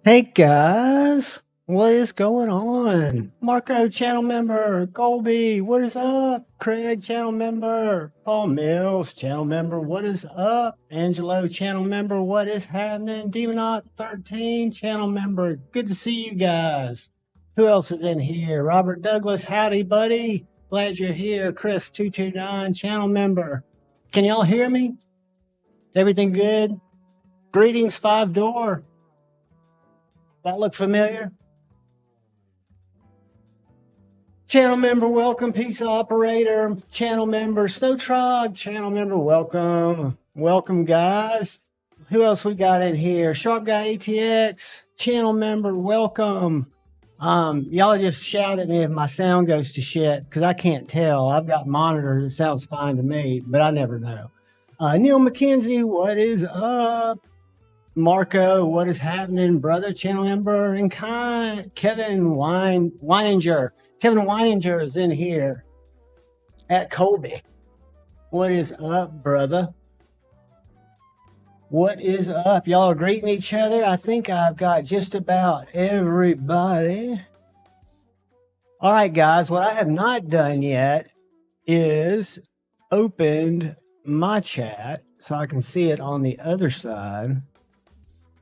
Hey guys, what is going on? Marco, channel member. Colby, what is up? Craig, channel member. Paul Mills, channel member. What is up? Angelo, channel member. What is happening? Demonot 13, channel member. Good to see you guys. Who else is in here? Robert Douglas, howdy, buddy. Glad you're here. Chris 229, channel member. Can y'all hear me? Everything good? Greetings, Five Door. That look familiar? Channel member, welcome. Pizza operator, channel member. Snow Trog, channel member, welcome. Welcome, guys. Who else we got in here? Sharp Guy ATX, channel member, welcome. Y'all just shout at me if my sound goes to shit, because I can't tell. I've got monitors. It sounds fine to me, but I never know. Neil McKenzie, what is up? Marco, what is happening, brother? Channel member and Kevin Weininger. Kevin Weininger is in here at Colby. What is up, brother? What is up? Y'all are greeting each other. I think I've got just about everybody. All right, guys, what I have not done yet is opened my chat so I can see it on the other side.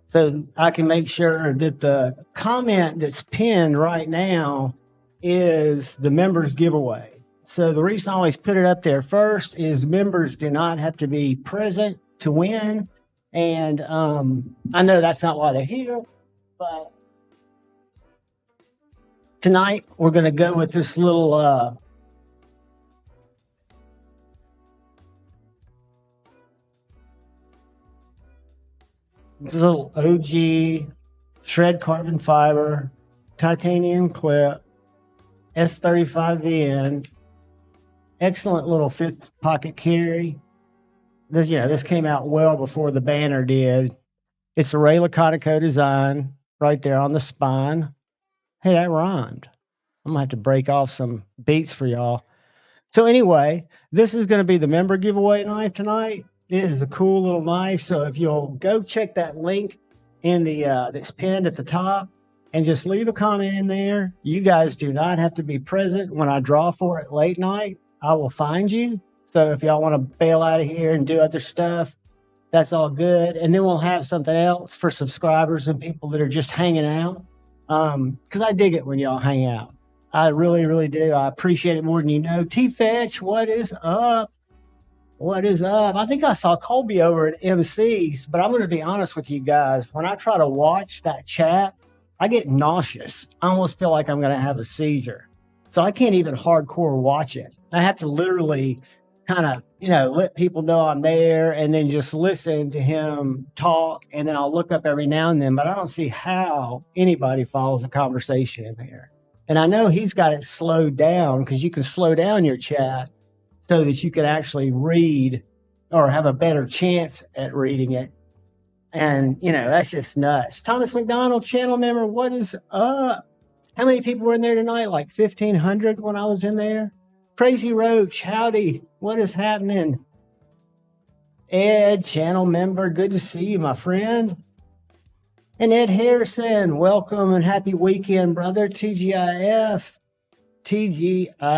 So I can make sure that the comment that's pinned right now is the members giveaway. So the reason I always put it up there first is members do not have to be present to win. And I know that's not why they're here, but tonight we're going to go with this little OG shred carbon fiber titanium clip S35VN. Excellent little fifth pocket carry. This came out well before the banner did. It's a Ray Laconico design right there on the spine. Hey, that rhymed. I'm gonna have to break off some beats for y'all. So anyway, this is gonna be the member giveaway knife tonight. It is a cool little knife. So if you'll go check that link in the that's pinned at the top and just leave a comment in there. You guys do not have to be present when I draw for it late night. I will find you. So if y'all want to bail out of here and do other stuff, that's all good. And then we'll have something else for subscribers and people that are just hanging out. Because I dig it when y'all hang out. I really, really do. I appreciate it more than you know. T-Fetch, what is up? What is up? I think I saw Colby over at MC's, but I'm going to be honest with you guys. When I try to watch that chat, I get nauseous. I almost feel like I'm going to have a seizure. So I can't even hardcore watch it. I have to literally kind of, let people know I'm there and then just listen to him talk. And then I'll look up every now and then, but I don't see how anybody follows a conversation in there. And I know he's got it slowed down because you can slow down your chat so that you can actually read or have a better chance at reading it. And, that's just nuts. Thomas McDonald, channel member, what is up? How many people were in there tonight? Like 1,500 when I was in there? Crazy Roach, howdy. What is happening? Ed, channel member, good to see you, my friend. And Ed Harrison, welcome and happy weekend, brother. TGIF. TGIMFing.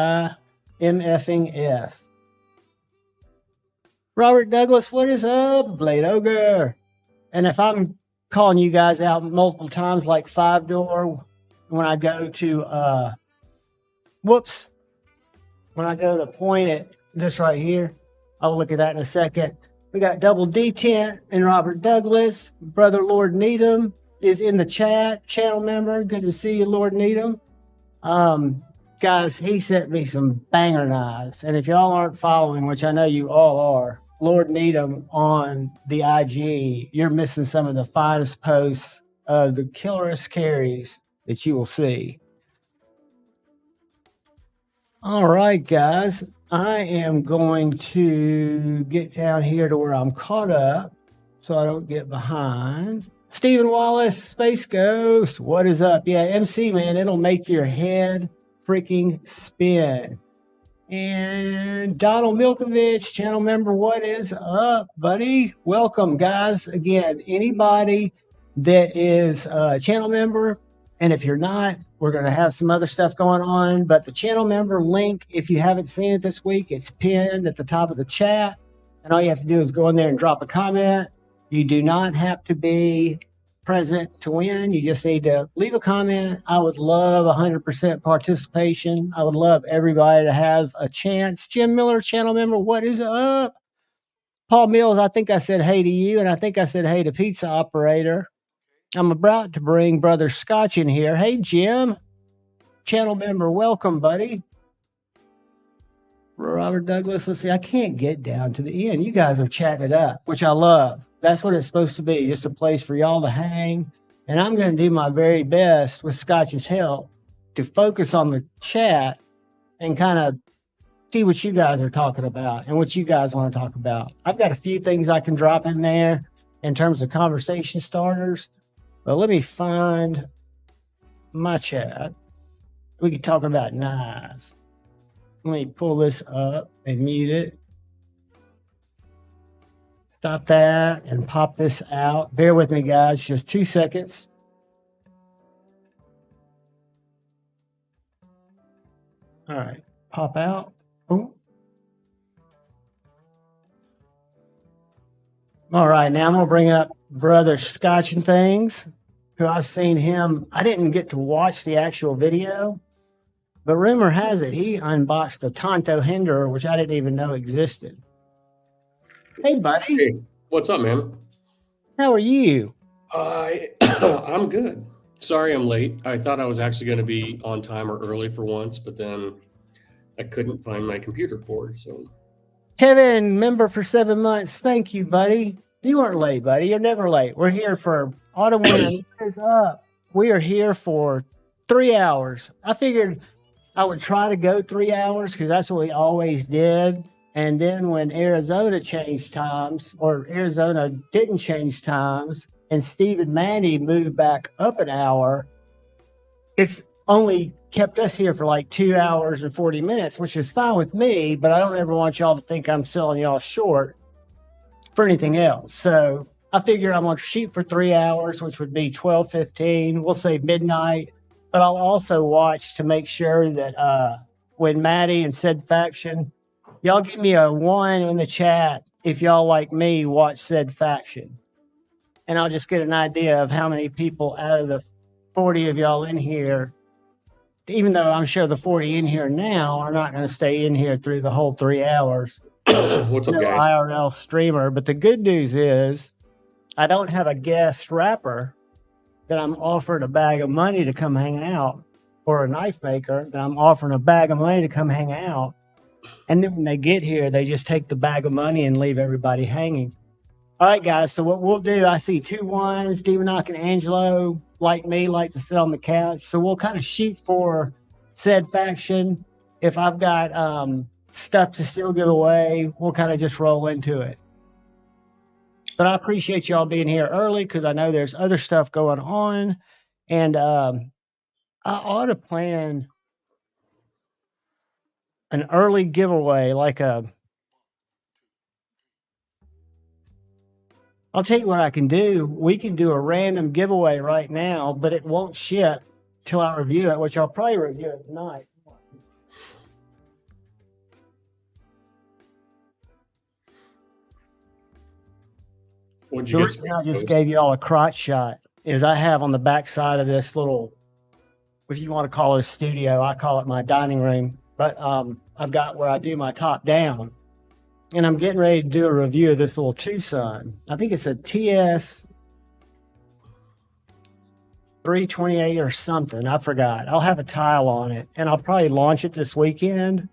Robert Douglas, what is up? Blade Ogre. And if I'm calling you guys out multiple times like Five Door, when I go to, when I go to point at this right here, I'll look at that in a second. We got Double D10 and Robert Douglas. Brother Lord Needham is in the chat, channel member. Good to see you, Lord Needham. Guys, he sent me some banger knives. And if y'all aren't following, which I know you all are, Lord Needham on the IG, you're missing some of the finest posts of the killerest carries that you will see. All right, guys, I am going to get down here to where I'm caught up so I don't get behind. Stephen Wallace, Space Ghost, what is up? Yeah, MC, man, it'll make your head freaking spin. And Donald Milkovich, channel member, what is up, buddy? Welcome, guys. Again, anybody that is a channel member. And if you're not, we're going to have some other stuff going on. But the channel member link, if you haven't seen it this week, it's pinned at the top of the chat. And all you have to do is go in there and drop a comment. You do not have to be present to win. You just need to leave a comment. I would love 100% participation. I would love everybody to have a chance. Jim Miller, channel member, what is up? Paul Mills, I think I said hey to you, and I think I said hey to Pizza Operator. I'm about to bring Brother Scotch in here. Hey, Jim, channel member, welcome, buddy. Robert Douglas, let's see, I can't get down to the end. You guys are chatting it up, which I love. That's what it's supposed to be, just a place for y'all to hang. And I'm going to do my very best with Scotch's help to focus on the chat and kind of see what you guys are talking about and what you guys want to talk about. I've got a few things I can drop in there in terms of conversation starters. But let me find my chat. We can talk about knives. Let me pull this up and mute it. Stop that and pop this out. Bear with me, guys. Just 2 seconds. All right. Pop out. Boom. All right. Now I'm going to bring up Brother Scotch and Things, who I've seen him. I didn't get to watch the actual video, but rumor has it he unboxed a Tonto Hinder, which I didn't even know existed. Hey, buddy. Hey, what's up, man? How are you? I'm good. Sorry I'm late. I thought I was actually going to be on time or early for once, but then I couldn't find my computer cord. So, Kevin, member for 7 months. Thank you, buddy. You weren't late, buddy. You're never late. We're here for Autumn Winter is up. We are here for 3 hours. I figured I would try to go 3 hours because that's what we always did. And then when Arizona changed times, or Arizona didn't change times, and Steve and Mandy moved back up an hour, it's only kept us here for like 2 hours and 40 minutes, which is fine with me, but I don't ever want y'all to think I'm selling y'all short for anything else. So I figure I'm going to shoot for 3 hours, which would be 12:15. We'll say midnight, but I'll also watch to make sure that when Maddie and said faction, y'all give me a 1 in the chat if y'all, like me, watch said faction. And I'll just get an idea of how many people out of the 40 of y'all in here, even though I'm sure the 40 in here now are not going to stay in here through the whole 3 hours. what's up, No guys? IRL streamer. But the good news is I don't have a guest rapper that I'm offering a bag of money to come hang out, or a knife maker that I'm offering a bag of money to come hang out. And then when they get here, they just take the bag of money and leave everybody hanging. All right, guys. So what we'll do, I see 2 1s. Stephen Knock and Angelo, like me, like to sit on the couch. So we'll kind of shoot for said faction. If I've got stuff to still give away, we'll kind of just roll into it. But I appreciate y'all being here early because I know there's other stuff going on. And I ought to plan an early giveaway, like I'll tell you what I can do. We can do a random giveaway right now, but it won't ship till I review it, which I'll probably review it tonight. What'd The you reason I just gave you all a crotch shot is I have on the back side of this little, if you want to call it a studio, I call it my dining room. But I've got where I do my top down. And I'm getting ready to do a review of this little Tucson. I think it's a TS 328 or something. I forgot. I'll have a tile on it, and I'll probably launch it this weekend.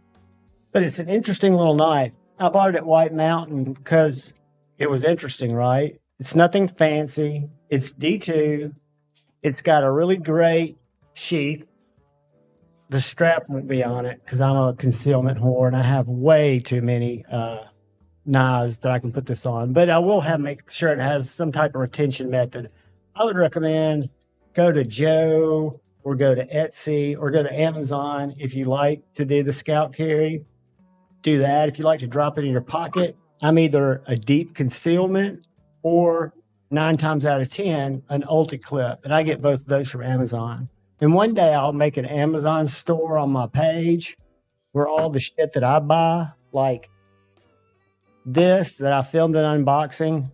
But it's an interesting little knife. I bought it at White Mountain because it was interesting, right? It's nothing fancy. It's D2. It's got a really great sheath. The strap won't be on it because I'm a concealment whore and I have way too many knives that I can put this on. But I will make sure it has some type of retention method. I would recommend go to Joe or go to Etsy or go to Amazon if you like to do the scout carry. Do that. If you like to drop it in your pocket, I'm either a deep concealment or 9 times out of 10, an Ulti clip. And I get both of those from Amazon. And one day I'll make an Amazon store on my page where all the shit that I buy, like this that I filmed an unboxing,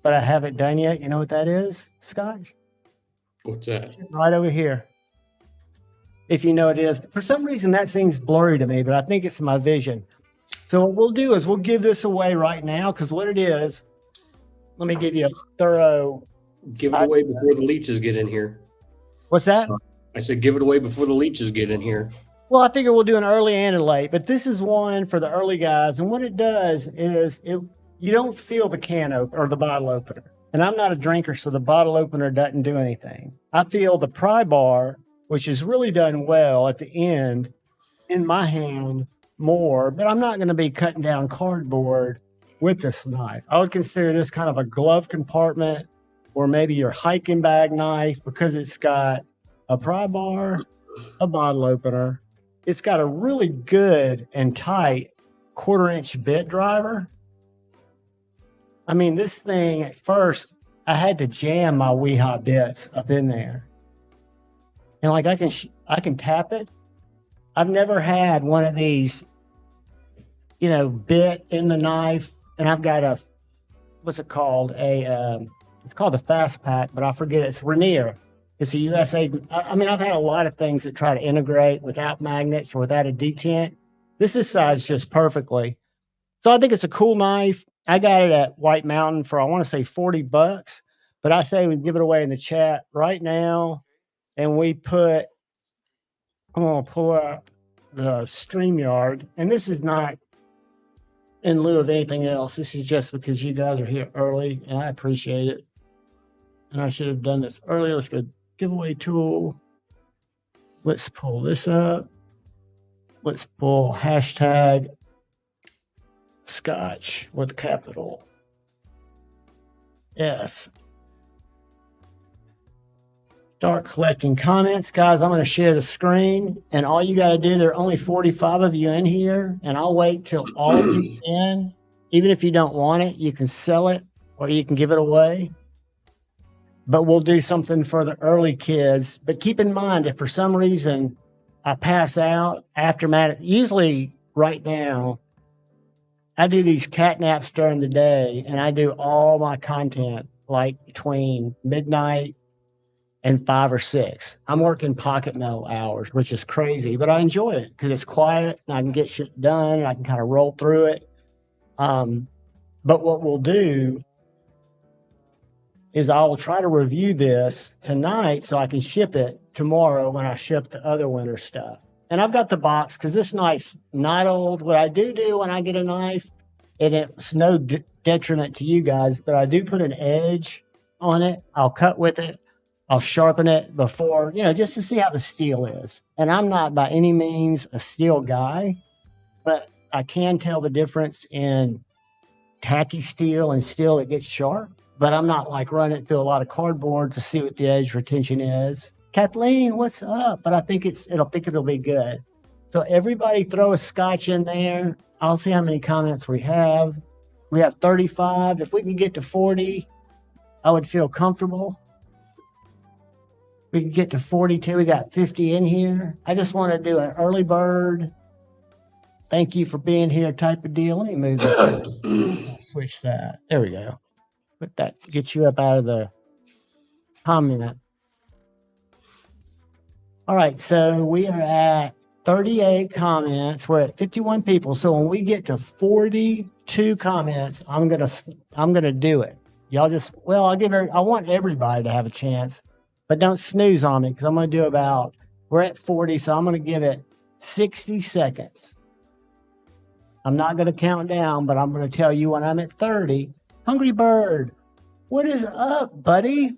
but I haven't done yet. You know what that is, Scott? What's that? It's right over here. If you know what it is. For some reason, that seems blurry to me, but I think it's my vision. So what we'll do is we'll give this away right now, because what it is, let me give you a thorough. Give it away before the leeches get in here. What's that? I said give it away before the leeches get in here. Well, I figure we'll do an early and a late, but this is one for the early guys. And what it does is you don't feel the can opener or the bottle opener. And I'm not a drinker, so the bottle opener doesn't do anything. I feel the pry bar, which is really done well at the end, in my hand more, but I'm not going to be cutting down cardboard with this knife. I would consider this kind of a glove compartment or maybe your hiking bag knife, because it's got a pry bar, a bottle opener. It's got a really good and tight 1/4-inch bit driver. I mean, this thing, at first, I had to jam my Weehaw bits up in there. And like I can tap it. I've never had one of these, bit in the knife. And I've got what's it called? It's called a fast pack, but I forget. It's Rainier. It's a USA. I mean, I've had a lot of things that try to integrate without magnets or without a detent. This is sized just perfectly. So I think it's a cool knife. I got it at White Mountain for, I want to say $40, but I say we give it away in the chat right now. And I'm going to pull up the StreamYard. And this is not in lieu of anything else. This is just because you guys are here early and I appreciate it. And I should have done this earlier. Let's go giveaway tool. Let's pull this up. Let's pull hashtag Scotch with capital S. Start collecting comments. Guys, I'm going to share the screen, and all you got to do, there are only 45 of you in here, and I'll wait till all of you in. Even if you don't want it, you can sell it or you can give it away. But we'll do something for the early kids. But keep in mind, if for some reason I pass out usually right now, I do these cat naps during the day, and I do all my content like between midnight and 5 or 6. I'm working pocket metal hours, which is crazy, but I enjoy it because it's quiet and I can get shit done and I can kind of roll through it. But what we'll do is I will try to review this tonight so I can ship it tomorrow when I ship the other winter stuff. And I've got the box because this knife's not old. What I do when I get a knife, and it's no detriment to you guys, but I do put an edge on it. I'll cut with it. I'll sharpen it before, just to see how the steel is. And I'm not by any means a steel guy, but I can tell the difference in tacky steel and steel that gets sharp. But I'm not like running through a lot of cardboard to see what the edge retention is. Kathleen, what's up? But I think it'll be good. So everybody throw a Scotch in there. I'll see how many comments we have. We have 35. If we can get to 40, I would feel comfortable. We can get to 42. We got 50 in here. I just want to do an early bird. Thank you for being here type of deal. Let me move this. Switch that. There we go. But that gets you up out of the comment. All right, so we are at 38 comments. We're at 51 people. So when we get to 42 comments, I'm gonna do it. Y'all just I want everybody to have a chance, but don't snooze on me because I'm gonna do we're at 40, so I'm gonna give it 60 seconds. I'm not gonna count down, but I'm gonna tell you when I'm at 30. Hungry Bird, what is up, buddy?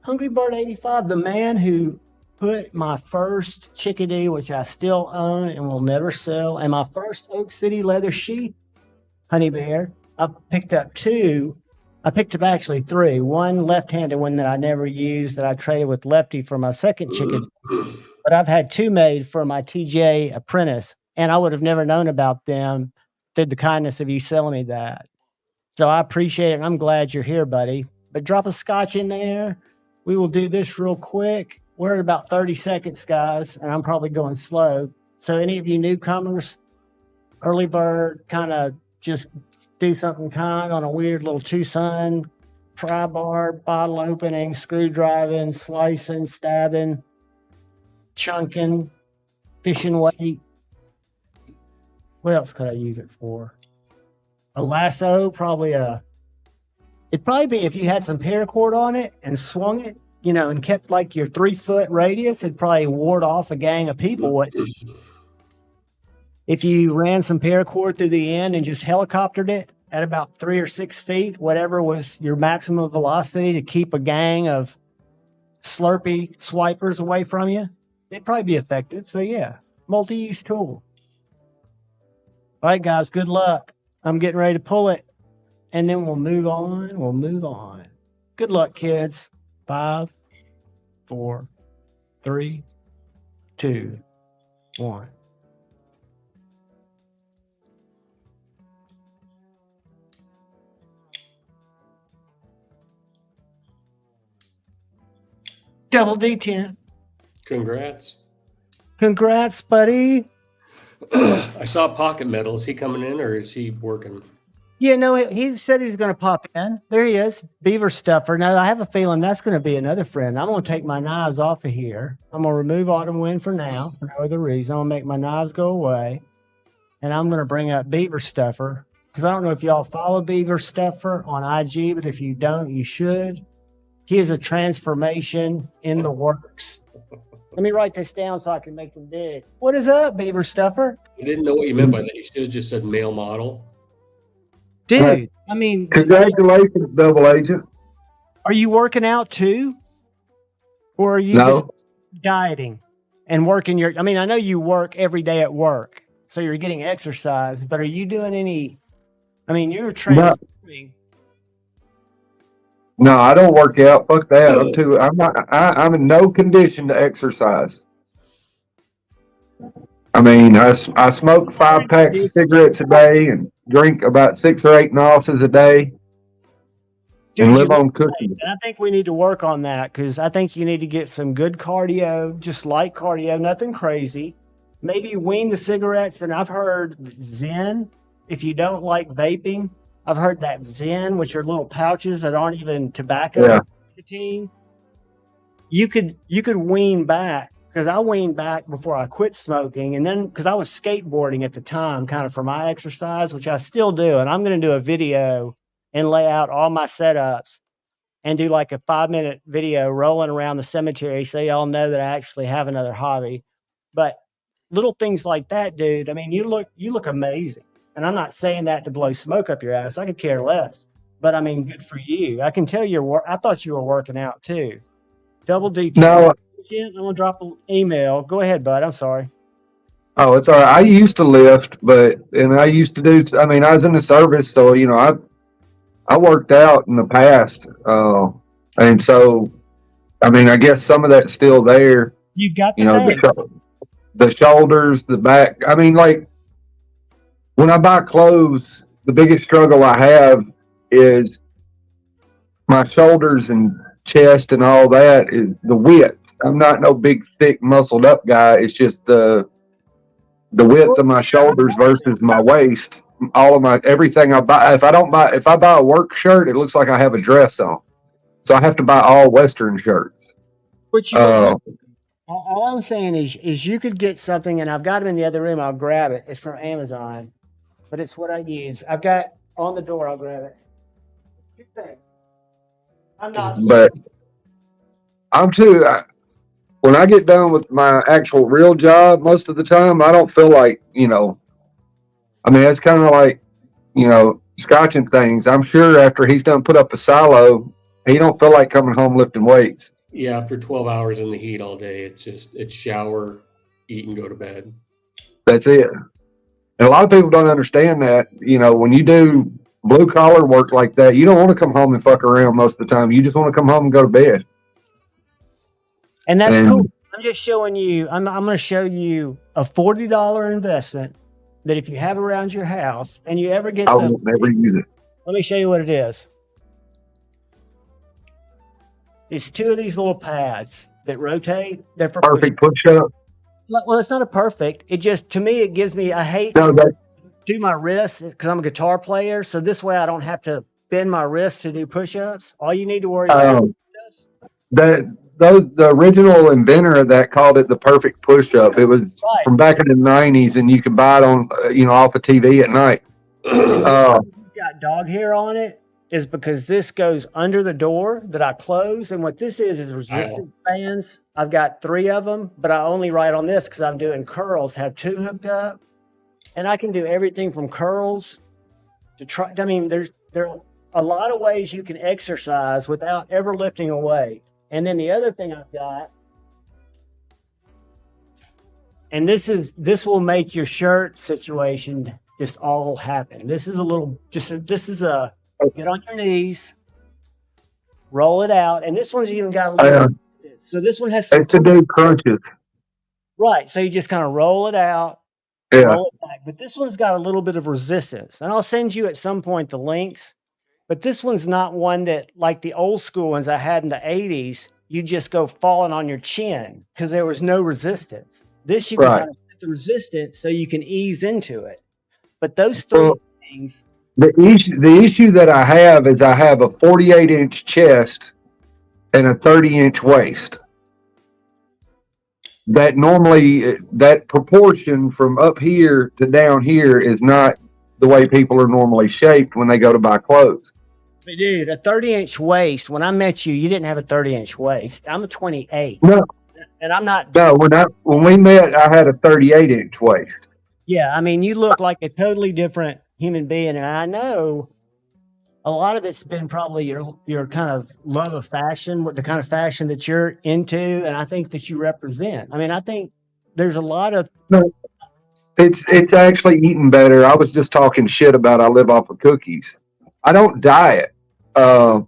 Hungry Bird 85, the man who put my first chickadee, which I still own and will never sell, and my first Oak City leather sheath honey bear. I picked up 2. I picked up actually 3. One left-handed one that I never used that I traded with Lefty for my second chickadee. But I've had 2 made for my TJ apprentice, and I would have never known about them through the kindness of you selling me that. So I appreciate it, and I'm glad you're here, buddy. But drop a scotch in there. We will do this real quick. We're at about 30 seconds, guys, and I'm probably going slow. So any of you newcomers, early bird, kind of just do something kind on a weird little Tucson pry bar, bottle opening, screw driving, slicing, stabbing, chunking, fishing weight. What else could I use it for? A lasso, it'd probably be if you had some paracord on it and swung it, and kept like your 3-foot radius, it'd probably ward off a gang of people. If you ran some paracord through the end and just helicoptered it at about 3 or 6 feet, whatever was your maximum velocity to keep a gang of Slurpee swipers away from you, it'd probably be effective. So yeah, multi-use tool. All right, guys, good luck. I'm getting ready to pull it, and then we'll move on. Good luck, kids. 5, 4, 3, 2, 1. Double D10. Congrats. Congrats, buddy. I saw Pocket Metal. Is he coming in or is he working? Yeah, no, he said he's going to pop in. There he is, Beaver Stuffer. Now, I have a feeling that's going to be another friend. I'm going to take my knives off of here. I'm going to remove Autumn Wind for now, for no other reason. I'm going to make my knives go away. And I'm going to bring up Beaver Stuffer, because I don't know if y'all follow Beaver Stuffer on IG, but if you don't, you should. He is a transformation in the works. Let me write this down so I can make him dig. What is up, Beaver Stuffer? I didn't know what you meant by that. You should have just said male model. Dude, I mean... Congratulations, double agent. Are you working out too? Or are you just dieting and working I know you work every day at work, so you're getting exercise, but are you doing any... you're transforming... No, I don't work out. Fuck that. I'm in no condition to exercise. I smoke 5 packs of cigarettes a day and drink about 6 or 8 Nosses a day. And live on cookies. And I think we need to work on that, because I think you need to get some good cardio, just light cardio, nothing crazy. Maybe wean the cigarettes, and I've heard Zen, if you don't like vaping, I've heard that Zen, which are little pouches that aren't even tobacco nicotine. You could wean back, because I weaned back before I quit smoking, and then because I was skateboarding at the time, kind of for my exercise, which I still do, and I'm going to do a video and lay out all my setups and do like a 5-minute video rolling around the cemetery so y'all know that I actually have another hobby. But little things like that, dude, you look amazing. And I'm not saying that to blow smoke up your ass. I could care less. But good for you. I can tell I thought you were working out too. Double D. No. I'm going to drop an email. Go ahead, bud. I'm sorry. Oh, it's all right. I used to lift, and I used to do, I was in the service, so, I worked out in the past. And so, I guess some of that's still there. You've got the shoulders, the back. When I buy clothes, the biggest struggle I have is my shoulders and chest and all that is the width. I'm not no big, thick, muscled up guy. It's just the width of my shoulders versus my waist. Everything I buy. If I buy a work shirt, it looks like I have a dress on. So I have to buy all Western shirts. But all I'm saying is you could get something, and I've got them in the other room. I'll grab it. It's from Amazon, but it's what I use. I've got on the door. I'll grab it. But I'm too. When I get done with my actual real job, most of the time I don't feel like it's kind of like scotching things. I'm sure after he's done put up a silo, he don't feel like coming home lifting weights. Yeah, after 12 hours in the heat all day, it's shower, eat, and go to bed. That's it. And a lot of people don't understand that. When you do blue collar work like that, you don't want to come home and fuck around most of the time. You just want to come home and go to bed. And that's cool. I'm just showing you. I'm going to show you a $40 investment that if you have around your house and you ever get, I will never use it. Let me show you what it is. It's two of these little pads that rotate. They're for Perfect push-up. Well, it's not a perfect. It just, to me, it gives me, I hate No, to do my wrist because I'm a guitar player. So this way I don't have to bend my wrist to do push-ups. All you need to worry about is the original inventor of that called it the perfect push-up. It was right. from back in the 90s, and you could buy it on, off of TV at night. It's got dog hair on it is because this goes under the door that I close. And what this is resistance bands. I've got 3 of them, but I only write on this because I'm doing curls, have 2 hooked up. And I can do everything from curls to try. I mean, there are a lot of ways you can exercise without ever lifting a weight. And then the other thing I've got, and this will make your shirt situation just all happen. This is a get on your knees, roll it out, and this one's even got a little resistance. So this one has some. It's to do crunches. Right. So you just kind of roll it out, roll it back. But this one's got a little bit of resistance, and I'll send you at some point the links. But this one's not one that, like the old school ones I had in the 80s, you just go falling on your chin because there was no resistance. This you can kind of set the resistance so you can ease into it. But those 3 things. The issue that I have is I have a 48-inch chest and a 30-inch waist. That normally, that proportion from up here to down here is not the way people are normally shaped when they go to buy clothes. But dude, a 30-inch waist, when I met you, you didn't have a 30-inch waist. I'm a 28. No. And I'm not. No, when we met, I had a 38-inch waist. Yeah, I mean, you look like a totally different human being. And I know a lot of it's been probably your kind of love of fashion, the kind of fashion that you're into, and I think that you represent. I mean, I think there's a lot of. No, it's actually eating better. I was just talking shit about I live off of cookies. I don't diet.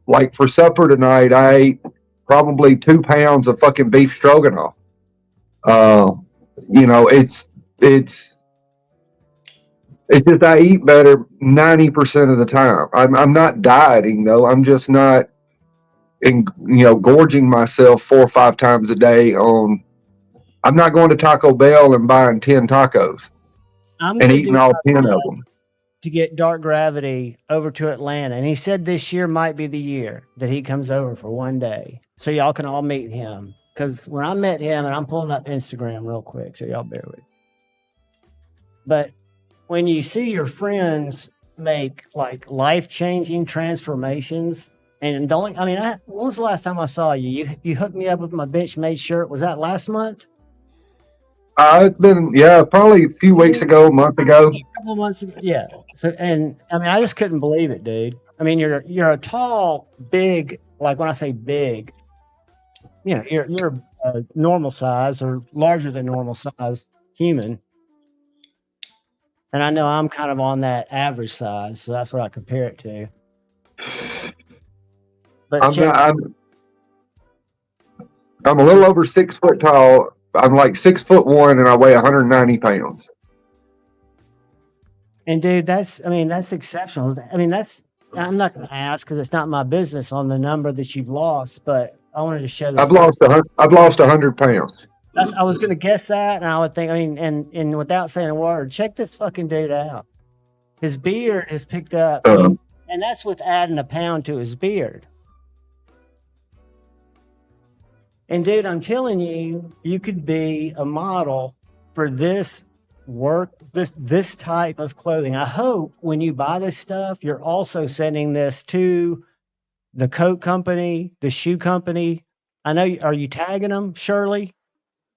Like for supper tonight, I ate probably 2 pounds of fucking beef stroganoff. It's just I eat better 90% of the time. I'm not dieting though. I'm just not, gorging myself 4 or 5 times a day on. I'm not going to Taco Bell and buying 10 tacos and eating all 10 of them. To get Dark Gravity over to Atlanta, and he said this year might be the year that he comes over for one day, so y'all can all meet him. Because when I met him, and I'm pulling up Instagram real quick, so y'all bear with me. But when you see your friends make like life-changing transformations, and when was the last time I saw you? You hooked me up with my Benchmade shirt. Was that last month? It's been, probably a few weeks ago, a month ago. A couple of months ago, yeah. So, and I mean, I just couldn't believe it, dude. I mean, you're a tall, big, like when I say big, you're a normal size or larger than normal size human. And I know I'm kind of on that average size, so that's what I compare it to. But I'm a little over 6 foot tall. I'm like 6'1" and I weigh 190 pounds. And dude, that's exceptional. I mean, I'm not going to ask because it's not my business on the number that you've lost, but I wanted to show this. I've lost 100 pounds. I was going to guess that, and I would think, and without saying a word, check this fucking dude out. His beard has picked up, and that's with adding a pound to his beard. And dude, I'm telling you, you could be a model for this work, this type of clothing. I hope when you buy this stuff, you're also sending this to the coat company, the shoe company. I know, are you tagging them, Shirley?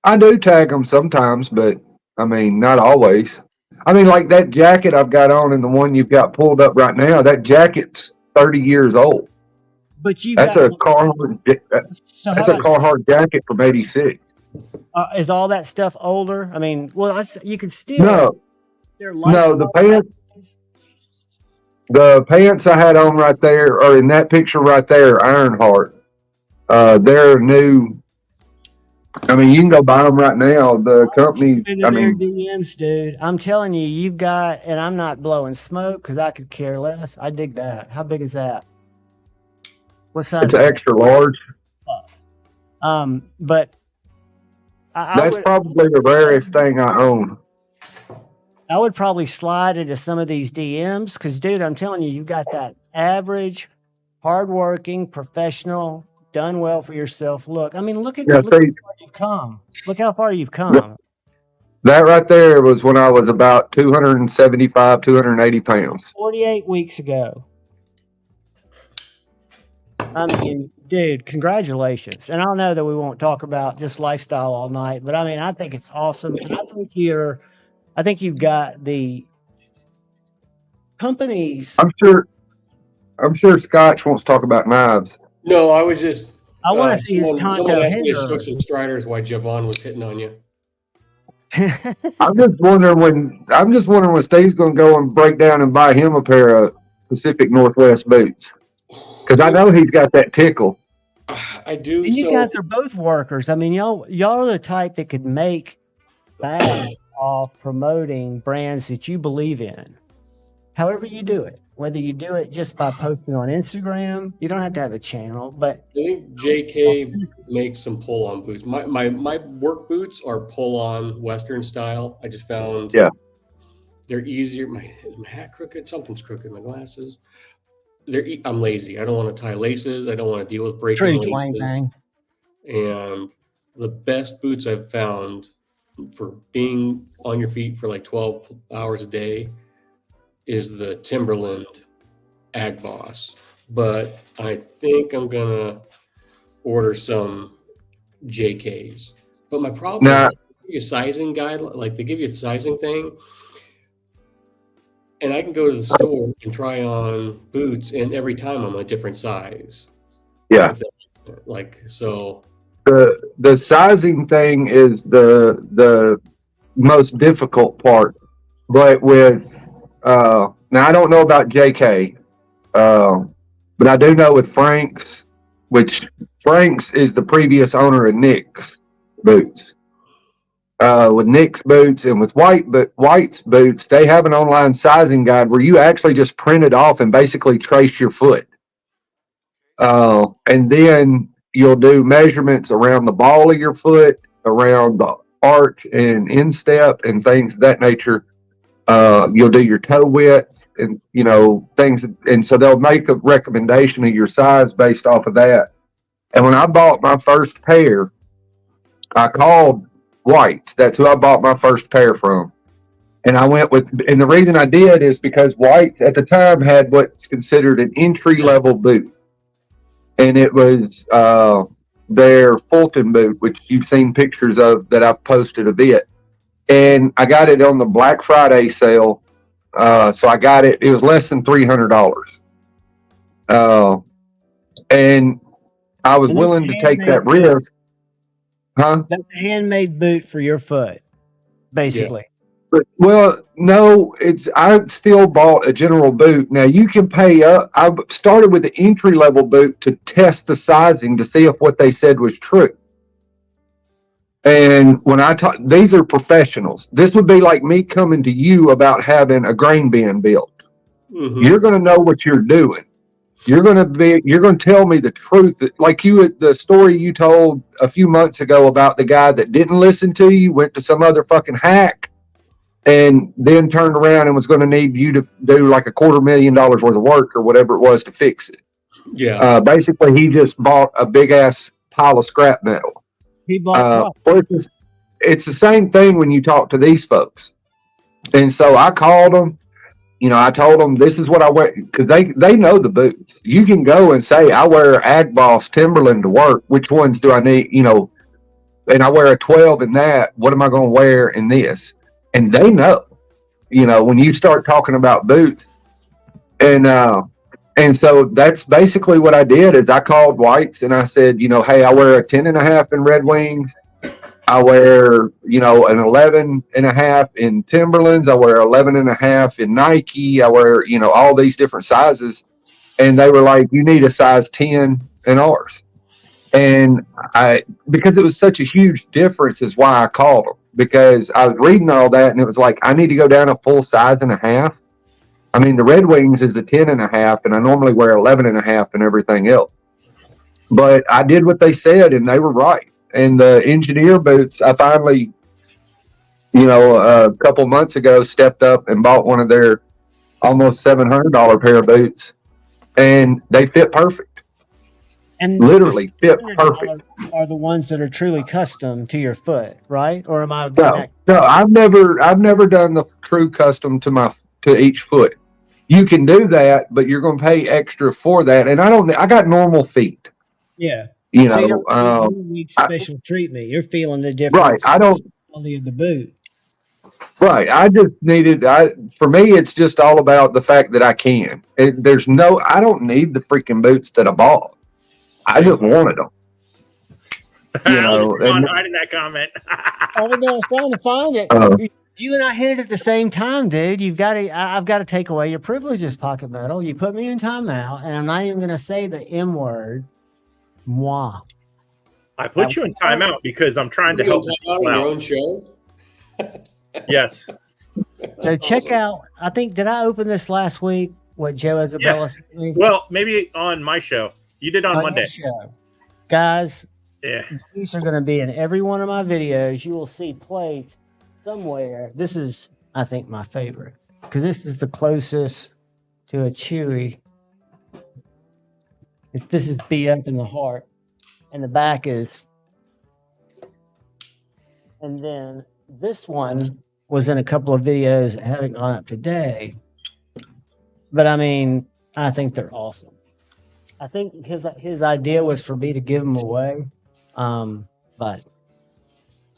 I do tag them sometimes, but I mean, not always. I mean, like that jacket I've got on and the one you've got pulled up right now, that jacket's 30 years old. But that's a Carhartt jacket from '86. Is all that stuff older? I mean, well, you can still. No, the pants I had on right there, or in that picture right there, Ironheart. They're new. I mean, you can go buy them right now. The company. DMs, dude. I'm telling you, you've got, and I'm not blowing smoke because I could care less. I dig that. How big is that? What size? It's extra large. But That's probably the rarest thing I own. I would probably slide into some of these DMs because, dude, I'm telling you, you've got that average, hardworking, professional, done well for yourself look. I mean, look how far you've come. Look how far you've come. That right there was when I was about 275, 280 pounds. 48 weeks ago. I mean, dude, congratulations. And I know that we won't talk about just lifestyle all night, but I mean, I think it's awesome. And I think you've got the companies. I'm sure Scotch wants to talk about knives. No, I was just. I want to see his Tonto someone asked me to hair. show some striders why Javon was hitting on you. I'm just wondering when Steve's going to go and break down and buy him a pair of Pacific Northwest boots, because I know he's got that tickle. I do. And you guys are both workers. I mean, y'all are the type that could make bags off promoting brands that you believe in. However you do it, whether you do it just by posting on Instagram, you don't have to have a channel. But I think JK makes some pull-on boots. My work boots are pull-on Western style. I just found they're easier. Is my hat crooked? Something's crooked. My glasses. I'm lazy. I don't want to tie laces. I don't want to deal with breaking laces. And the best boots I've found for being on your feet for like 12 hours a day is the Timberland Ag Boss. But I think I'm gonna order some JKs. But my problem is they give you a sizing guide, like they give you a sizing thing, and I can go to the store and try on boots, and every time I'm a different size. Yeah. Like so. The sizing thing is the most difficult part, but with now I don't know about JK, but I do know with Frank's, which Frank's is the previous owner of Nick's boots. With Nick's boots and with White's boots, they have an online sizing guide where you actually just print it off and basically trace your foot, and then you'll do measurements around the ball of your foot, around the arch and instep and things of that nature. You'll do your toe width and, things. And so they'll make a recommendation of your size based off of that. And when I bought my first pair, I called White's. That's who I bought my first pair from. And and the reason I did is because White's at the time had what's considered an entry-level boot. And it was their Fulton boot, which you've seen pictures of that I've posted a bit. And I got it on the Black Friday sale. So I got it. It was less than $300. And I was willing to take that risk. Huh? That's a handmade boot for your foot, basically. Yeah. Well, no, I still bought a general boot. Now you can pay up. I started with the entry level boot to test the sizing to see if what they said was true. And when these are professionals. This would be like me coming to you about having a grain bin built. Mm-hmm. You're going to know what you're doing. You're going to tell me the truth. Like the story you told a few months ago about the guy that didn't listen to you, went to some other fucking hack, and then turned around and was going to need you to do like $250,000 worth of work or whatever it was to fix it. Yeah. Basically, he just bought a big ass pile of scrap metal. He bought. It's the same thing when you talk to these folks. And so I called them. I told them this is what I wear, because they know the boots. You can go and say, I wear Ag Boss Timberland to work. Which ones do I need? And I wear a 12 in that. What am I going to wear in this? And they know, when you start talking about boots. And so that's basically what I did is I called White's and I said, hey, I wear a 10.5 in Red Wings. I wear, an 11.5 in Timberlands. I wear 11.5 in Nike. I wear, all these different sizes. And they were like, you need a size 10 in ours. And because it was such a huge difference is why I called them, because I was reading all that and it was like, I need to go down a full size and a half. I mean, the Red Wings is a 10.5 and I normally wear 11.5 and everything else. But I did what they said, and they were right. And the engineer boots, I finally, a couple months ago, stepped up and bought one of their almost $700 pair of boots, and they fit perfect. And literally fit perfect. Are the ones that are truly custom to your foot, right? Or am I? No, I've never done the true custom to each foot. You can do that, but you're going to pay extra for that. And I got normal feet. Yeah. You don't need special treatment. You're feeling the difference. Right. I don't. Quality of the boot. Right. I just for me, it's just all about the fact that I can. I don't need the freaking boots that I bought. I just wanted them. I'm hiding that comment. I was trying to find it. You and I hit it at the same time, dude. I've got to take away your privileges, Pocket Metal. You put me in timeout, and I'm not even going to say the M word. Moi. I put you in timeout because I'm trying to help you out on your own show. Yes. So check out. I think did I open this last week? What Joe Isabella sent me? Well, maybe on my show. You did on Monday. Show. Guys, yeah, these are going to be in every one of my videos. You will see placed somewhere. This is, I think, my favorite because this is the closest to a Chewy. This is beat up in the heart, and the back is. And then this one was in a couple of videos that haven't gone up today. But I mean, I think they're awesome. I think his idea was for me to give them away, but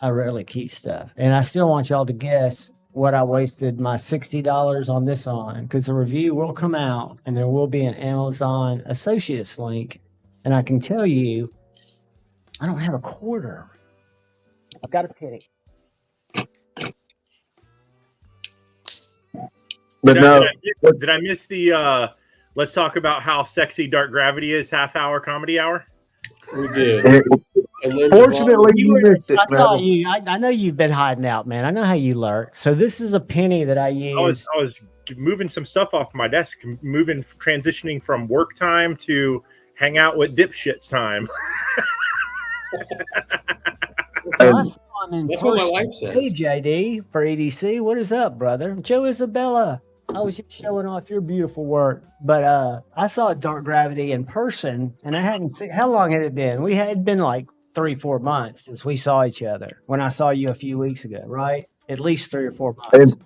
I rarely keep stuff. And I still want y'all to guess what I wasted my $60 on this on, because the review will come out and there will be an Amazon Associates link. And I can tell you, I don't have a quarter. I've got a penny. But did I miss the let's talk about how sexy Dark Gravity is half-hour comedy hour? We did. Fortunately, you missed it. I saw you. I know you've been hiding out, man. I know how you lurk. So this is a penny that I use. I was moving some stuff off my desk, transitioning from work time to hang out with dipshits time. That's what my wife says. Hey, JD for EDC. What is up, brother? Joe Isabella. I was just showing off your beautiful work. But I saw Dark Gravity in person, and I hadn't seen. How long had it been? We had been like 3-4 months since we saw each other. When I saw you a few weeks ago, right? At least 3 or 4 months.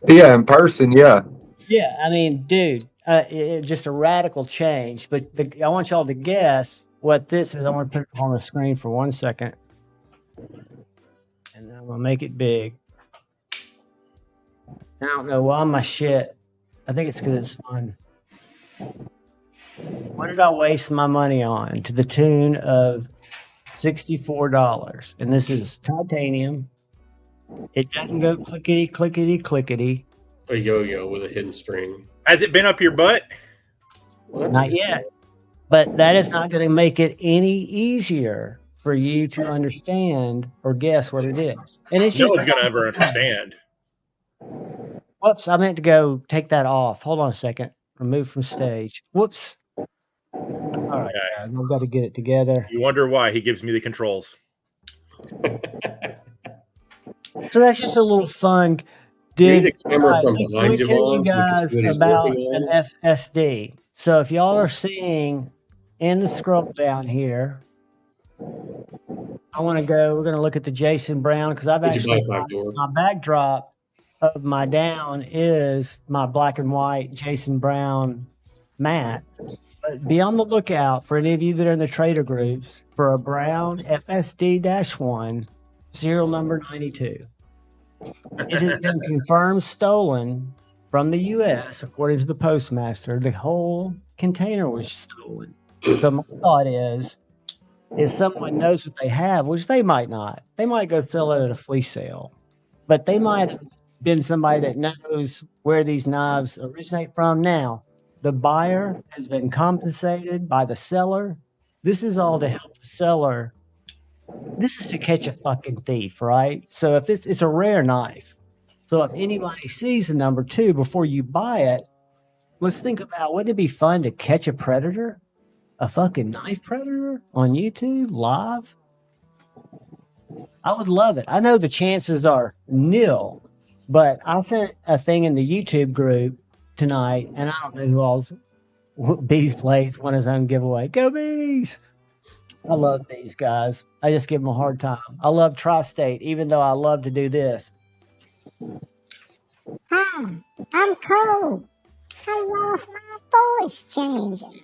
Yeah, in person, yeah. Yeah, I mean, dude, it's just a radical change. But I want y'all to guess what this is. I want to put it on the screen for 1 second. And I'm going to make it big. I don't know why my shit. I think it's because it's fun. What did I waste my money on? To the tune of $64. And this is titanium. It doesn't go clickety, clickety, clickety. A yo-yo with a hidden string. Has it been up your butt? Not yet. But that is not going to make it any easier for you to understand or guess what it is. And it's just no one's going to ever understand. Whoops, I meant to go take that off. Hold on a second. Remove from stage. Whoops. All right, guys, I've got to get it together. You wonder why he gives me the controls. So that's just a little fun. Let me tell you guys about an FSD. So if y'all are seeing in the scroll down here, we're going to look at the Jason Brown because I've actually my backdrop of my down is my black and white Jason Brown mat. But be on the lookout for any of you that are in the trader groups for a brown FSD-1 serial number 92. It has been confirmed stolen from the U.S. according to the postmaster. The whole container was stolen. So my thought is if someone knows what they have, which they might not, they might go sell it at a flea sale, but they might have been somebody that knows where these knives originate from. Now, the buyer has been compensated by the seller. This is all to help the seller. This is to catch a fucking thief, right? So if it's a rare knife. So if anybody sees the number 2 before you buy it, let's think about, wouldn't it be fun to catch a predator? a fucking knife predator on YouTube live? I would love it. I know the chances are nil, but I sent a thing in the YouTube group tonight, and I don't know who all's Bees plays won his own giveaway. Go Bees! I love these guys. I just give them a hard time. I love Tri-State, even though I love to do this. Hi, I'm cold. I lost my voice changing.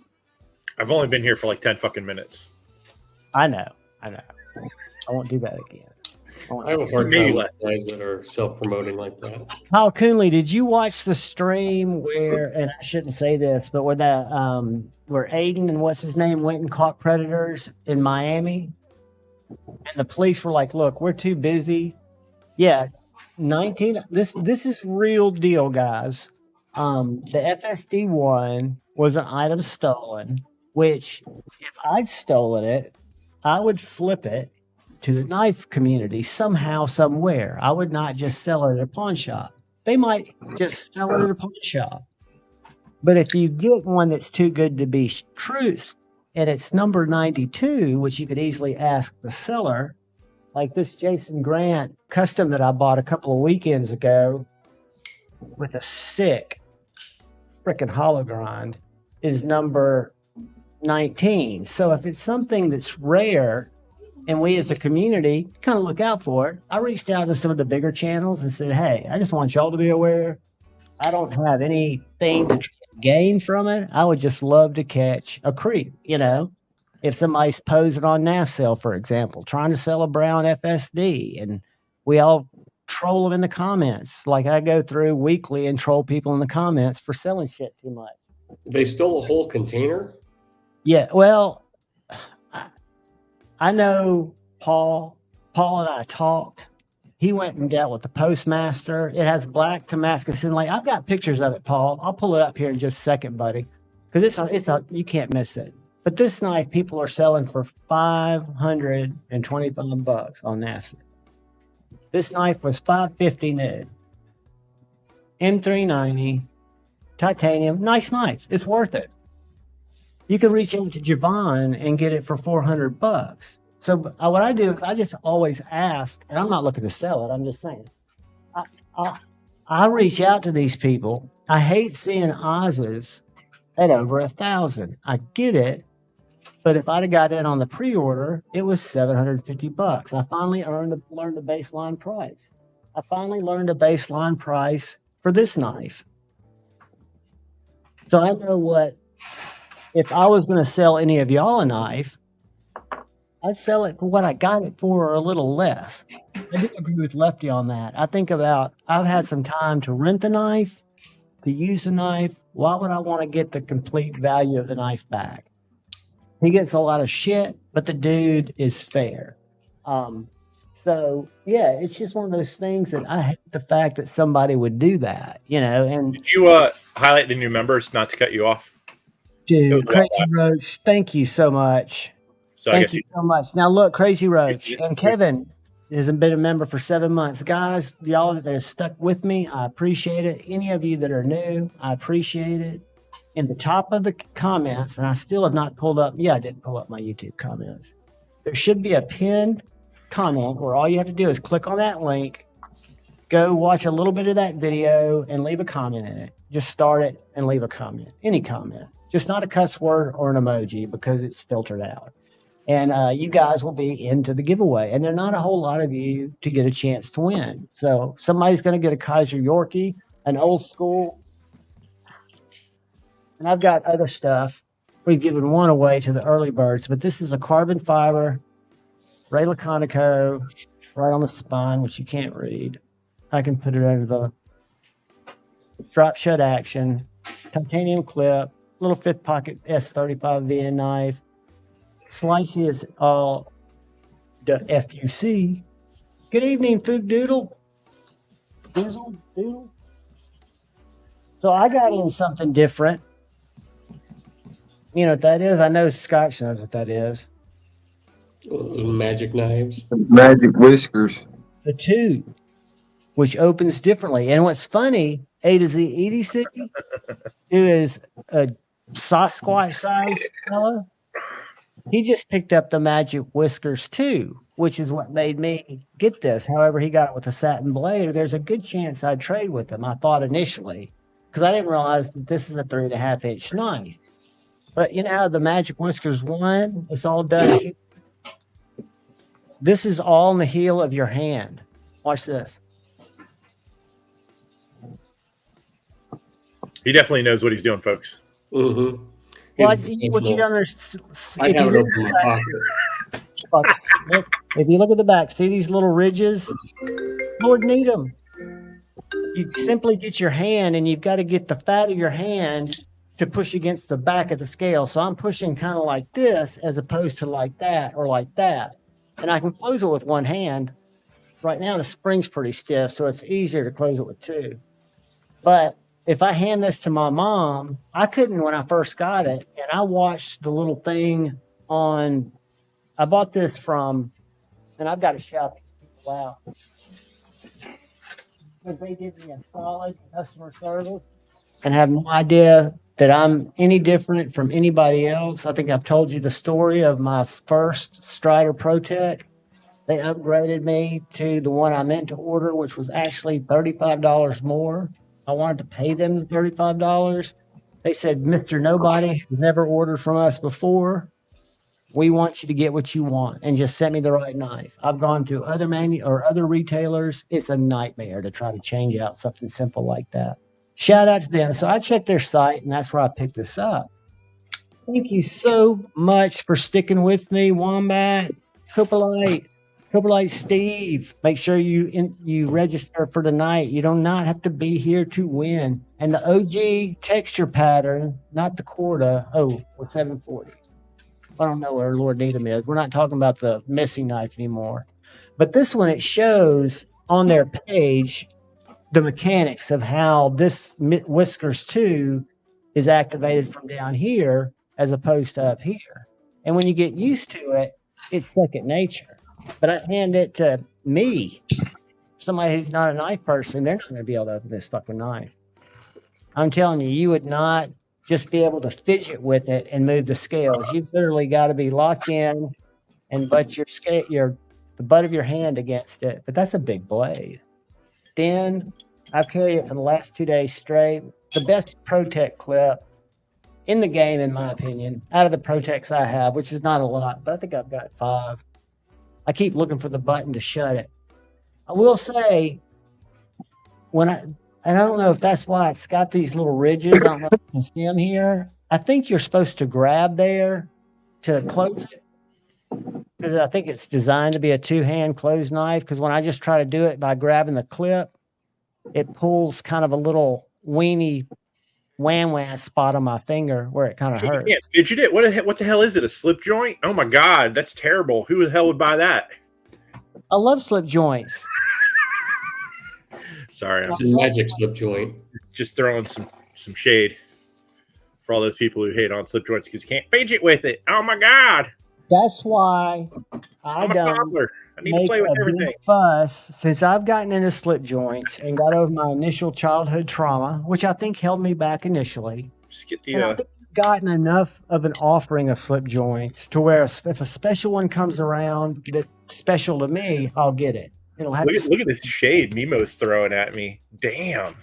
I've only been here for like 10 fucking minutes. I know. I won't do that again. I have a hard time with guys that are self-promoting like that. Kyle Coonley, did you watch the stream where, and I shouldn't say this, but where Aiden and what's his name went and caught predators in Miami? And the police were like, look, we're too busy. Yeah, this is real deal, guys. The FSD one was an item stolen, which if I'd stolen it, I would flip it to the knife community somehow, somewhere. I would not just sell it at a pawn shop. They might just sell it at a pawn shop. But if you get one that's too good to be truth, and it's number 92, which you could easily ask the seller, like this Jason Grant custom that I bought a couple of weekends ago with a sick freaking hollow grind, is number 19. So if it's something that's rare, and we as a community kind of look out for it, I reached out to some of the bigger channels and said, hey, I just want y'all to be aware. I don't have anything to gain from it. I would just love to catch a creep, if somebody's posing on NAFSL, for example, trying to sell a brown FSD, and we all troll them in the comments. Like I go through weekly and troll people in the comments for selling shit too much. They stole a whole container? Yeah, well, I know Paul and I talked. He went and dealt with the postmaster. It has black Damascus inlay. I've got pictures of it, Paul. I'll pull it up here in just a second, buddy, because it's you can't miss it. But this knife people are selling for $525 on NASA. This knife was $550 new. M390 titanium, nice knife. It's worth it. You can reach out to Javon and get it for $400. So what I do is I just always ask, and I'm not looking to sell it. I'm just saying, I reach out to these people. I hate seeing Oz's at over 1,000. I get it, but if I'd have got in on the pre-order, it was $750. I finally learned the baseline price. I finally learned a baseline price for this knife. So I know what. If I was going to sell any of y'all a knife, I'd sell it for what I got it for or a little less. I do agree with Lefty on that. I've had some time to rent the knife, to use the knife. Why would I want to get the complete value of the knife back? He gets a lot of shit, but the dude is fair. So, yeah, it's just one of those things that I hate the fact that somebody would do that, And did you highlight the new members, not to cut you off? Dude, Crazy Roach, thank you so much. Thank you so much. Now, look, Crazy Roach and Kevin hasn't been a member for 7 months. Guys, y'all that are stuck with me, I appreciate it. Any of you that are new, I appreciate it. In the top of the comments, and I still have not pulled up. Yeah, I didn't pull up my YouTube comments. There should be a pinned comment where all you have to do is click on that link, go watch a little bit of that video, and leave a comment in it. Just start it and leave a comment. Any comment. Just not a cuss word or an emoji because it's filtered out. And you guys will be into the giveaway. And there are not a whole lot of you to get a chance to win. So somebody's going to get a Kaiser Yorkie, an old school. And I've got other stuff. We've given one away to the early birds. But this is a carbon fiber, Ray Laconico, right on the spine, which you can't read. I can put it under the drop shut action, titanium clip, little fifth pocket S35 VN knife. Slicey is all the FUC. Good evening, Food Doodle. Doodle. So I got in something different. You know what that is? I know Scotch knows what that is. Magic knives. Magic whiskers. The tube, which opens differently. And what's funny, A to Z EDC, who is a Sasquatch size fella, He just picked up the magic whiskers too, which is what made me get this. However, he got it with a satin blade. There's a good chance I'd trade with him, I thought initially, because I didn't realize that this is a 3.5-inch knife. But you know how the magic whiskers one, it's all done here. This is all in the heel of your hand. Watch this. He definitely knows what he's doing, folks. Mm-hmm. Well, what you don't understand, I have it open in my pocket. if you look at the back, see these little ridges? Lord need them. You simply get your hand, and you've got to get the fat of your hand to push against the back of the scale. So I'm pushing kind of like this as opposed to like that or like that. And I can close it with one hand. Right now the spring's pretty stiff, so it's easier to close it with two. But if I hand this to my mom, I couldn't when I first got it. And I watched the little thing on, I bought this from, and I've got to shout these people out. Because they did me a solid customer service and have no idea that I'm any different from anybody else. I think I've told you the story of my first Strider ProTech. They upgraded me to the one I meant to order, which was actually $35 more. I wanted to pay them the $35. They said, Mr. Nobody who's never ordered from us before, we want you to get what you want, and just sent me the right knife. I've gone through other retailers. It's a nightmare to try to change out something simple like that. Shout out to them. So I checked their site, and that's where I picked this up. Thank you so much for sticking with me, Wombat, Cooperlite Steve. Make sure you register for tonight. You do not have to be here to win. And the OG texture pattern, not the Corda. Oh, with 740. I don't know where Lord Needham is. We're not talking about the missing knife anymore. But this one, it shows on their page the mechanics of how this Whiskers 2 is activated from down here as opposed to up here. And when you get used to it, it's second nature. But I hand it to me, somebody who's not a knife person, they're not going to be able to open this fucking knife. I'm telling you, you would not just be able to fidget with it and move the scales. You've literally got to be locked in and butt the butt of your hand against it. But that's a big blade. Then I've carried it for the last 2 days straight. The best ProTech clip in the game, in my opinion, out of the ProTechs I have, which is not a lot, but I think I've got 5. I keep looking for the button to shut it. I will say, and I don't know if that's why it's got these little ridges. I don't know if you can see them here. I think you're supposed to grab there to close it, because I think it's designed to be a 2-hand closed knife, because when I just try to do it by grabbing the clip, it pulls kind of a little weeny wham spot on my finger where it kind of hurts. You can't fidget it? What the hell is it? A slip joint? Oh my God, that's terrible. Who the hell would buy that? I love slip joints. Sorry, I'm It's a magic slip joint. just throwing some shade for all those people who hate on slip joints because you can't fidget with it. Oh my God. That's why I'm a toddler. I need to play with everything. Big fuss since I've gotten into slip joints and got over my initial childhood trauma, which I think held me back initially. Just get And I think I've gotten enough of an offering of slip joints to where if a special one comes around that's special to me, I'll get it. It'll have look at this shade Nemo's throwing at me. Damn.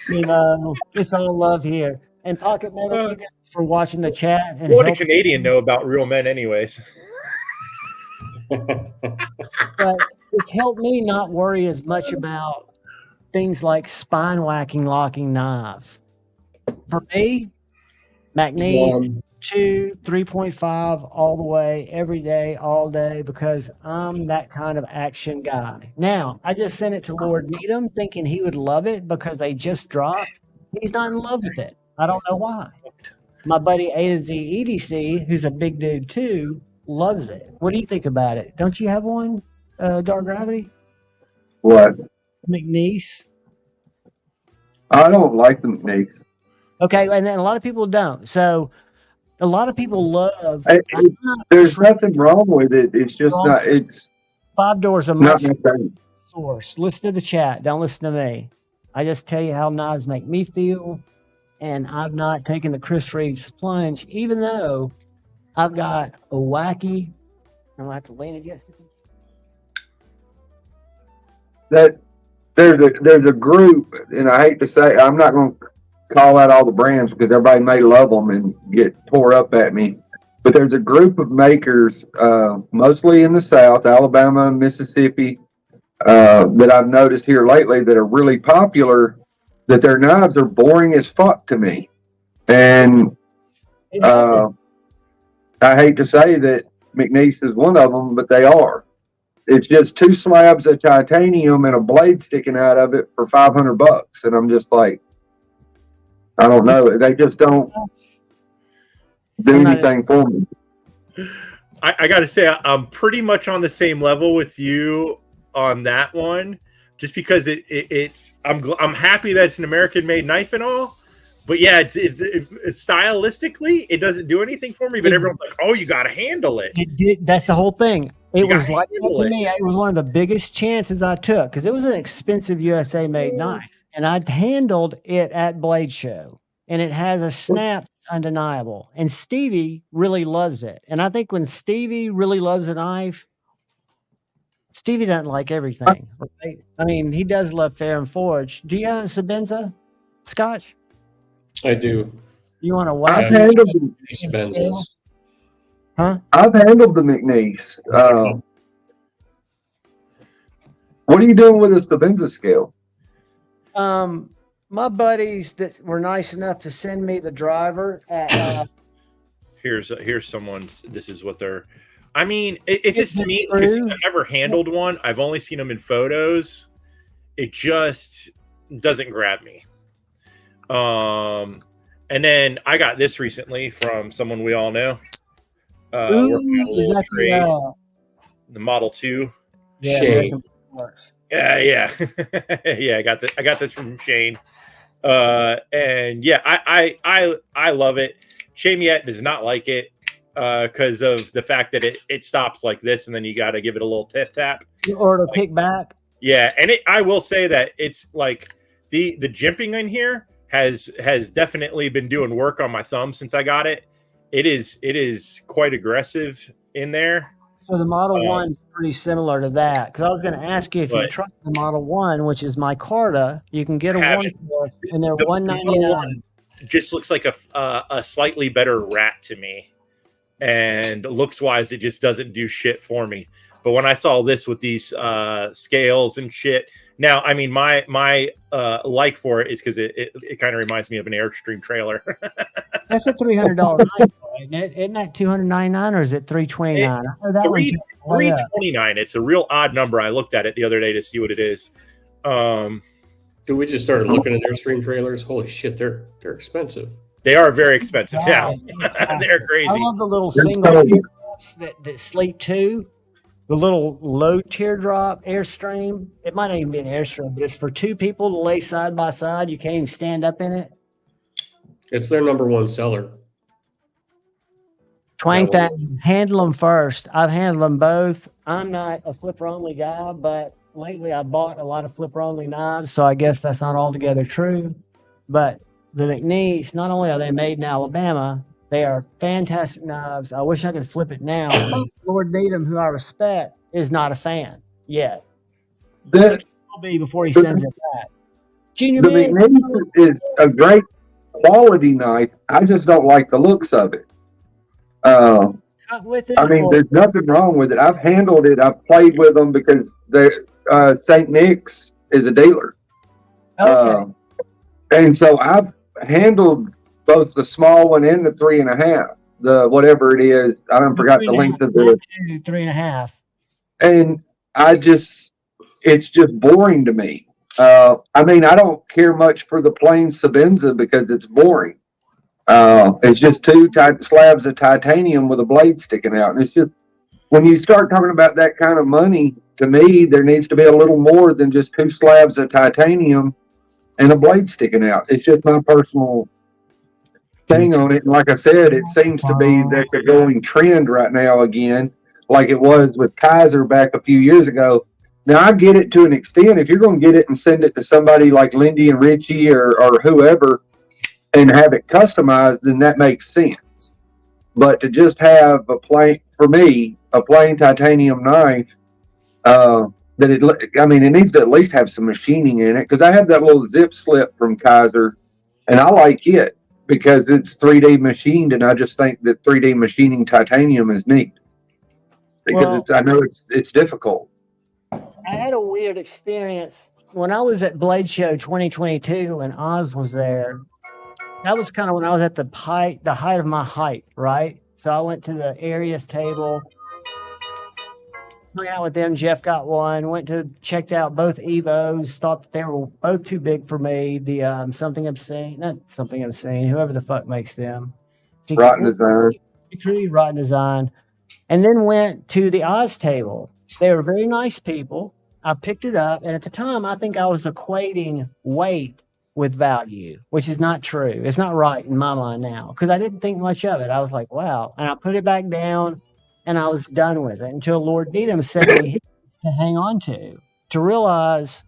It's all love here. And Pocket Metal, you guys for watching the chat. And What would a Canadian know about real men anyways? But it's helped me not worry as much about things like spine whacking locking knives. For me, McNeese 2, 3.5 all the way, every day, all day, because I'm that kind of action guy. Now, I just sent it to Lord Needham thinking he would love it because they just dropped. He's not in love with it. I don't know why. My buddy A to Z EDC, who's a big dude too, loves it. What do you think about it? Don't you have one, Dark Gravity? What? McNeese? I don't like the McNeese. Okay, and then a lot of people don't. So a lot of people love. There's nothing wrong with it. It's just not. It's 5 doors a not month. my thing. Source. Listen to the chat. Don't listen to me. I just tell you how knives make me feel. and I've not taken the Chris Reeves plunge, even though I've got a wacky. I'm gonna have to lean against it. That there's a group, and I hate to say, I'm not going to call out all the brands because everybody may love them and get tore up at me. But there's a group of makers, mostly in the South, Alabama and Mississippi, that I've noticed here lately that are really popular, that their knives are boring as fuck to me. And I hate to say that McNeese is one of them, but they are. It's just 2 slabs of titanium and a blade sticking out of it for $500. And I'm just like, I don't know. They just don't do anything for me. I got to say, I'm pretty much on the same level with you on that one, just because it's. I'm happy that it's an American-made knife and all, but yeah, it's stylistically, it doesn't do anything for me. But everyone's like, "Oh, you got to handle it." It did. That's the whole thing. It was like that to me. It was one of the biggest chances I took because it was an expensive USA-made knife, and I handled it at Blade Show, and it has a snap that's undeniable. And Stevie really loves it, and I think when Stevie really loves a knife, Stevie doesn't like everything. Right? I mean, he does love Fair and Forge. Do you have a Sabenza, Scotch? I do. You want to I've whack? handled Benzos. Huh? I've handled the McNeese. What are you doing with a Sabenza scale? My buddies that were nice enough to send me the driver at. Here's someone's. This is what they're. I mean, it's just to me because I've never handled one. I've only seen them in photos. It just doesn't grab me. And then I got this recently from someone we all know. Working on a little trade. The Model 2. Shane. Yeah. Yeah, I got this from Shane. And yeah, I love it. Chamiette does not like it because of the fact that it stops like this, and then you got to give it a little tap. Or to kick back. Yeah, and I will say that it's like the jimping in here has definitely been doing work on my thumb since I got it. It is quite aggressive in there. So the Model 1 is pretty similar to that. Because I was going to ask you if you tried the Model 1, which is my Carta, you can get a 1/4, and they're $199. Just looks like a slightly better rat to me, and looks wise, it just doesn't do shit for me. But when I saw this with these scales and shit, now I mean my like for it is because it kind of reminds me of an Airstream trailer. That's a $300 knife, isn't it? Isn't that $299 or is it $329? $329. It's a real odd number. I looked at it the other day to see what it is. Dude, we just started looking at Airstream trailers. Holy shit, they're expensive. They are very expensive now. They're crazy. I love the little single teardrops that sleep too. The little low teardrop Airstream. It might not even be an Airstream, but it's for 2 people to lay side by side. You can't even stand up in it. It's their #1 seller. Twank that. Handle them first. I've handled them both. I'm not a flipper-only guy, but lately I bought a lot of flipper-only knives, so I guess that's not altogether true. But the McNeese, not only are they made in Alabama, they are fantastic knives. I wish I could flip it now. Lord Needham, who I respect, is not a fan yet. He'll be before he sends it back. Junior the man, McNeese is a great quality knife. I just don't like the looks of it. with it. I mean, there's nothing wrong with it. I've handled it. I've played with them because St. Nick's is a dealer. Okay. And so I've handled both the small one and the 3.5, the whatever it is. I don't forgot the length of the 3.5. And it's just boring to me. I mean, I don't care much for the plain Sabenza because it's boring. It's just 2 slabs of titanium with a blade sticking out. And it's just, when you start talking about that kind of money, to me, there needs to be a little more than just 2 slabs of titanium and a blade sticking out. It's just my personal thing on it. And like I said, it seems to be that's a going trend right now again, like it was with Kaiser back a few years ago. Now, I get it to an extent. If you're going to get it and send it to somebody like Lindy and Richie or whoever, and have it customized, then that makes sense. But to just have a plain titanium knife, it needs to at least have some machining in it, because I have that little zip slip from Kaiser, and I like it because it's 3D machined, and I just think that 3D machining titanium is neat. Because I know it's difficult. I had a weird experience when I was at Blade Show 2022 and Oz was there. That was kind of when I was at the height of my height, right? So I went to the Arius table, hung out with them. Jeff got one. Checked out both Evos. Thought that they were both too big for me. The Something Obscene, not Something Obscene. Whoever the fuck makes them. Rotten Design. Rotten Design. And then went to the Oz table. They were very nice people. I picked it up, and at the time, I think I was equating weight with value, which is not true. It's not right in my mind now, because I didn't think much of it. I was like, wow. And I put it back down, and I was done with it until Lord Needham said me to hang on to realize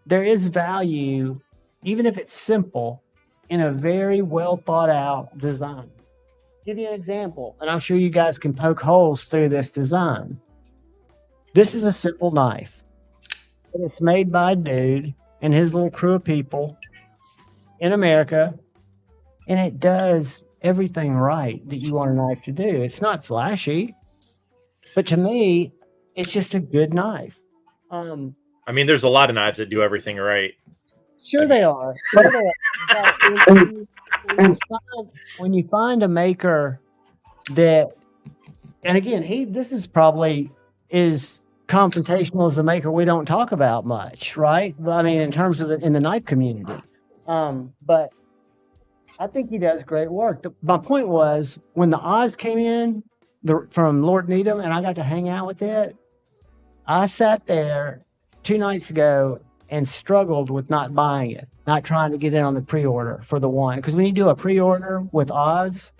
there is value, even if it's simple, in a very well thought out design. Give you an example, and I'm sure you guys can poke holes through this design. This is a simple knife. It's made by a dude and his little crew of people in America, and it does everything right that you want a knife to do. It's not flashy, but to me, it's just a good knife. There's a lot of knives that do everything right. Sure they are. But when you find a maker that, and again, this is probably is confrontational as a maker we don't talk about much, right? I mean, in terms of in the knife community. But I think he does great work. My point was, when the Oz came in from Lord Needham and I got to hang out with it, I sat there 2 nights ago and struggled with not buying it, not trying to get in on the pre-order for the one. Because when you do a pre-order with Oz,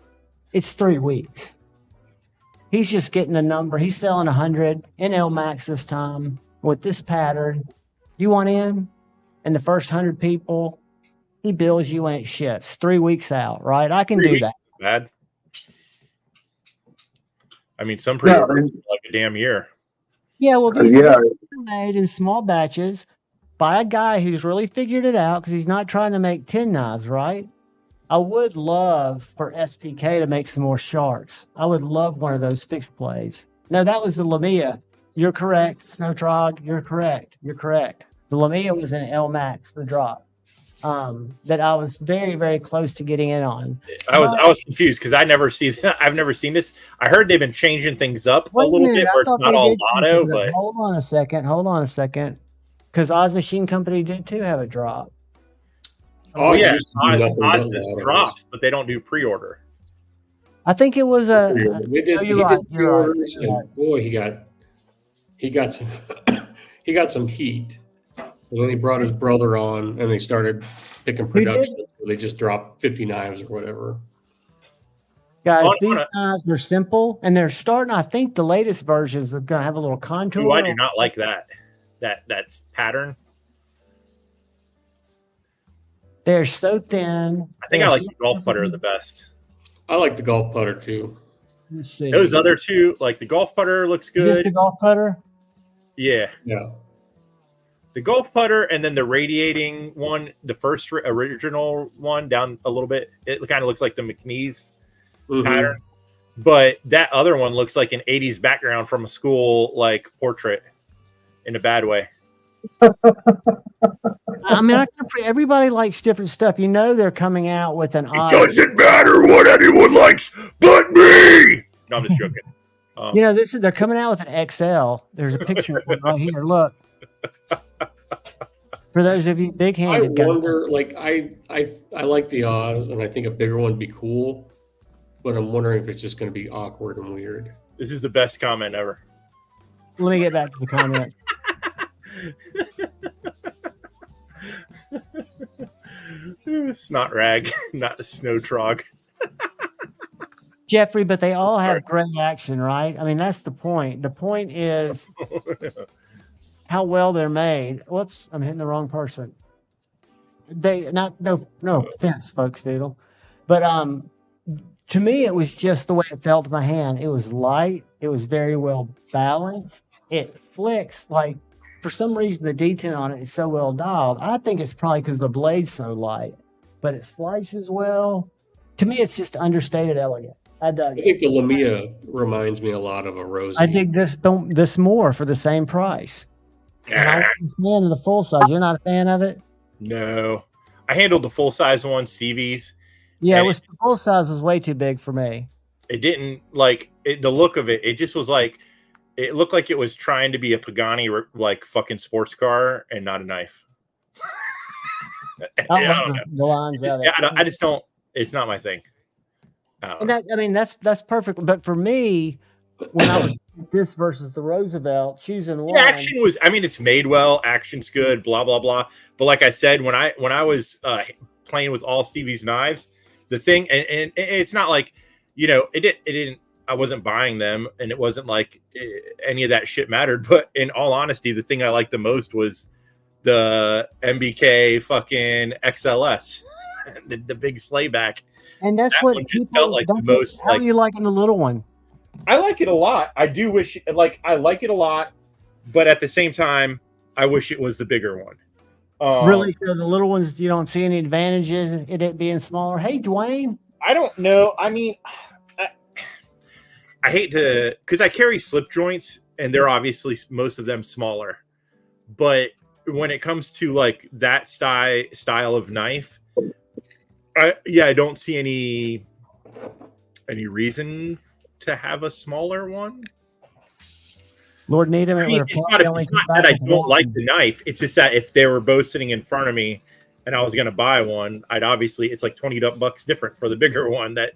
it's 3 weeks. He's just getting a number. He's selling 100 in L Max this time with this pattern. You want in? And the first 100 people, he bills you when it ships 3 weeks out, right? I can do that. Bad. Some pre-orders like a damn year. Yeah, well, these are made in small batches by a guy who's really figured it out, because he's not trying to make 10 knives, right? I would love for SPK to make some more sharks. I would love one of those fixed blades. No, that was the Lamia. You're correct. Snowtrog, you're correct. The Lamia was an L Max, the drop, that I was very, very close to getting in on. I was confused because I've never seen this. I heard they've been changing things up a little bit where it's not all lotto, but hold on a second. Because Oz Machine Company did too have a drop. Oh yeah, Oz just drops, but they don't do pre-order. I think it was a. He did pre-orders, and boy, he got some heat. And then he brought his brother on, and they started picking production. They just dropped 50 knives or whatever. Guys, these knives are simple, and they're starting. I think the latest versions are going to have a little contour. Ooh, I do not like that pattern. They're so thin. I think I like the golf putter the best. I like the golf putter too. Let's see. Those other two, like the golf putter looks good. Is this the golf putter? Yeah. Yeah. The golf putter, and then the radiating one, the first original one down a little bit. It kind of looks like the McNeese pattern. But that other one looks like an 80s background from a school like portrait in a bad way. Everybody likes different stuff. They're coming out with an It doesn't matter what anyone likes but me. No, I'm just joking. They're coming out with an XL. There's a picture of it right here. Look. For those of you big-handed guys. I wonder, I like the Oz, and I think a bigger one would be cool, but I'm wondering if it's just going to be awkward and weird. This is the best comment ever. Let me get back to the comments. Snot rag, not a snow trog. Jeffrey, but they all have great action, right? That's the point. The point is how well they're made. Whoops, I'm hitting the wrong person. they not no offense, folks, Doodle, but to me it was just the way it felt in my hand. It was light. It was very well balanced. It flicks like for some reason the detail on it is so well dialed. I think it's probably because the blade's so light, but it slices well. To me, it's just understated elegant. I dug I it. think the Lamia reminds me a lot of a Rosie. I dig this more for the same price. And I'm a fan of the full size. You're not a fan of it? No, I handled the full size one, Stevie's. Yeah, the full size was way too big for me. It didn't like it, the look of it. It just was like it looked like it was trying to be a Pagani like fucking sports car and not a knife. I love the lines of it. I just don't. It's not my thing. And that's perfect. But for me, when I was this versus the Roosevelt, choosing one. The action was. I mean, it's made well. Action's good. Blah blah blah. But like I said, when I was playing with all Stevie's knives, the thing and it's not like it didn't. I wasn't buying them, and it wasn't like any of that shit mattered. But in all honesty, the thing I liked the most was the MBK fucking XLS, the big slayback. And that's that what one just people felt like the most. How are you liking the little one? I like it a lot. I do wish, I like it a lot, but at the same time, I wish it was the bigger one. Really? So the little ones, you don't see any advantages in it being smaller? Hey, Dwayne. I don't know. I mean, I hate to, because I carry slip joints, and they're obviously most of them smaller. But when it comes to like that style of knife, I don't see any reason to have a smaller one. Lord Needham. I mean, it's not that I don't like the knife. It's just that if they were both sitting in front of me and I was going to buy one, it's like $20 different for the bigger one that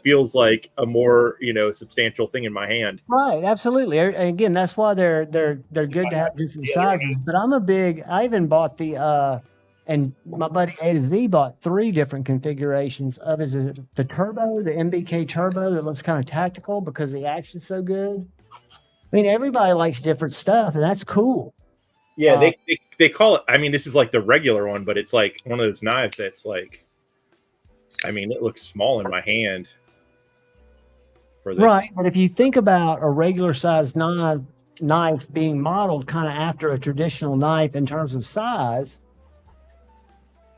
feels like a more, substantial thing in my hand. Right. Absolutely. Again, that's why they're good to have different sizes, but I even bought and my buddy A to Z bought 3 different configurations of the turbo, the MBK turbo that looks kind of tactical because the action's so good. I mean, everybody likes different stuff, and that's cool. Yeah, they call it. I mean, this is like the regular one, but it's like one of those knives that's like. I mean, it looks small in my hand. For this. Right, but if you think about a regular size knife being modeled kind of after a traditional knife in terms of size.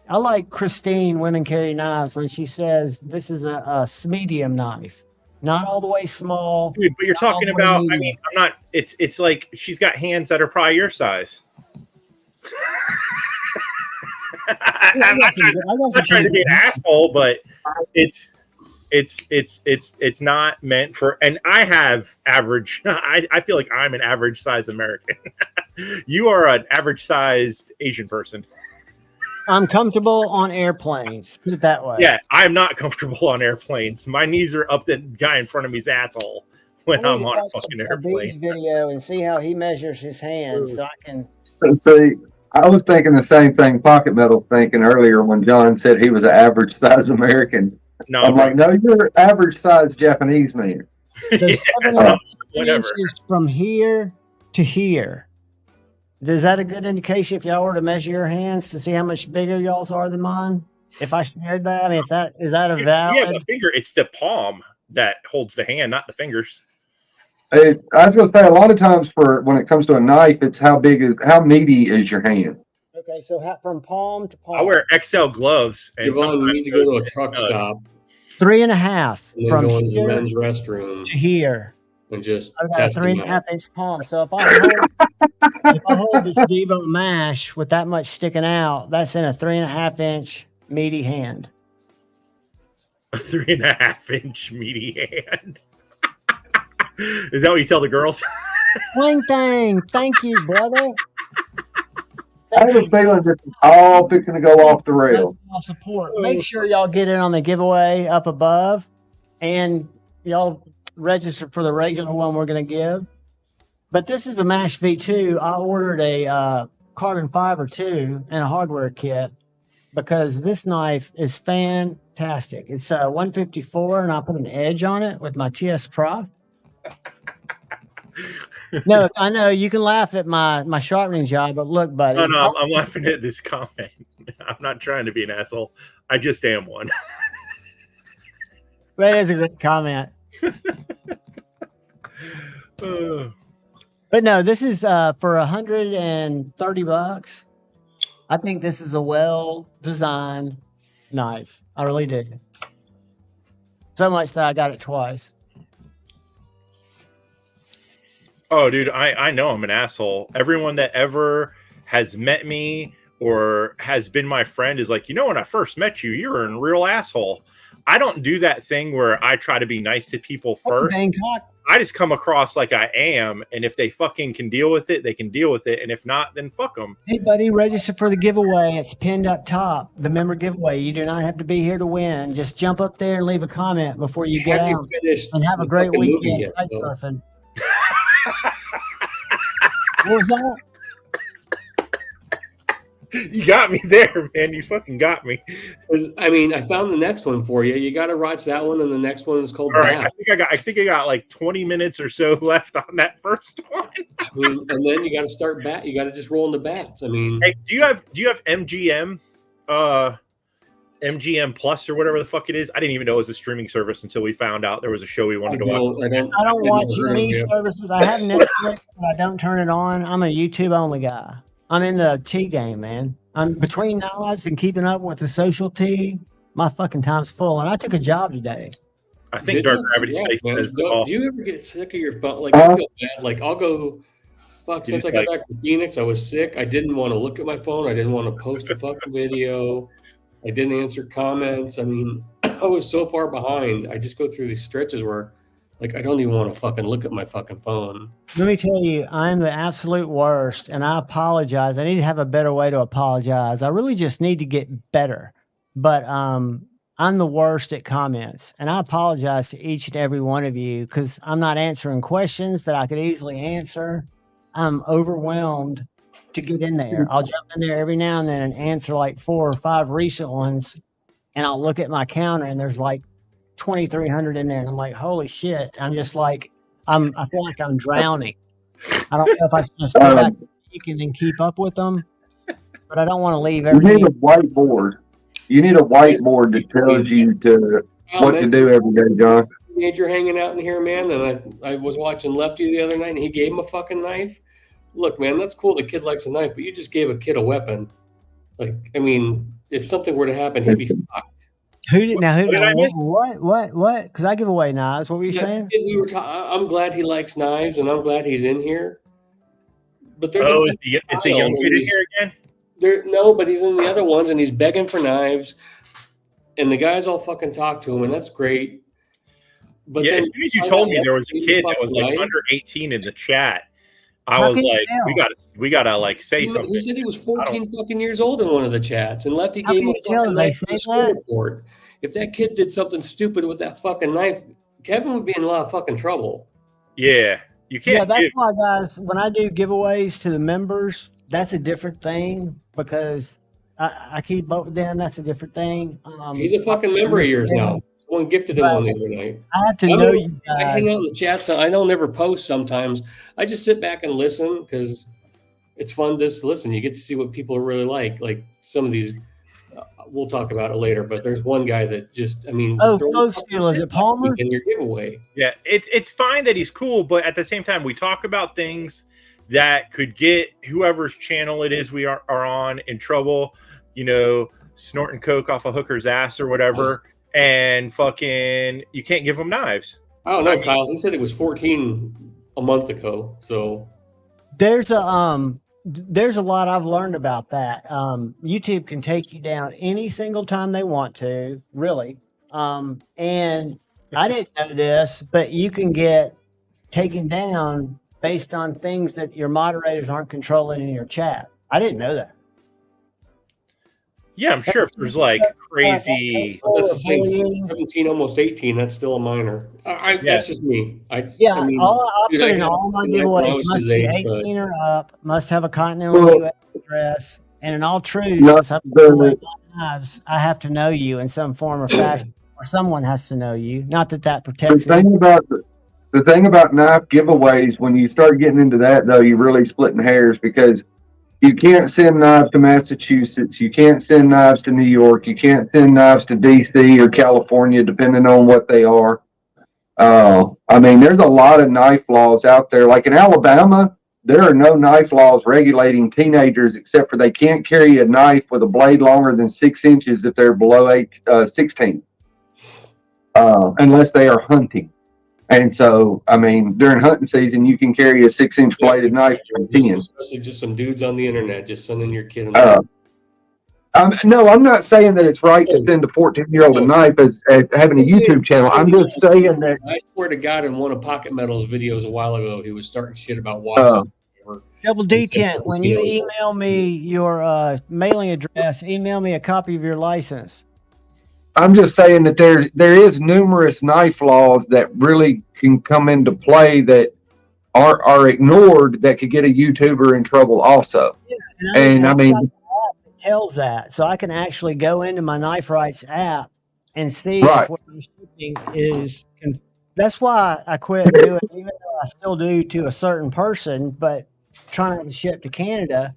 I like Christine Women Carry Knives when she says this is a medium knife, not all the way small. Dude, but you're talking about. I mean, I'm not. It's like she's got hands that are probably your size. I'm not trying to be an asshole, but it's not meant for. And I have average. I feel like I'm an average size American. You are an average sized Asian person. I'm comfortable on airplanes. Put it that way. Yeah, I'm not comfortable on airplanes. My knees are up the guy in front of me's asshole when I'm on a fucking airplane. Video and see how he measures his hands, so I can. See, I was thinking the same thing Pocket Metal's thinking earlier when John said he was an average size American. No, I'm like, no, you're an average size Japanese man. So 7 inches from here to here. Is that a good indication if y'all were to measure your hands to see how much bigger y'all's are than mine? If I shared that, I mean, is that a valid? Yeah, the finger. It's the palm that holds the hand, not the fingers. I was going to say a lot of times when it comes to a knife, it's how meaty is your hand. Okay, so from palm to palm. I wear XL gloves, and you need to go to a truck stop. 3.5 from go in the here men's restroom to here. and just I've got a 3.5-inch palm. So if I hold this Devo mash with that much sticking out, that's in a 3.5-inch meaty hand. A 3.5-inch meaty hand. Is that what you tell the girls? Wing thing. Thank you, brother. I have a feeling this is all fixing to go off the rails. Y'all support. Make sure y'all get in on the giveaway up above, and y'all register for the regular one we're going to give. But this is a Mash V2. I ordered a carbon fiber too and a hardware kit because this knife is fantastic. It's a 154, and I put an edge on it with my TS Prof. No, I know you can laugh at my sharpening job, but look, buddy. No, I'm laughing at this comment. I'm not trying to be an asshole. I just am one. That is a good comment. But no, this is for $130. I think this is a well-designed knife. I really do. So much that I got it twice. Oh, dude, I know I'm an asshole. Everyone that ever has met me or has been my friend is like, when I first met you, you were a real asshole. I don't do that thing where I try to be nice to people first. Bangkok. I just come across like I am, and if they fucking can deal with it, they can deal with it, and if not, then fuck them. Hey, buddy, register for the giveaway. It's pinned up top, the member giveaway. You do not have to be here to win. Just jump up there and leave a comment before you get out. And have a great weekend. Ice surfing. What was that? You got me there, man. You fucking got me. I found the next one for you. You got to watch that one, and the next one is called. All right, I think I got like 20 minutes or so left on that first one. And then you got to start bat. You got to just roll in the bats. Hey, do you have MGM, MGM Plus or whatever the fuck it is? I didn't even know it was a streaming service until we found out there was a show we wanted to watch. I don't watch any services. I have Netflix, but I don't turn it on. I'm a YouTube only guy. I'm in the tea game, man. I'm between knives and keeping up with the social tea. My fucking time's full, and I took a job today. I think Dark Gravity's face is do you ever get sick of your phone? Like, I feel bad. Like, I'll go. Fuck! Since I got back from Phoenix, I was sick. I didn't want to look at my phone. I didn't want to post a fucking video. I didn't answer comments. I was so far behind. I just go through these stretches where, like, I don't even want to fucking look at my fucking phone. Let me tell you, I'm the absolute worst, and I apologize. I need to have a better way to apologize. I really just need to get better. But I'm the worst at comments, and I apologize to each and every one of you because I'm not answering questions that I could easily answer. I'm overwhelmed to get in there. I'll jump in there every now and then and answer like 4 or 5 recent ones, and I'll look at my counter, and there's like 2,300 in there, and I'm like, holy shit. I'm just like, I feel like I'm drowning. I don't know if I should just go back to speak and then keep up with them, but I don't want to leave everything. You need a whiteboard. You need a whiteboard that tells you what to do every day, John. You're hanging out in here, man, and I was watching Lefty the other night, and he gave him a fucking knife. Look, man, that's cool. The kid likes a knife, but you just gave a kid a weapon. Like, if something were to happen, he'd be fucked. What? Because I give away knives. What were you saying? I'm glad he likes knives, and I'm glad he's in here. But there's is the young kid in here again? No, but he's in the other ones, and he's begging for knives, and the guys all fucking talk to him, and that's great. But as soon as you told me there was a kid that was like under 18 in the chat, I was like, we gotta like say something. He said he was 14 fucking years old in one of the chats, and Lefty gave him a fucking knife for the school report. If that kid did something stupid with that fucking knife, Kevin would be in a lot of fucking trouble. Yeah, you can't. Yeah, that's why, guys, when I do giveaways to the members, that's a different thing because I keep up with them. That's a different thing. He's a fucking member of yours now. Someone gifted him one the other night. I have to know you guys. I hang out in the chat, so I don't ever post sometimes. I just sit back and listen because it's fun to listen. You get to see what people are really like. Like some of these, we'll talk about it later, but there's one guy that just, folk steal, is it Palmer? In your giveaway. Yeah, it's fine that he's cool, but at the same time, we talk about things that could get whoever's channel it is we are on in trouble, snorting coke off a hooker's ass or whatever, and fucking, you can't give them knives. I don't know, Kyle. He said it was 14 a month ago, so. There's a lot I've learned about that. YouTube can take you down any single time they want to, really. And I didn't know this, but you can get taken down based on things that your moderators aren't controlling in your chat. I didn't know that. Yeah, I'm sure if there's like crazy. That's the same 17, almost 18. That's still a minor. That's just me. I'll put in all my giveaways must be 18 or up, must have a Continental US address, and in all truth, since I'm doing knives, I have to know you in some form or fashion, or someone has to know you. Not that protects it. The thing about knife giveaways, when you start getting into that, though, you're really splitting hairs because You can't send knives to Massachusetts. You can't send knives to New York. You can't send knives to DC or California, depending on what they are. I mean, there's a lot of knife laws out there. Like in Alabama, there are no knife laws regulating teenagers except for they can't carry a knife with a blade longer than 6 inches if they're below 16, unless they are hunting. And so, I mean, during hunting season, you can carry a 6-inch bladed knife to 10. Especially just some dudes on the internet just sending your kid a knife. No, I'm not saying that it's right to send a 14-year-old a knife as having a YouTube channel. I'm just saying that. I swear to God, in one of Pocket Metal's videos a while ago, he was starting shit about watches. Double D Kent, when you email me your mailing address, email me a copy of your license. I'm just saying that there is numerous knife laws that really can come into play that are ignored that could get a YouTuber in trouble also. Yeah, and I mean, it tells that, so I can actually go into my Knife Rights app and see right. if what I'm shipping is. That's why I quit doing, even though I still do to a certain person, but trying to ship to Canada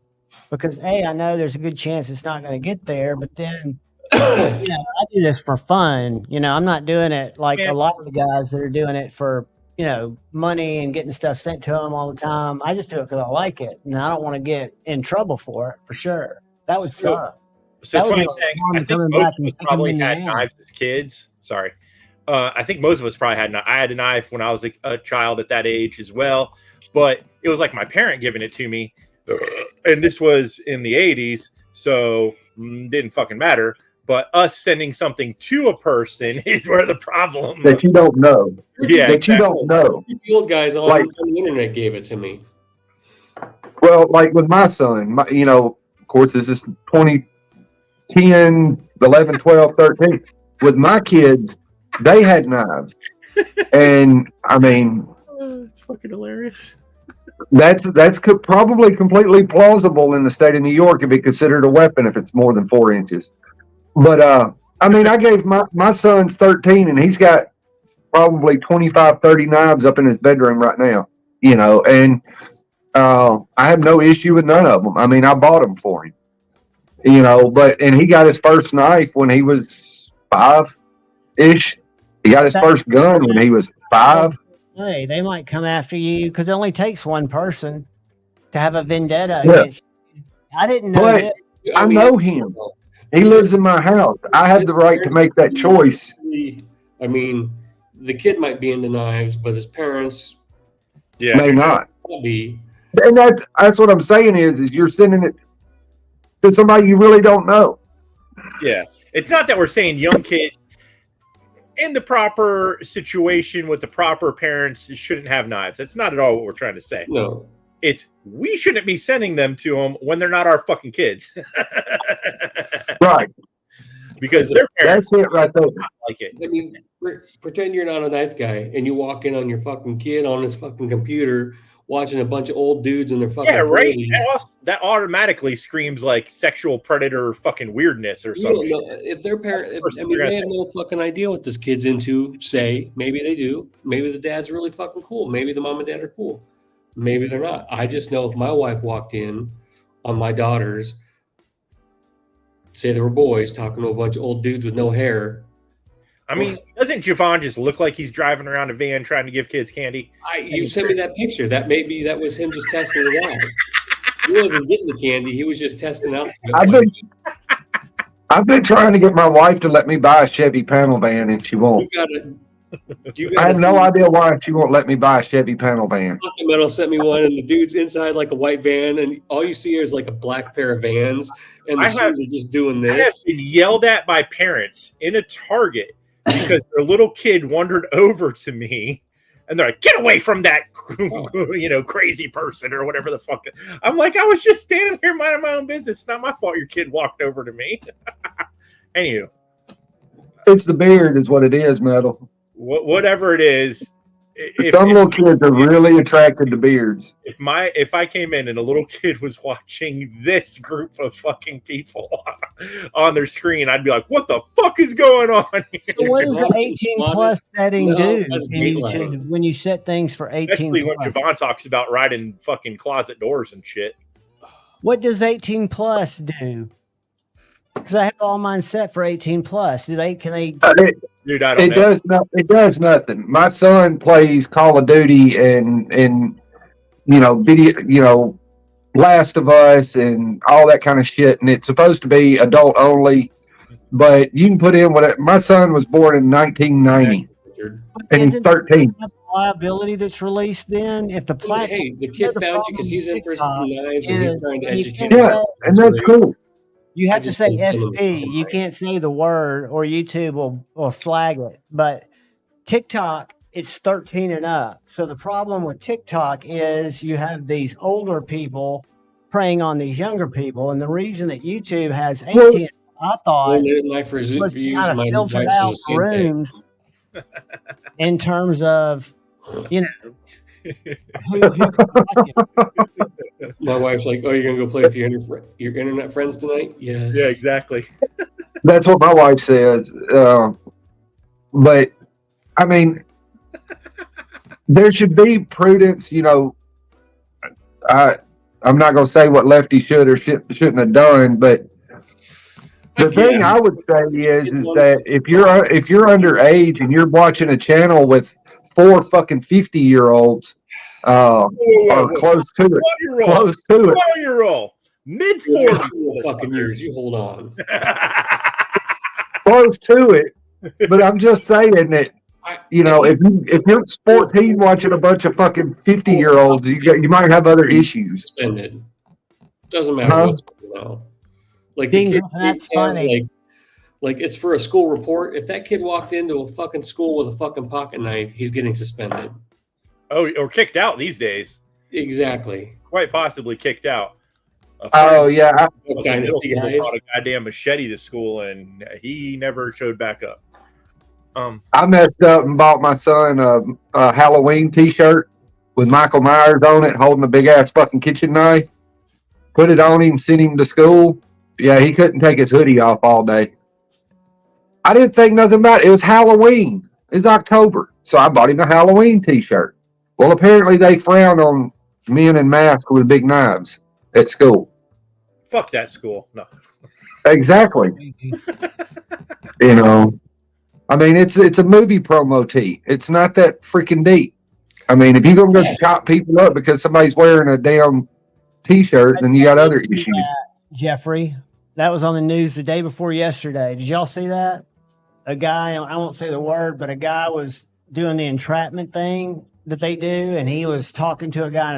because I know there's a good chance it's not going to get there, but then. I do this for fun. I'm not doing it like a lot of the guys that are doing it for, money and getting stuff sent to them all the time. I just do it because I like it, and I don't want to get in trouble for it, for sure. That would suck. So I think most of us probably had knives as kids. Sorry. I think most of us probably had knives. I had a knife when I was a child at that age as well, but it was like my parent giving it to me, and this was in the 80s, so didn't fucking matter. But us sending something to a person is where the problem that you don't know. Yeah, that you don't know. The old guys on the internet gave it to me. Well, like with my son, of course, this is 2010, 11, 12, 13. With my kids, they had knives, and I mean, it's fucking hilarious. That's probably completely plausible in the state of New York and be considered a weapon if it's more than 4 inches. But, I mean, I gave my son's 13 and he's got probably 25, 30 knives up in his bedroom right now, and I have no issue with none of them. I mean, I bought them for him, and he got his first knife when he was 5-ish. He got his first gun when he was 5. Hey, they might come after you because it only takes one person to have a vendetta against you. I didn't know but this. I know him. He lives in my house. I have the right to make that choice. I mean, the kid might be into knives, but his parents may not be. And that's what I'm saying is you're sending it to somebody you really don't know. Yeah. It's not that we're saying young kids in the proper situation with the proper parents shouldn't have knives. That's not at all what we're trying to say. No. It's we shouldn't be sending them to them when they're not our fucking kids. Right. Because their parents that's it right there. Like it. I mean, pretend you're not a knife guy and you walk in on your fucking kid on his fucking computer watching a bunch of old dudes in their fucking right. That automatically screams like sexual predator fucking weirdness or something. If their parents, they have no fucking idea what this kid's into. Say maybe they do. Maybe the dad's really fucking cool. Maybe the mom and dad are cool. Maybe they're not. I just know if my wife walked in on my daughters, say they were boys talking to a bunch of old dudes with no hair. I mean, doesn't Javon just look like he's driving around a van trying to give kids candy? You sent me that picture. That was him just testing it out. He wasn't getting the candy. He was just testing out. I've been trying to get my wife to let me buy a Chevy panel van, and she won't. I have no idea why she won't let me buy a Chevy panel van. Pocket Metal sent me one, and the dude's inside like a white van, and all you see is like a black pair of Vans, and the shoes are just doing this. I have been yelled at by parents in a Target because their little kid wandered over to me, and they're like, "Get away from that, crazy person," or whatever the fuck. I'm like, I was just standing here minding my own business. It's not my fault your kid walked over to me. Anywho. It's the beard is what it is, Metal. Whatever it is, some little kids are really attracted to beards. If I came in and a little kid was watching this group of fucking people on their screen, I'd be like, "What the fuck is going on here?" So what does the 18 plus setting do in YouTube when you set things for 18 Especially plus? when Javon talks about riding fucking closet doors and shit. What does 18 plus do? Because I have all mine set for 18 plus. Can they? Dude, I don't know. It does nothing. My son plays Call of Duty and video, Last of Us and all that kind of shit, and it's supposed to be adult only. But you can put in whatever. My son was born in 1990, and he's 13. Liability that's released then if the platform. Hey, the kid found you because he's interested in knives and he's trying to educate. Yeah, and that's cool. You have to say SP. You can't say the word, or YouTube will flag it. But TikTok, it's 13 and up. So the problem with TikTok is you have these older people preying on these younger people, and the reason that YouTube has 18, I thought, was kind of filtered out rooms in terms of, who My wife's like, "Oh, you're gonna go play with your internet friends tonight?" Yes. Yeah, exactly. That's what my wife says. But I mean, there should be prudence. I'm not gonna say what Lefty should or shouldn't have done, but the thing I would say is that if you're underage and you're watching a channel with 4 fucking 50-year-olds, or close to it, close to it, 4-year-old, mid-40s, fucking years. You hold on. close to it. But I'm just saying that if you're 14 watching a bunch of fucking 50-year-olds, you might have other issues. Suspended. Doesn't matter what's going on. Like the kid, that's funny. Like it's for a school report. If that kid walked into a fucking school with a fucking pocket knife, he's getting suspended. Oh, or kicked out these days. Exactly. Quite possibly kicked out. Oh yeah, brought a goddamn machete to school, and he never showed back up. I messed up and bought my son a Halloween T-shirt with Michael Myers on it, holding a big ass fucking kitchen knife. Put it on him, sent him to school. Yeah, he couldn't take his hoodie off all day. I didn't think nothing about it. It was Halloween. It's October, so I bought him a Halloween T-shirt. Well, apparently they frown on men in masks with big knives at school. Fuck that school. No. Exactly. I mean, it's a movie promo tee. It's not that freaking deep. I mean, if you're going to go chop people up because somebody's wearing a damn T-shirt, then you got other issues. Jeffrey, that was on the news the day before yesterday. Did y'all see that? A guy, I won't say the word, but a guy was doing the entrapment thing that they do, and he was talking to a guy in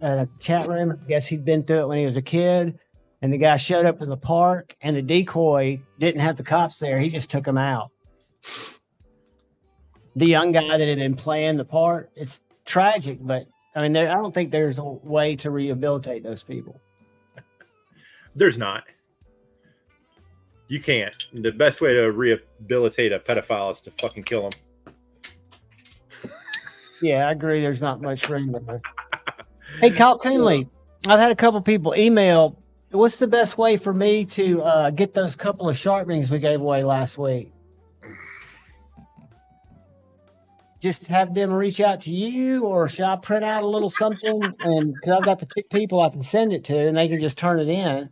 a chat room. I guess he'd been through it when he was a kid, and the guy showed up in the park, and the decoy didn't have the cops there. He just took him out. The young guy that had been playing the part. It's tragic, but I mean, I don't think there's a way to rehabilitate those people. There's not. You can't. The best way to rehabilitate a pedophile is to fucking kill him. Yeah, I agree. There's not much room there. Hey, Kyle Coonley, I've had a couple people email. What's the best way for me to get those couple of sharpenings we gave away last week? Just have them reach out to you, or should I print out a little something? And because I've got the people I can send it to, and they can just turn it in.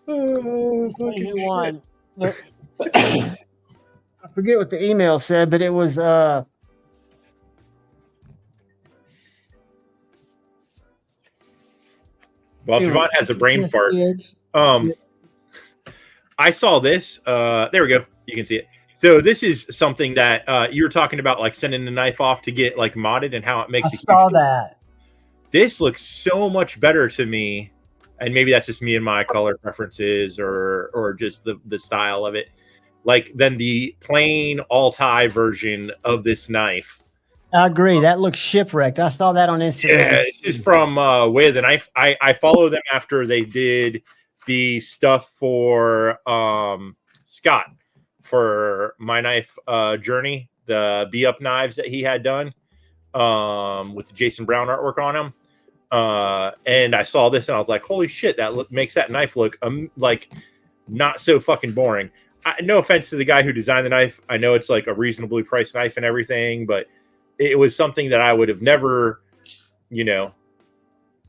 Who won? I forget what the email said, but it was well, Javon has a brain fart. I saw this. There we go. You can see it. So this is something that you were talking about, like sending the knife off to get like modded and how it makes. I saw that. This looks so much better to me, and maybe that's just me and my color preferences, or just the style of it, like than the plain all-tie version of this knife. I agree. That looks shipwrecked. I saw that on Instagram. Yeah, this is from Way of the Knife. I follow them after they did the stuff for Scott for My Knife Journey, the Be Up knives that he had done with the Jason Brown artwork on them. And I saw this and I was like, holy shit, that makes that knife look like not so fucking boring. No offense to the guy who designed the knife. I know it's like a reasonably priced knife and everything, but it was something that I would have never,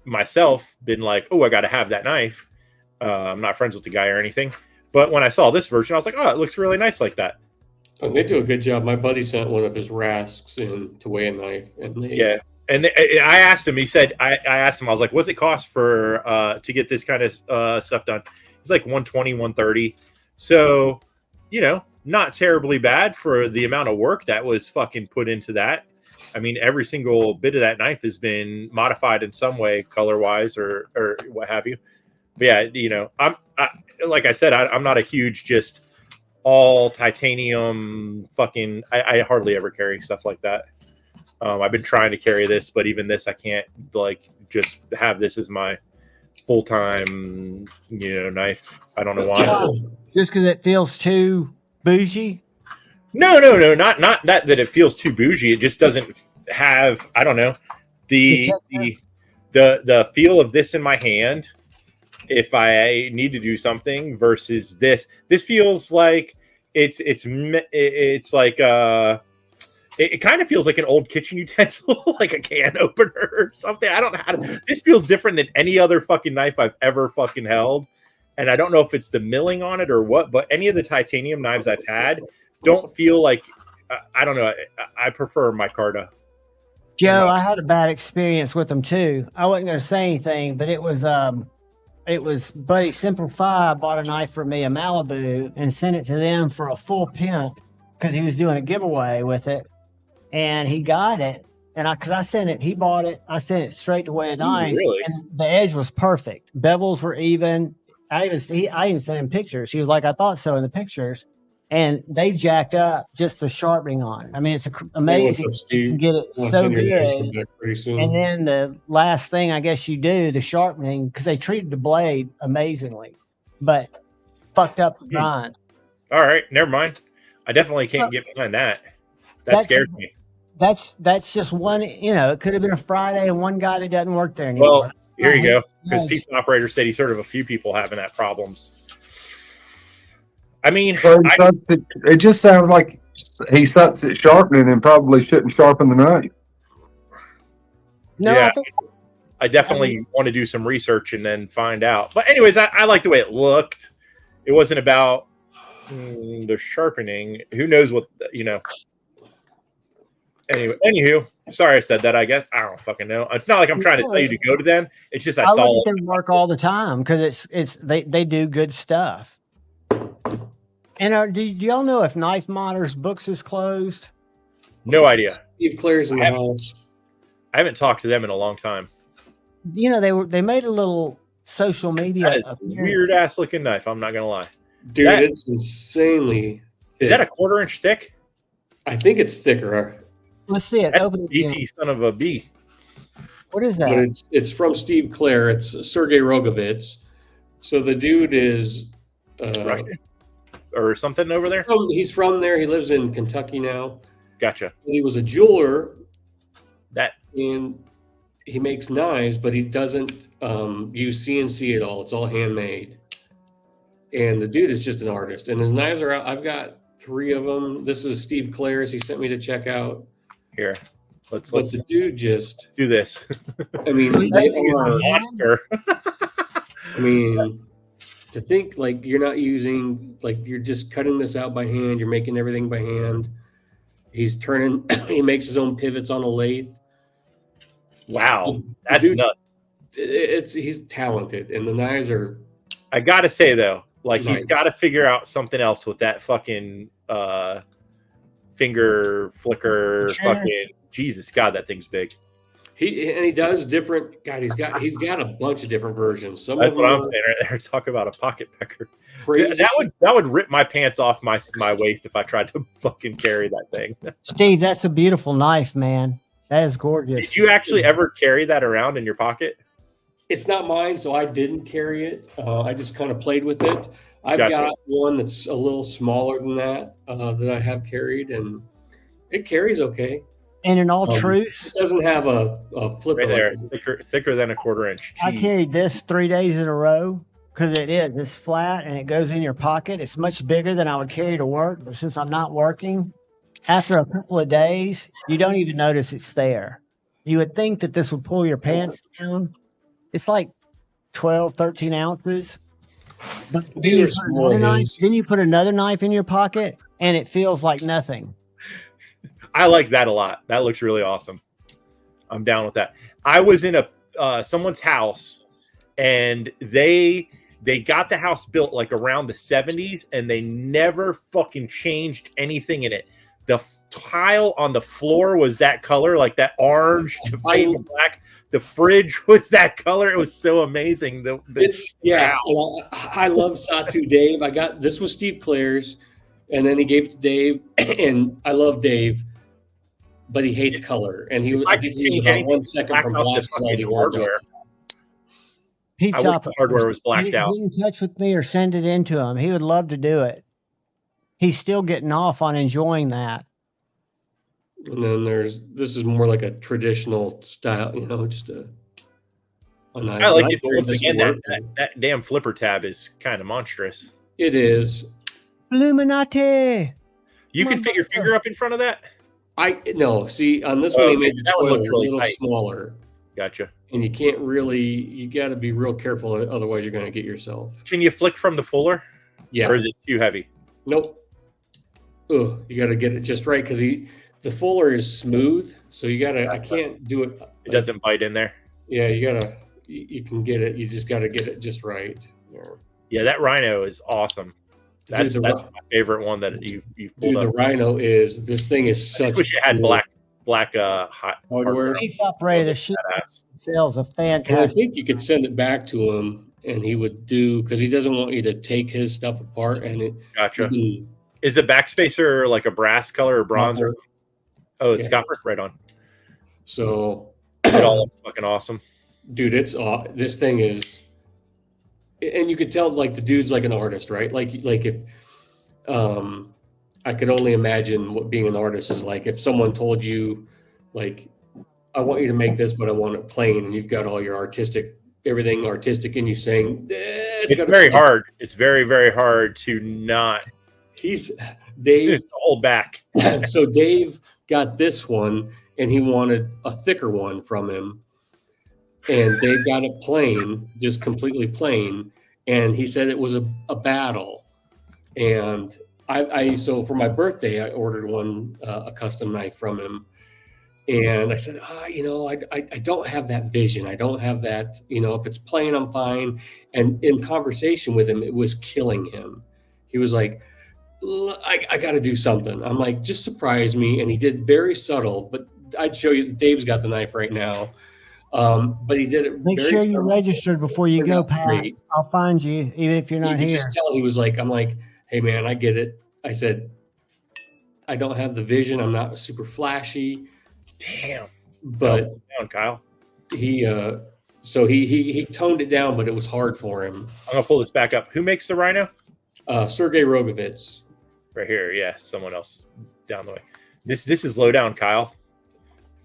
myself been like, oh, I got to have that knife. I'm not friends with the guy or anything. But when I saw this version, I was like, oh, it looks really nice like that. Oh, they do a good job. My buddy sent one of his rasks in to weigh a knife. And I asked him, he said, I asked him, I was like, what's it cost for to get this kind of stuff done? He's like 120, 130. So, not terribly bad for the amount of work that was fucking put into that. I mean, every single bit of that knife has been modified in some way, color wise or what have you. But yeah, I'm like I said, I'm not a huge just all titanium fucking. I hardly ever carry stuff like that. I've been trying to carry this, but even this, I can't just have this as my full time knife. I don't know why. Just because it feels too bougie. No, not that it feels too bougie. It just doesn't have, I don't know, the feel of this in my hand if I need to do something versus this. This feels like it's like it kind of feels like an old kitchen utensil, like a can opener or something. I don't know how to. This feels different than any other fucking knife I've ever fucking held, and I don't know if it's the milling on it or what. But any of the titanium knives I've had don't feel like, I don't know. I prefer micarta. Joe, I had a bad experience with them too. I wasn't going to say anything, but it was Buddy Simplify bought a knife for me, a Malibu, and sent it to them for a full pimp because he was doing a giveaway with it, and he got it. And because I sent it, he bought it. I sent it straight to weigh a knife, really? And the edge was perfect. Bevels were even. I even sent him pictures. He was like, I thought so in the pictures. And they jacked up just the sharpening on it. I mean, it's amazing. You can get it so good. And then the last thing I guess you do, the sharpening, because they treated the blade amazingly, but fucked up the grind. All right, never mind. I definitely can't get behind that. That scares me. That's just one. It could have been a Friday and one guy that doesn't work there anymore. Well, here you go. Because pizza operator said he's heard of a few people having that problems. I mean, it just sounds like he sucks at sharpening and probably shouldn't sharpen the knife. No, yeah, I definitely want to do some research and then find out. But anyways, I like the way it looked. It wasn't about the sharpening. Who knows what, Anywho, sorry I said that, I guess. I don't fucking know. It's not like I'm trying to tell you to go to them. It's just I saw look at them work all the time because they do good stuff. And do y'all know if Knife Modder's Books is closed? No idea. Steve Clare's in the house. I haven't talked to them in a long time. They made a little social media. That is a weird ass looking knife. I'm not gonna lie, dude. It's insanely thick. Is that a 1/4 inch thick? I think it's thicker. Let's see it. That's Open a beefy son of a bee. What is that? But it's from Steve Clare. It's Sergei Rogovitz. So the dude is Russian or something over there. He's from there. He lives in Kentucky now. Gotcha. He was a jeweler. And he makes knives, but he doesn't use CNC at all. It's all handmade. And the dude is just an artist. And his knives are out. I've got 3 of them. This is Steve Clare's. He sent me to check out. Here, let's the dude just do this. I mean, they are a monster. I mean, to think like you're not using, like you're just cutting this out by hand. You're making everything by hand. He's turning. He makes his own pivots on a lathe. Wow, that's nuts. He's talented, and the knives are. I gotta say though, like nice. He's got to figure out something else with that fucking finger flicker. Sure. Fucking Jesus, God, that thing's big. He does different. God, he's got a bunch of different versions. That's what I'm saying right there. Talk about a pocket pecker. Crazy. That would rip my pants off my waist if I tried to fucking carry that thing. Steve, that's a beautiful knife, man. That is gorgeous. Did you actually ever carry that around in your pocket? It's not mine, so I didn't carry it. I just kind of played with it. I've got one that's a little smaller than that I have carried, and it carries okay. And in all truth, it doesn't have a flipper right there, thicker than a 1/4 inch. Jeez. I carried this 3 days in a row because it's flat and it goes in your pocket. It's much bigger than I would carry to work, but since I'm not working, after a couple of days, you don't even notice it's there. You would think that this would pull your pants down. It's like 12, 13 ounces. But then These you are put small another knife, his. then you put another knife in your pocket, and it feels like nothing. I like that a lot. That looks really awesome. I'm down with that. I was in a someone's house, and they got the house built like around the 70s, and they never fucking changed anything in it. The tile on the floor was that color, like that orange to fade to black. The fridge was that color. It was so amazing. Well, I love Satu Dave. This was Steve Clare's, and then he gave it to Dave, and I love Dave, but he hates color, and I think he was about 1 second from black to white. Hardware. Pete I wish Chopper, the hardware was blacked out. Get in touch with me or send it in to him. He would love to do it. He's still getting off on enjoying that. And then this is more like a traditional style, just a knife. I like it, but once again, that damn flipper tab is kind of monstrous. It is. Illuminati. You can fit your finger up in front of that? No. See, on this one, they made the spoiler a little smaller. Gotcha. And you got to be real careful, otherwise you're going to get yourself. Can you flick from the fuller? Yeah. Or is it too heavy? Nope. Ugh, you got to get it just right because the fuller is smooth, so I can't do it. It doesn't bite in there. Yeah, you can get it. You just got to get it just right. Yeah, that Rhino is awesome. That's my favorite one that you've pulled up. The Rhino this thing is such. I wish it had black hot hardware. He's operator. The shit sells a fantastic. And I think you could send it back to him, and he would because he doesn't want you to take his stuff apart. And gotcha. Is the backspacer like a brass color or bronze? Copper. Oh, it's copper. Right on. So it all looks fucking awesome, dude. This thing is, and you could tell like the dude's like an artist, right? Like if I could only imagine what being an artist is like. If someone told you, like, I want you to make this, but I want it plain, and you've got all your everything artistic in you saying, it's very hard. It's very, very hard to not. Dave hold back. So Dave got this one, and he wanted a thicker one from him, and Dave got it plain, just completely plain, and he said it was a battle. And so for my birthday, I ordered a custom knife from him, and I said, I don't have that vision. I don't have that, if it's plain, I'm fine. And in conversation with him, it was killing him. He was like, I got to do something. I'm like, just surprise me. And he did very subtle, but I'd show you. Dave's got the knife right now. But he did it. Make sure you're registered before you go, Pat. I'll find you, even if you're not here. Just tell he was like, I'm like, hey man, I get it. I said, I don't have the vision. I'm not super flashy. Damn. But down, Kyle. So he toned it down, but it was hard for him. I'm gonna pull this back up. Who makes the Rhino? Sergey Rogovitz. Right here, yeah, someone else down the way. This is low down, Kyle.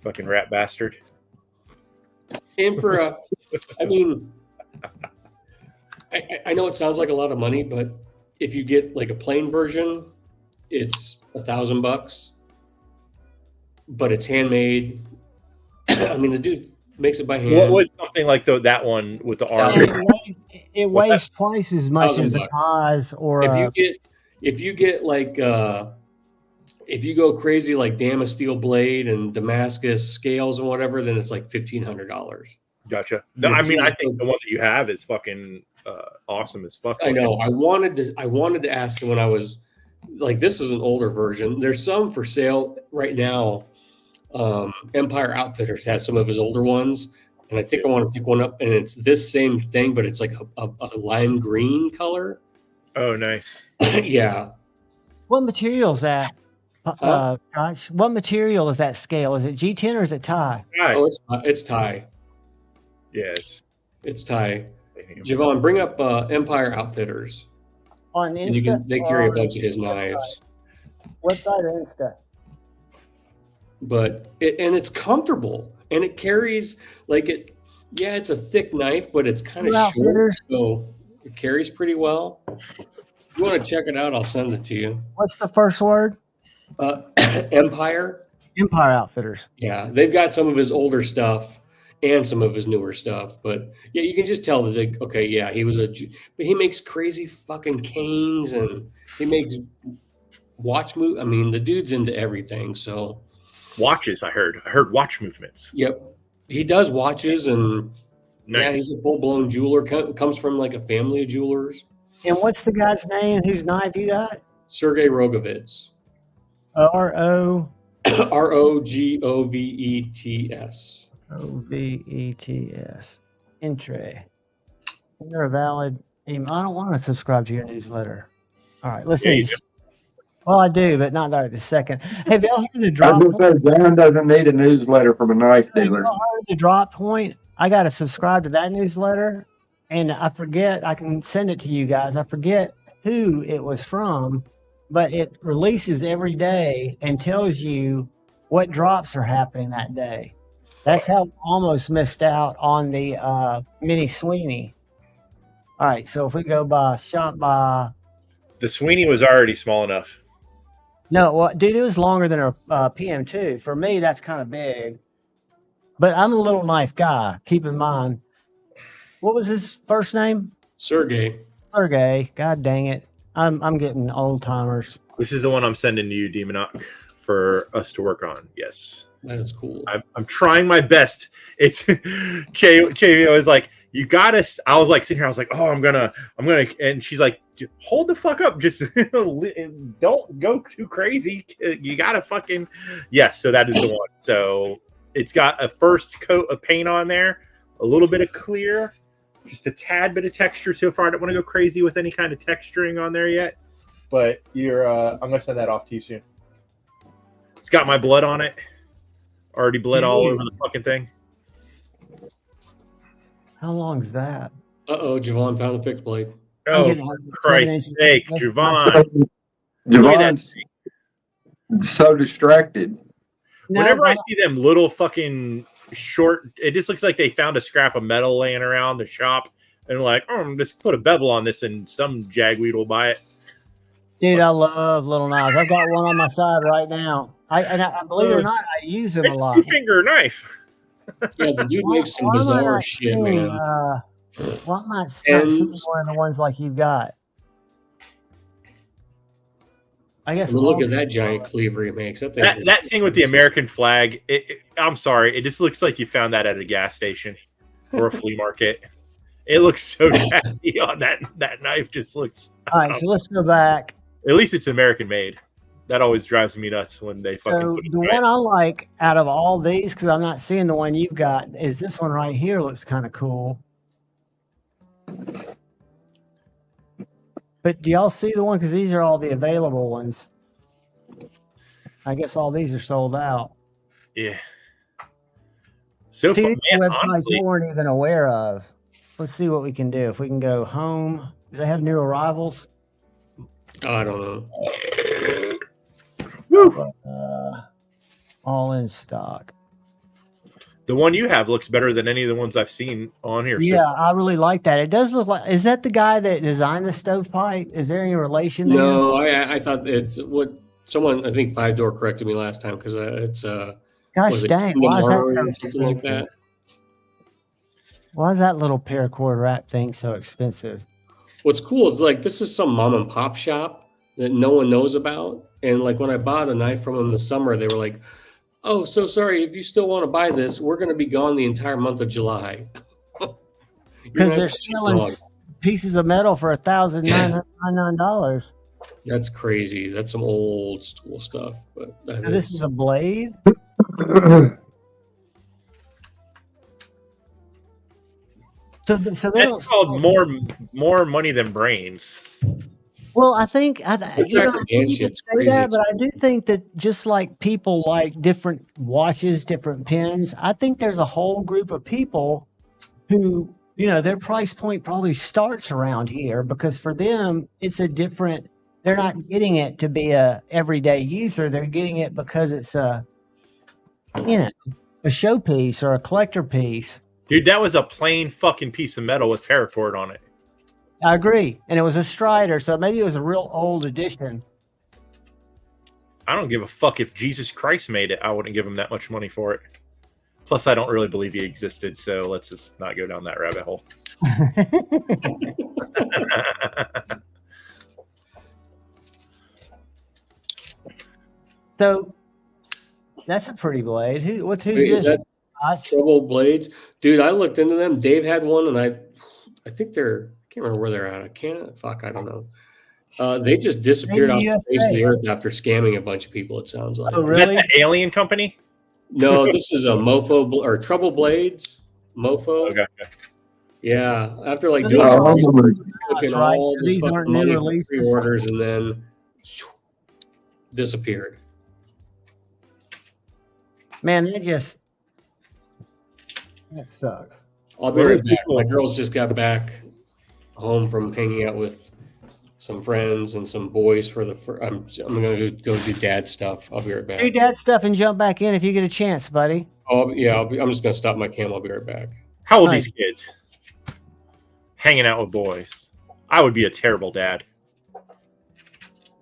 Fucking rat bastard. And for I mean, I know it sounds like a lot of money, but if you get like a plain version, it's $1,000, but it's handmade. I mean, the dude makes it by hand. What would something like that one with the arm? It weighs twice as much as the Kaz or. If you get like if you go crazy like Damasteel blade and Damascus scales and whatever, then it's like $1,500. Gotcha. I mean, I think the one that you have is fucking awesome as fuck. I know. I wanted to ask him when I was like, this is an older version. There's some for sale right now. Empire Outfitters has some of his older ones, and I think I want to pick one up. And it's this same thing, but it's like a lime green color. Oh, nice. Yeah. What material is that? Gosh, what material is that scale? Is it G10 or is it tie? Oh, it's tie. Yeah, it's tie. Javon, bring up Empire Outfitters. On Insta, and you can they carry a bunch of his knives. Website or Insta? But it's comfortable, and it carries like it. Yeah, it's a thick knife, but it's kind of short, so it carries pretty well. If you want to check it out, I'll send it to you. What's the first word? Empire. Empire Outfitters. Yeah, they've got some of his older stuff and some of his newer stuff. But yeah, you can just tell that okay, yeah, he was but he makes crazy fucking canes and he makes I mean, the dude's into everything. So watches, I heard watch movements. Yep, he does watches and nice. Yeah, he's a full blown jeweler. Comes from like a family of jewelers. And what's the guy's name whose knife you got? Sergey Rogovets. R-O. Rogovets. Ovets. Entry. You're a valid email. I don't want to subscribe to your newsletter. All right, let's see. Well, I do, but not right this second. Hey, have y'all heard the drop? I was going to say, John doesn't need a newsletter from a knife dealer. Have y'all heard the drop point? I got to subscribe to that newsletter, and I forget. I can send it to you guys. I forget who it was from, but it releases every day and tells you what drops are happening that day. That's how I almost missed out on the mini Sweeney. All right, so if we go by shop by. The Sweeney was already small enough. No, well, dude, it was longer than a PM2. For me, that's kind of big. But I'm a little knife guy. Keep in mind. What was his first name? Sergey. God dang it. I'm getting old timers. This is the one I'm sending to you, Demonoc, for us to work on. Yes. That is cool. I'm trying my best. It's Che was like, you gotta. I was like sitting here. I was like, oh, I'm gonna. And she's like, hold the fuck up. Just don't go too crazy. You gotta fucking. Yes. So that is the one. So it's got a first coat of paint on there, a little bit of clear, just a tad bit of texture so far. I don't want to go crazy with any kind of texturing on there yet, but I'm gonna send that off to you soon. It's got my blood on it. Already bled all over the fucking thing. How long is that? Javon found the fixed blade. Oh, for Christ's sake, Javon. Javon's so distracted. Whenever I see them little fucking short, it just looks like they found a scrap of metal laying around the shop and like, oh, just put a bevel on this and some jagweed will buy it. Dude, I love little knives. I've got one on my side right now. I believe it or not, I use them a lot. It's a 2-finger knife. Yeah, the dude makes some bizarre shit, man. Why am I not seeing one of the ones like you've got? I guess. Look at that giant cleaver he makes. That thing with the American flag. I'm sorry, it just looks like you found that at a gas station or a flea market. It looks so tacky on that knife. Just looks. All right, so let's go back. At least it's American made. That always drives me nuts when they fucking. So put it the one I like out of all these, because I'm not seeing the one you've got, is this one right here. Looks kind of cool. But do y'all see the one? Because these are all the available ones. I guess all these are sold out. Yeah. So See, far, man, websites honestly, we weren't even aware of. Let's see what we can do. If we can go home, do they have new arrivals? I don't know. All in stock. the one you have looks better than any of the ones I've seen on here. Yeah, I really like that. It does look like. Is that the guy that designed the stovepipe? Is there any relation there? No, I thought it's what someone, I think Five Door corrected me last time because it's gosh dang, why is that so something like that? Why is that little paracord wrap thing so expensive? What's cool is like this is some mom and pop shop that no one knows about, and like when I bought a knife from them this summer, they were like, "Oh, so sorry. If you still want to buy this, we're going to be gone the entire month of July." Because they're selling pieces of metal for $1,999. That's crazy. That's some old school stuff. But This is a blade. So that's called more money than brains. Well, I think I do say that, but I do think that just like people like different watches, different pens, I think there's a whole group of people who, you know, their price point probably starts around here because for them it's a different. They're not getting it to be a everyday user. They're getting it because it's a showpiece or a collector piece. Dude, that was a plain fucking piece of metal with paracord on it. I agree. And it was a Strider, so maybe it was a real old edition. I don't give a fuck if Jesus Christ made it. I wouldn't give him that much money for it. Plus, I don't really believe he existed, so let's just not go down that rabbit hole. So that's a pretty blade. Who's Wait, is this? that Trouble Blades? Dude, I looked into them. Dave had one, and I think I can't remember where they're at. I don't know. They just disappeared off the face of the earth after scamming a bunch of people, it sounds like. Oh, really? Is that the alien company? No, this is a Mofo or Trouble Blades. Mofo. Okay. Yeah, after like So doing these all So this these fucking aren't new money for releases? pre-orders and then disappeared. Man, that sucks. I'll be right back. My girls just got back home from hanging out with some friends and some boys for I'm gonna go do dad stuff. I'll be right back. Do dad stuff and jump back in if you get a chance, buddy. Oh yeah, I'm just gonna stop my cam. I'll be right back. How old are these kids? Hanging out with boys. I would be a terrible dad.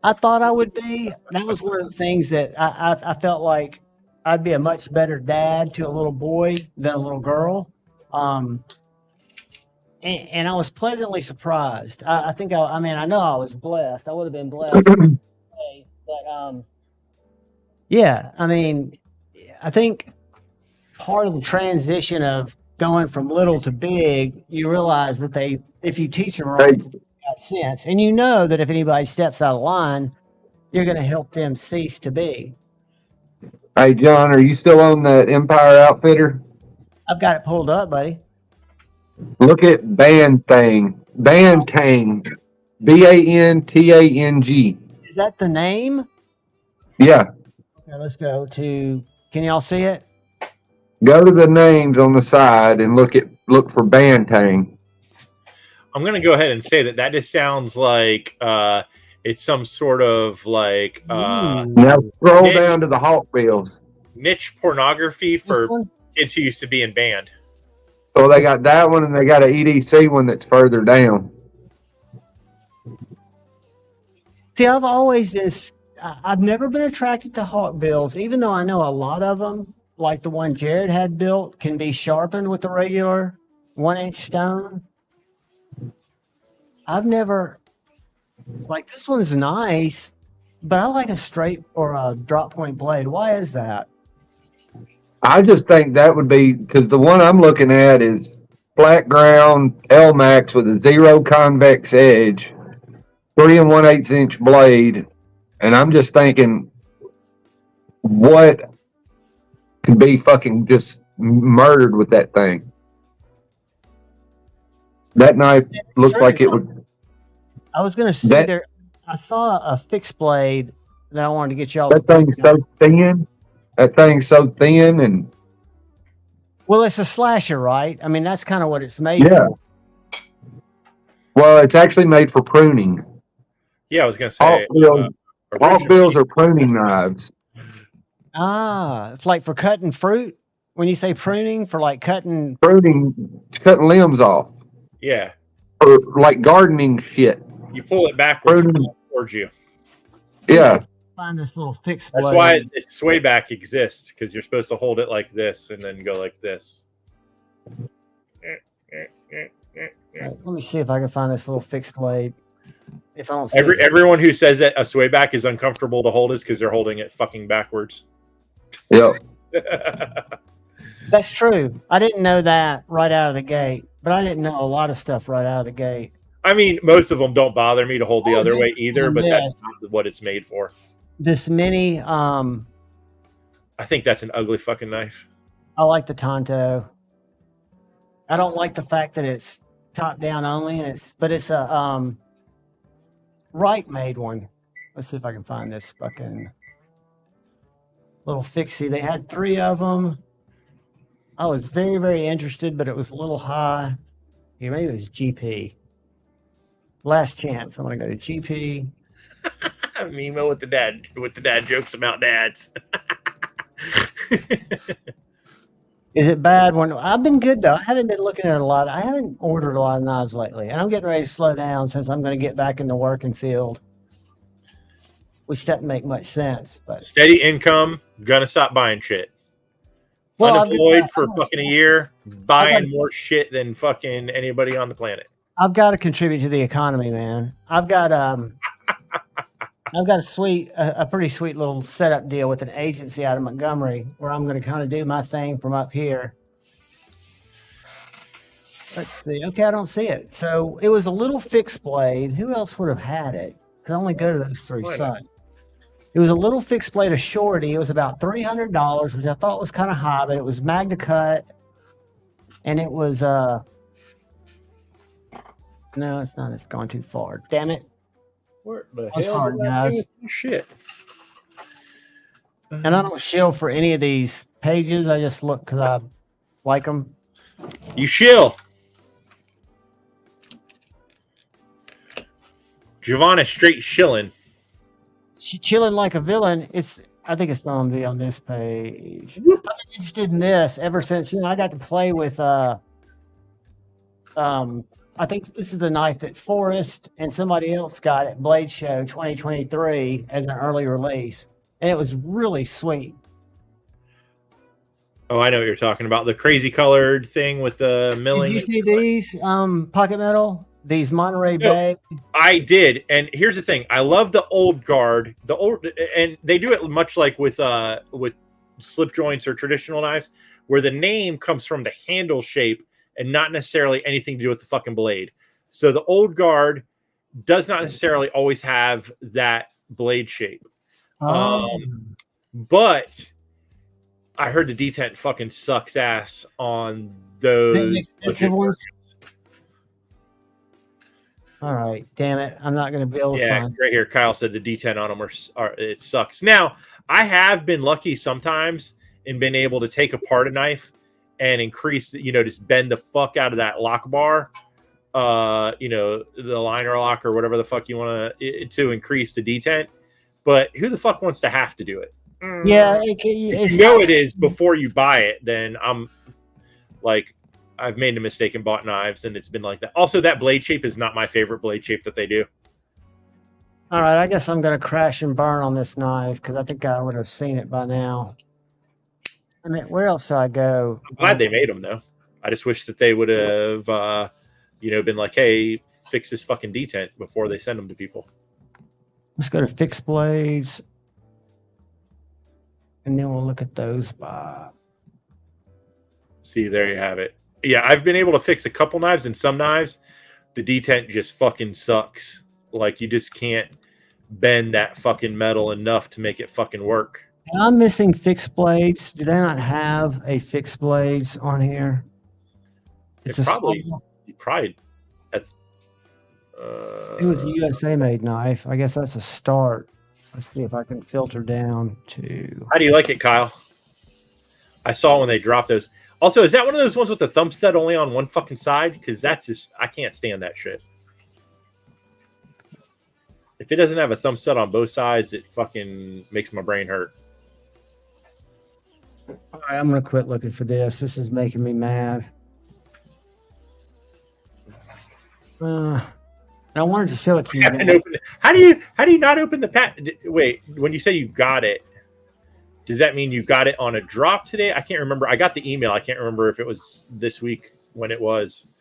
I thought I would be. That was one of the things that I felt like I'd be a much better dad to a little boy than a little girl. And I was pleasantly surprised. I think I know I was blessed. I would have been blessed. But yeah, I mean, I think part of the transition of going from little to big, you realize that if you teach them right, they got sense. And you know that if anybody steps out of line, you're going to help them cease to be. Hey, John, are you still on that Empire Outfitter? I've got it pulled up, buddy. Look at Bantang. Bantang. Bantang. Is that the name? Yeah. Okay, let's go to. Can y'all see it? Go to the names on the side and look for Bantang. I'm going to go ahead and say that just sounds like it's some sort of like now scroll down to the Hawkbills. Niche pornography for kids who used to be in band. So they got that one, and they got an EDC one that's further down. See, I've never been attracted to Hawkbills, even though I know a lot of them, like the one Jared had built, can be sharpened with a regular 1-inch stone. I've never, like, this one's nice, but I like a straight or a drop point blade. Why is that? I just think that would be, because the one I'm looking at is flat ground L-Max with a 0 convex edge, 3 1/8 inch blade, and I'm just thinking, what could be fucking just murdered with that thing? That knife looks like it would. I was going to say there. I saw a fixed blade that I wanted to get y'all. That thing's so thin. That thing's so thin and. Well, it's a slasher, right? I mean, that's kind of what it's made for. Well, it's actually made for pruning. Yeah, I was going to say. Hawkbills are pruning knives. Ah, it's like for cutting fruit. When you say pruning, for like cutting limbs off. Yeah. Or like gardening shit. You pull it backwards towards you. Yeah. Find this little fixed blade. That's why sway back exists, because you're supposed to hold it like this and then go like this. Let me see if I can find this little fixed blade. If I don't see everyone who says that a sway back is uncomfortable to hold is because they're holding it fucking backwards. Yep. That's true. I didn't know that right out of the gate, but I didn't know a lot of stuff right out of the gate. I mean, most of them don't bother me to hold the other way either, but that's not what it's made for. This mini, I think that's an ugly fucking knife. I like the Tonto. I don't like the fact that it's top down only, but it's a right made one. Let's see if I can find this fucking little fixie. They had 3 of them. I was very, very interested, but it was a little high. Yeah, maybe it was GP. Last chance. I'm gonna go to GP. Mimo with the dad jokes about dads. Is it bad? I've been good though. I haven't been looking at a lot. I haven't ordered a lot of knives lately, and I'm getting ready to slow down since I'm going to get back in the working field. which doesn't make much sense. But steady income, gonna stop buying shit. well, Unemployed for fucking a year, buying more shit than fucking anybody on the planet. I've got to contribute to the economy, man. I've got a pretty sweet little setup deal with an agency out of Montgomery where I'm going to kind of do my thing from up here. Let's see. Okay, I don't see it. So it was a little fixed blade. Who else would have had it? Because I only go to those three sites. It was a little fixed blade of Shorty. It was about $300, which I thought was kind of high, but it was Magna Cut, and it was no, it's not. It's gone too far. Damn it! Where the I'm hell sorry, did that guys. do with shit? And I don't shill for any of these pages. I just look because I like them. You shill. Giovanna straight shilling. She chilling like a villain. I think it's going to be on this page. I've been interested in this ever since I got to play with. I think this is the knife that Forrest and somebody else got at Blade Show 2023 as an early release, and it was really sweet. Oh, I know what you're talking about. The crazy colored thing with the milling. Did you see these pocket metal? These Monterey Bay. I did, and here's the thing: I love the old guard, and they do it much like with slip joints or traditional knives, where the name comes from the handle shape and not necessarily anything to do with the fucking blade. So the old guard does not necessarily always have that blade shape, but I heard the detent fucking sucks ass on those expensive ones. All right, damn it! I'm not going to be able to find. Right here, Kyle said the D10 on them are it sucks. Now, I have been lucky sometimes and been able to take apart a knife and increase, just bend the fuck out of that lock bar, the liner lock or whatever the fuck you want to increase the detent. But who the fuck wants to have to do it? Yeah, if it is before you buy it, then I'm like, I've made a mistake and bought knives, and it's been like that. Also, that blade shape is not my favorite blade shape that they do. All right, I guess I'm going to crash and burn on this knife because I think I would have seen it by now. I mean, where else should I go? I'm glad they made them, though. I just wish that they would have, been like, hey, fix this fucking detent before they send them to people. Let's go to fixed blades, and then we'll look at those. See, there you have it. Yeah, I've been able to fix a couple knives, and some knives, the detent just fucking sucks. Like, you just can't bend that fucking metal enough to make it fucking work. And I'm missing fixed blades. Do they not have a fixed blades on here? It's probably that's. It was a USA made knife. I guess that's a start. Let's see if I can filter down to. How do you like it, Kyle? I saw when they dropped those. Also, is that one of those ones with the thumb stud only on one fucking side? Because that's just, I can't stand that shit. If it doesn't have a thumb stud on both sides, it fucking makes my brain hurt. All right, I'm going to quit looking for this. This is making me mad. I wanted to show it to you. How do you not open the patent? Wait, when you say you got it, does that mean you got it on a drop today? I can't remember. I got the email. I can't remember if it was this week when it was.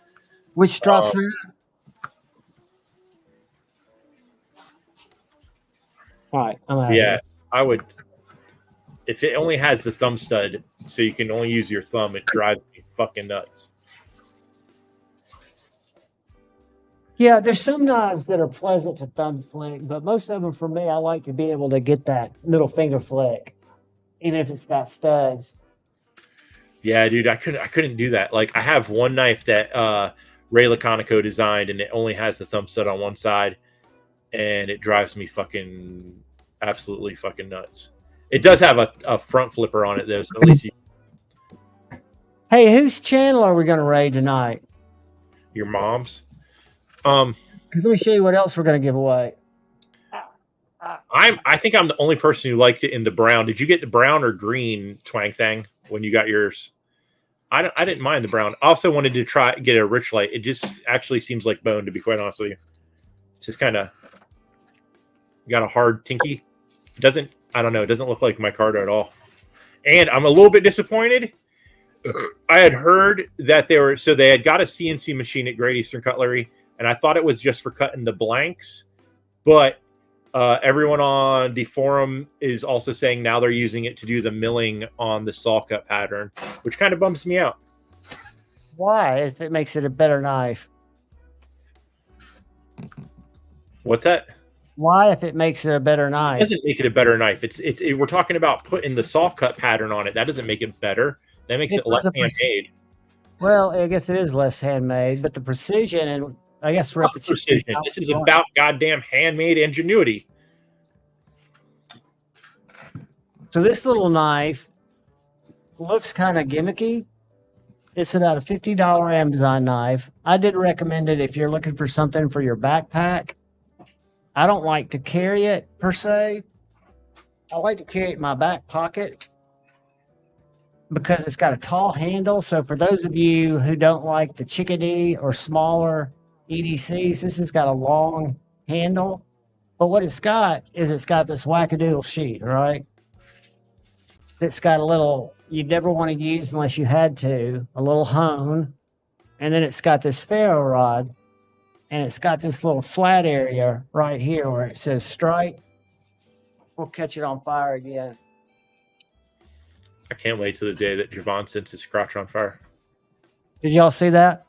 Which drops All right. I would. If it only has the thumb stud, so you can only use your thumb, it drives me fucking nuts. Yeah, there's some knives that are pleasant to thumb flick, but most of them, for me, I like to be able to get that middle finger flick, even if it's got studs. Yeah, dude, I couldn't do that. Like, I have one knife that Ray Laconico designed, and it only has the thumb stud on one side, and it drives me fucking absolutely fucking nuts. It does have a front flipper on it, though, so at least you... Hey, whose channel are we going to raid tonight? Your mom's. Because let me show you what else we're going to give away. I think I'm the only person who liked it in the brown. Did you get the brown or green twang thing when you got yours? I didn't mind the brown. I also wanted to get a rich light. It just actually seems like bone, to be quite honest with you. It's just kind of got a hard tinky. I don't know. It doesn't look like micarta at all. And I'm a little bit disappointed. I had heard that they had got a CNC machine at Great Eastern Cutlery, and I thought it was just for cutting the blanks. But everyone on the forum is also saying now they're using it to do the milling on the saw cut pattern, which kind of bums me out. Why? If it makes it a better knife. What's that? Why, if it makes it a better knife? It doesn't make it a better knife. We're talking about putting the saw cut pattern on it. That doesn't make it better. That makes it less handmade. Well, I guess it is less handmade, but the precision and I guess repetition. This is about goddamn handmade ingenuity. So this little knife looks kind of gimmicky. It's about a $50 Amazon knife. I did recommend it if you're looking for something for your backpack. I don't like to carry it per se. I like to carry it in my back pocket because it's got a tall handle. So for those of you who don't like the chickadee or smaller EDCs, this has got a long handle. But what it's got is it's got this wackadoodle sheath, right? It's got a little, you'd never want to use unless you had to, a little hone. And then it's got this ferro rod. And it's got this little flat area right here where it says strike. We'll catch it on fire again. I can't wait till the day that Javon sets his crotch on fire. Did y'all see that?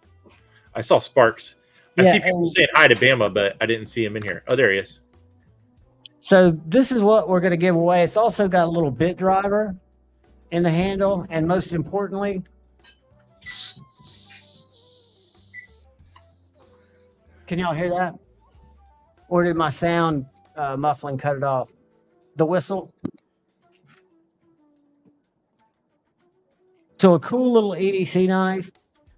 I saw sparks. I Yeah, see people saying hi to Bama, but I didn't see him in here. Oh, there he is. So this is what we're going to give away. It's also got a little bit driver in the handle. And most importantly, can y'all hear that? Or did my sound muffling cut it off? The whistle. So a cool little EDC knife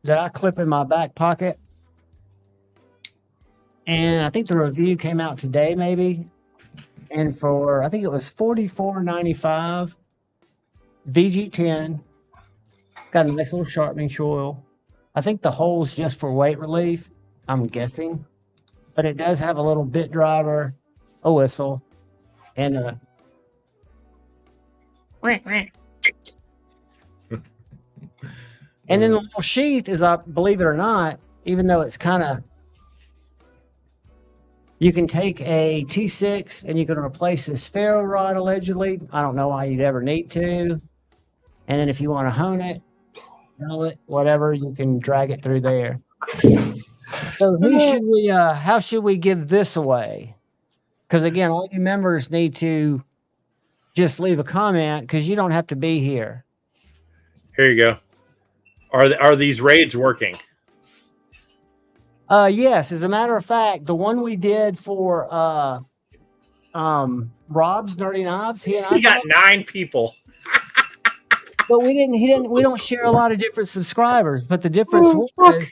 that I clip in my back pocket. And I think the review came out today, maybe. And for, I think it was $44.95. VG10. Got a nice little sharpening choil. I think the hole's just for weight relief, I'm guessing. But it does have a little bit driver, a whistle, and a... And then the little sheath is, believe it or not, even though it's kind of... You can take a T6 and you can replace this ferro rod, allegedly. I don't know why you'd ever need to. And then if you want to hone it, drill it, whatever, you can drag it through there. So who should we, how should we give this away? Because again, all you members need to just leave a comment because you don't have to be here. Here you go. Are these raids working? Yes, as a matter of fact, the one we did for Rob's Nerdy Knobs, he got 9 people. But we don't share a lot of different subscribers, but the difference was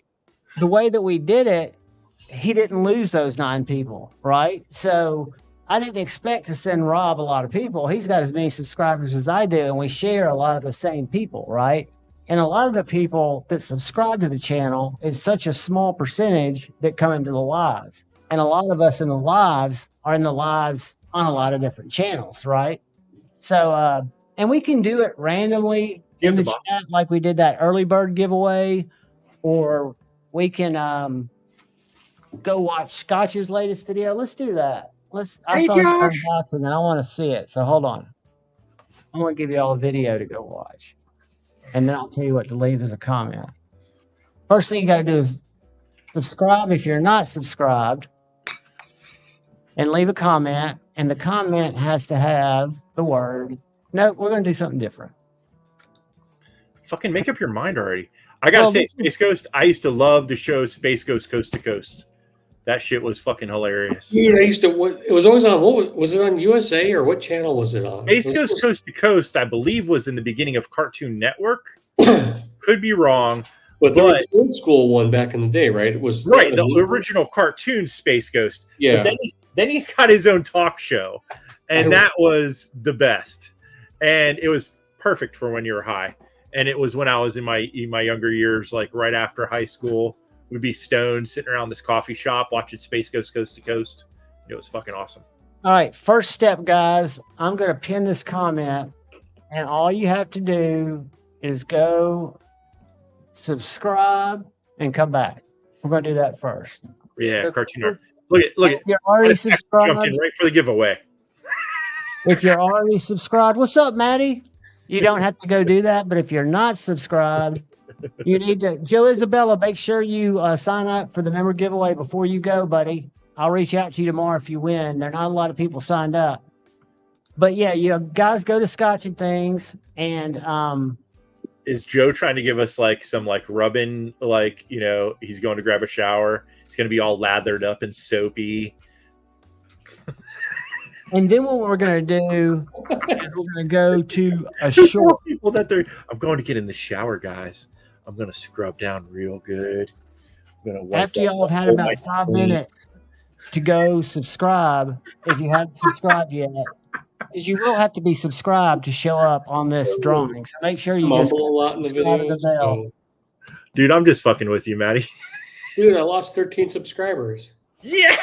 the way that we did it, he didn't lose those 9 people, right? So I didn't expect to send Rob a lot of people. He's got as many subscribers as I do, and we share a lot of the same people, right? And a lot of the people that subscribe to the channel is such a small percentage that come into the lives. And a lot of us in the lives are in the lives on a lot of different channels, right? So, and we can do it randomly in the chat like we did that early bird giveaway, or we can go watch Scotch's latest video. Let's do that. I saw Josh. And I want to see it. So hold on. I'm going to give you all a video to go watch. And then I'll tell you what to leave as a comment. First thing you got to do is subscribe if you're not subscribed. And leave a comment. And the comment has to have the word. No, we're going to do something different. Fucking make up your mind already. I got to say, Space Ghost, I used to love the show Space Ghost Coast to Coast. That shit was fucking hilarious. Yeah, I used to. It was always on. Was it on USA or what channel was it on? Space Ghost Coast to Coast, I believe, was in the beginning of Cartoon Network. Could be wrong, but there was an old school one back in the day, right? It was right the original cartoon Space Ghost. Yeah. But then he got his own talk show, and that was the best. And it was perfect for when you were high. And it was when I was in my younger years, like right after high school. We'd be stoned, sitting around this coffee shop, watching Space Ghost Coast to Coast. It was fucking awesome. All right, first step, guys. I'm going to pin this comment, and all you have to do is go subscribe and come back. We're going to do that first. Yeah, So, cartoon art. Look at if you're already subscribed, jumped in right for the giveaway. if you're already subscribed, what's up, Maddie? You don't have to go do that, but if you're not subscribed, you need to. Joe Isabella, make sure you sign up for the member giveaway before you go, buddy. I'll reach out to you tomorrow if you win. There are not a lot of people signed up. But yeah, you guys go to Scotch and Things, and is Joe trying to give us like some like rubbing, like, you know, he's going to grab a shower. He's going to be all lathered up and soapy. and then what we're going to do is we're going to go to a short. People that I'm going to get in the shower, guys. I'm going to scrub down real good. I'm going to After y'all have had about 5 minutes to go subscribe, if you haven't subscribed yet, because you will have to be subscribed to show up on this drawing. So make sure you just a lot in the subscribe to video. the bell. Dude, I'm just fucking with you, Maddie. Dude, I lost 13 subscribers. Yeah,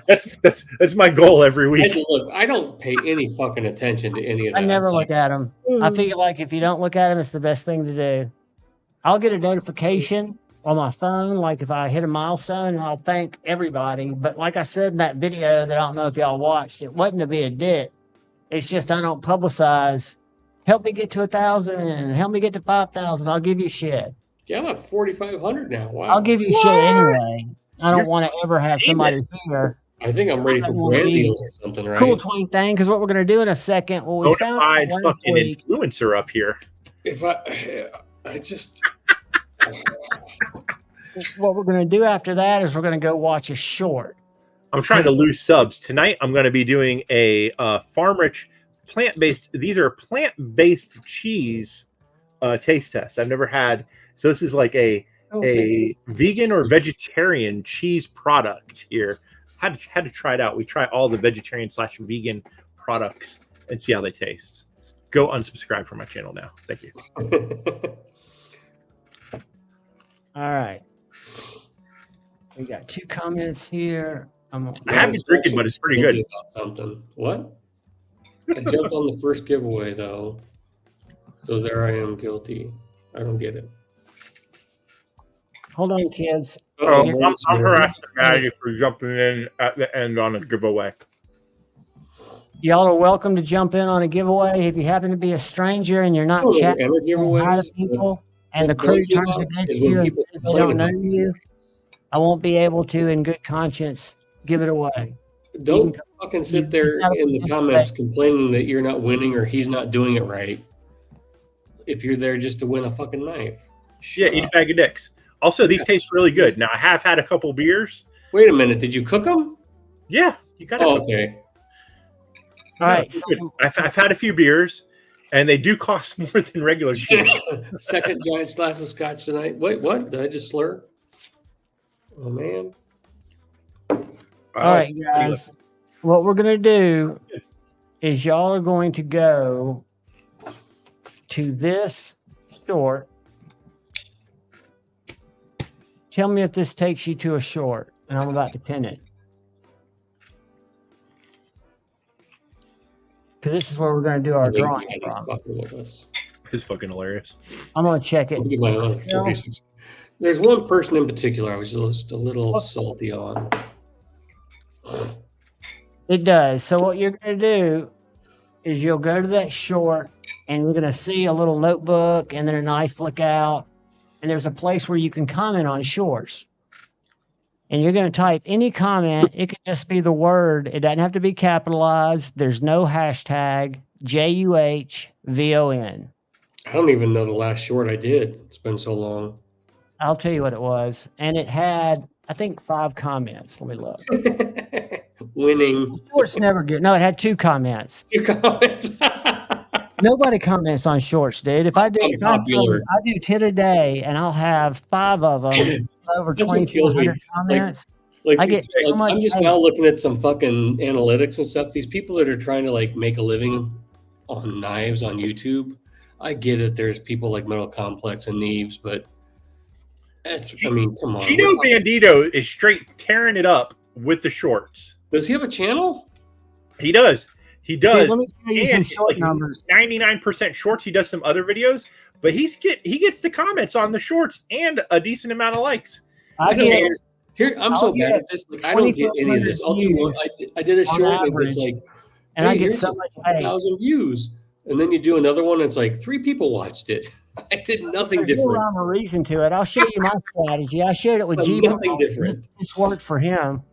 that's my goal every week. Look, I don't pay any fucking attention to any of that. I never look at them. I feel like if you don't look at them, it's the best thing to do. I'll get a notification on my phone, like if I hit a milestone, and I'll thank everybody. But like I said in that video that I don't know if y'all watched, it wasn't to be a dick. It's just I don't publicize. Help me get to 1,000. Help me get to 5,000. I'll give you shit. Yeah, I'm at 4,500 now. Wow. I'll give you shit anyway. I don't want to ever have somebody here. I think I'm ready for brand deals or something, right? Cool twink thing, because what we're going to do in a second, well, we found Bonafide last fucking week. influencer up here. If I just. What we're going to do after that is we're going to go watch a short. I'm trying to lose subs. Tonight, I'm going to be doing a Farm Rich plant-based. These are plant-based cheese taste tests. I've never had. So this is like a vegan or vegetarian cheese product here. Had to try it out. We try all the vegetarian/vegan products and see how they taste. Go unsubscribe from my channel now. Thank you. All right. We got 2 comments here. I haven't been drinking, but it's pretty good. Something. What? I jumped on the first giveaway, though. So there I am guilty. I don't get it. Hold on, kids. I'm harassing Maddie for jumping in at the end on a giveaway. Y'all are welcome to jump in on a giveaway. If you happen to be a stranger and you're not chatting with people and the crew turns against you and says they don't know you, I won't be able to, in good conscience, give it away. Don't fucking sit there in the comments complaining that you're not winning or he's not doing it right. If you're there just to win a fucking knife. Yeah, eat a bag of dicks. Also, these taste really good. Now, I have had a couple beers. Wait a minute. Did you cook them? Yeah, you got to. Oh, okay. All right. So, I've had a few beers, and they do cost more than regular cheese. Second giant glass of scotch tonight. Wait, what? Did I just slur? Oh, man. all right, guys. What we're going to do is y'all are going to go to this short. Tell me if this takes you to a short, and I'm about to pin it. Because this is where we're going to do our drawing from. It's fucking hilarious. I'm going to check it. There's one person in particular I was just a little salty on. It does. So what you're going to do is you'll go to that short, and we're going to see a little notebook and then a knife flick out. And there's a place where you can comment on shorts. And you're going to type any comment. It can just be the word. It doesn't have to be capitalized. There's no hashtag. JUHVON. I don't even know the last short I did. It's been so long. I'll tell you what it was. And it had, I think, 5 comments. Let me look. Winning. Shorts never get. No, it had 2 comments. 2 comments. Nobody comments on shorts, dude. If I do, I do 10 a day, and I'll have 5 of them over 2,400 comments. I get so much. I'm just now looking at some fucking analytics and stuff. These people that are trying to like make a living on knives on YouTube. I get it. There's people like Metal Complex and Neves, but I mean, come on. Chino Bandito is straight tearing it up with the shorts. Does he have a channel? He does. He does. Dude, let me show you some And it's short like numbers. 99% shorts. He does some other videos, but he gets the comments on the shorts and a decent amount of likes. I get Here, I'm so bad at this. Like, I don't get any of this. I'll do one. I did a short, and it's like, and I hey, get here's so much 1,000 views, and then you do another one, and it's like 3 people watched it. I did nothing There's no different. rhyme or reason to it. I'll show you my strategy. I shared it with G. Nothing different. This worked for him.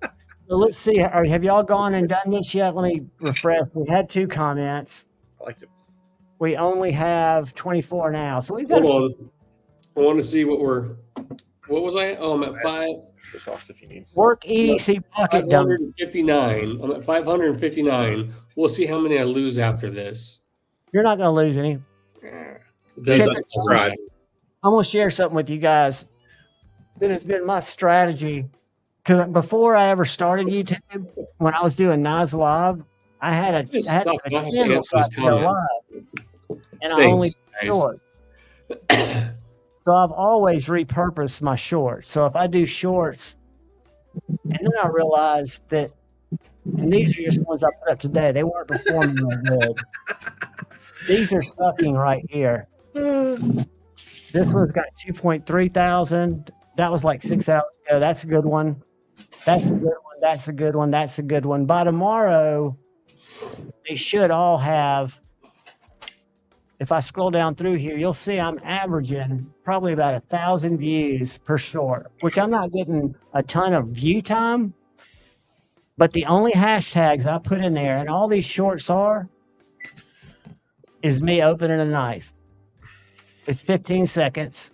So let's see. Have y'all gone and done this yet? Let me refresh. We had 2 comments. I liked it. We only have 24 now. So we've got. Hold on. I want to see what was I? Oh, I'm at 5. If you need. Work EDC pocket dump. 559. I'm at 559. We'll see how many I lose after this. You're not going to lose any. Doesn't Right. I'm going to share something with you guys that has been my strategy. Because before I ever started YouTube, when I was doing Nas Live, I had a channel so I could go live. And I only did short. So I've always repurposed my shorts. So if I do shorts, and then I realized that, and these are just ones I put up today, they weren't performing real good. These are sucking right here. This one's got 2.3 thousand. That was like 6 hours ago. That's a good one. That's a good one. That's a good one. That's a good one. By tomorrow, they should all have. If I scroll down through here, you'll see I'm averaging probably about 1,000 views per short, which I'm not getting a ton of view time. But the only hashtags I put in there, and all these shorts is me opening a knife. It's 15 seconds.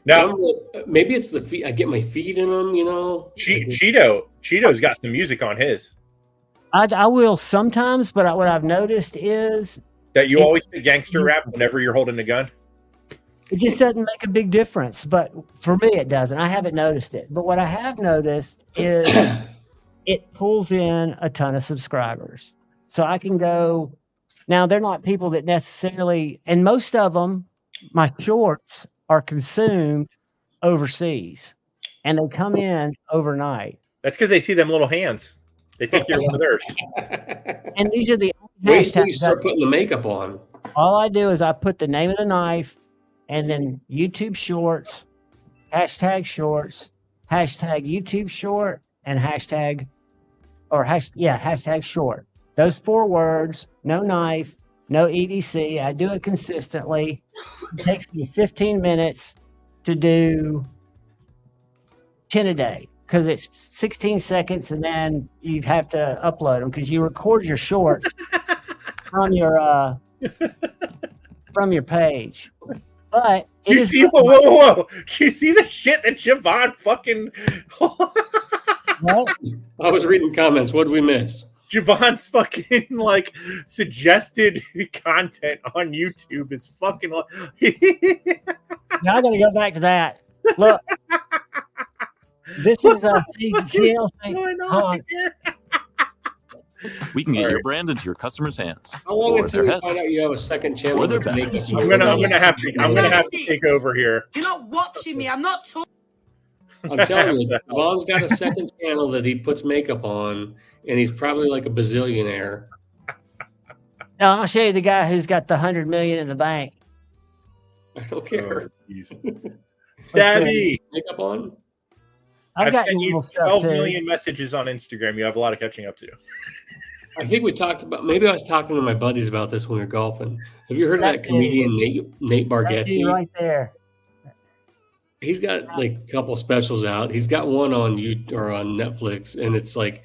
Now, maybe it's the feet. I get my feet in them, you know. Cheeto's got some music on his. I will sometimes, but what I've noticed is that you always pick gangster rap whenever you're holding a gun. It just doesn't make a big difference, but for me it doesn't. I haven't noticed it. But what I have noticed is it pulls in a ton of subscribers. So I can go, now they're not people that necessarily, and most of them, my shorts are consumed overseas and they come in overnight. That's because they see them little hands. They think you're one of theirs. And these are the wait until you start putting the makeup on. All I do is I put the name of the knife and then YouTube shorts, hashtag YouTube short, and hashtag short. Those 4 words, no knife, no EDC. I do it consistently. It takes me 15 minutes to do 10 a day because it's 16 seconds and then you have to upload them because you record your shorts from your page. But you see, whoa! Do you see the shit that Javon fucking? What? I was reading comments. What did we miss? Javon's fucking like suggested content on YouTube is fucking. Now I gotta go back to that. Look, this is a CLC. We can get your brand into your customers' hands. How long or until their you find out you have a second channel? Or their to make backs. it? I'm gonna have to take over here. You're not watching me. I'm not talking. I'm telling you, Vaughn's got a second channel that he puts makeup on, and he's probably like a bazillionaire. Now I'll show you the guy who's got the 100 million in the bank. I don't care. Stabby. Makeup on? I've got sent you little stuff 12 too. million messages on Instagram. You have a lot of catching up to do. I think we talked about, maybe I was talking to my buddies about this when we were golfing. Have you heard of that comedian Nate Bargatze? Right there. He's got like a couple specials out. He's got one on YouTube or on Netflix, and it's like,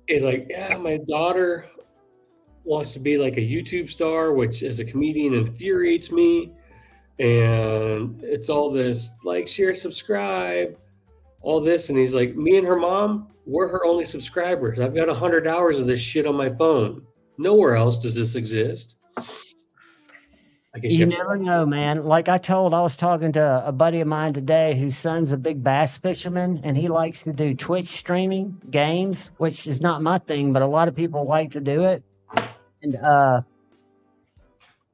yeah, my daughter wants to be like a YouTube star, which as a comedian infuriates me. And it's all this like, share, subscribe, all this. And he's like, me and her mom, we're her only subscribers. I've got 100 hours of this shit on my phone. Nowhere else does this exist. I guess You never know, man. Like I was talking to a buddy of mine today whose son's a big bass fisherman, and he likes to do Twitch streaming games, which is not my thing, but a lot of people like to do it. And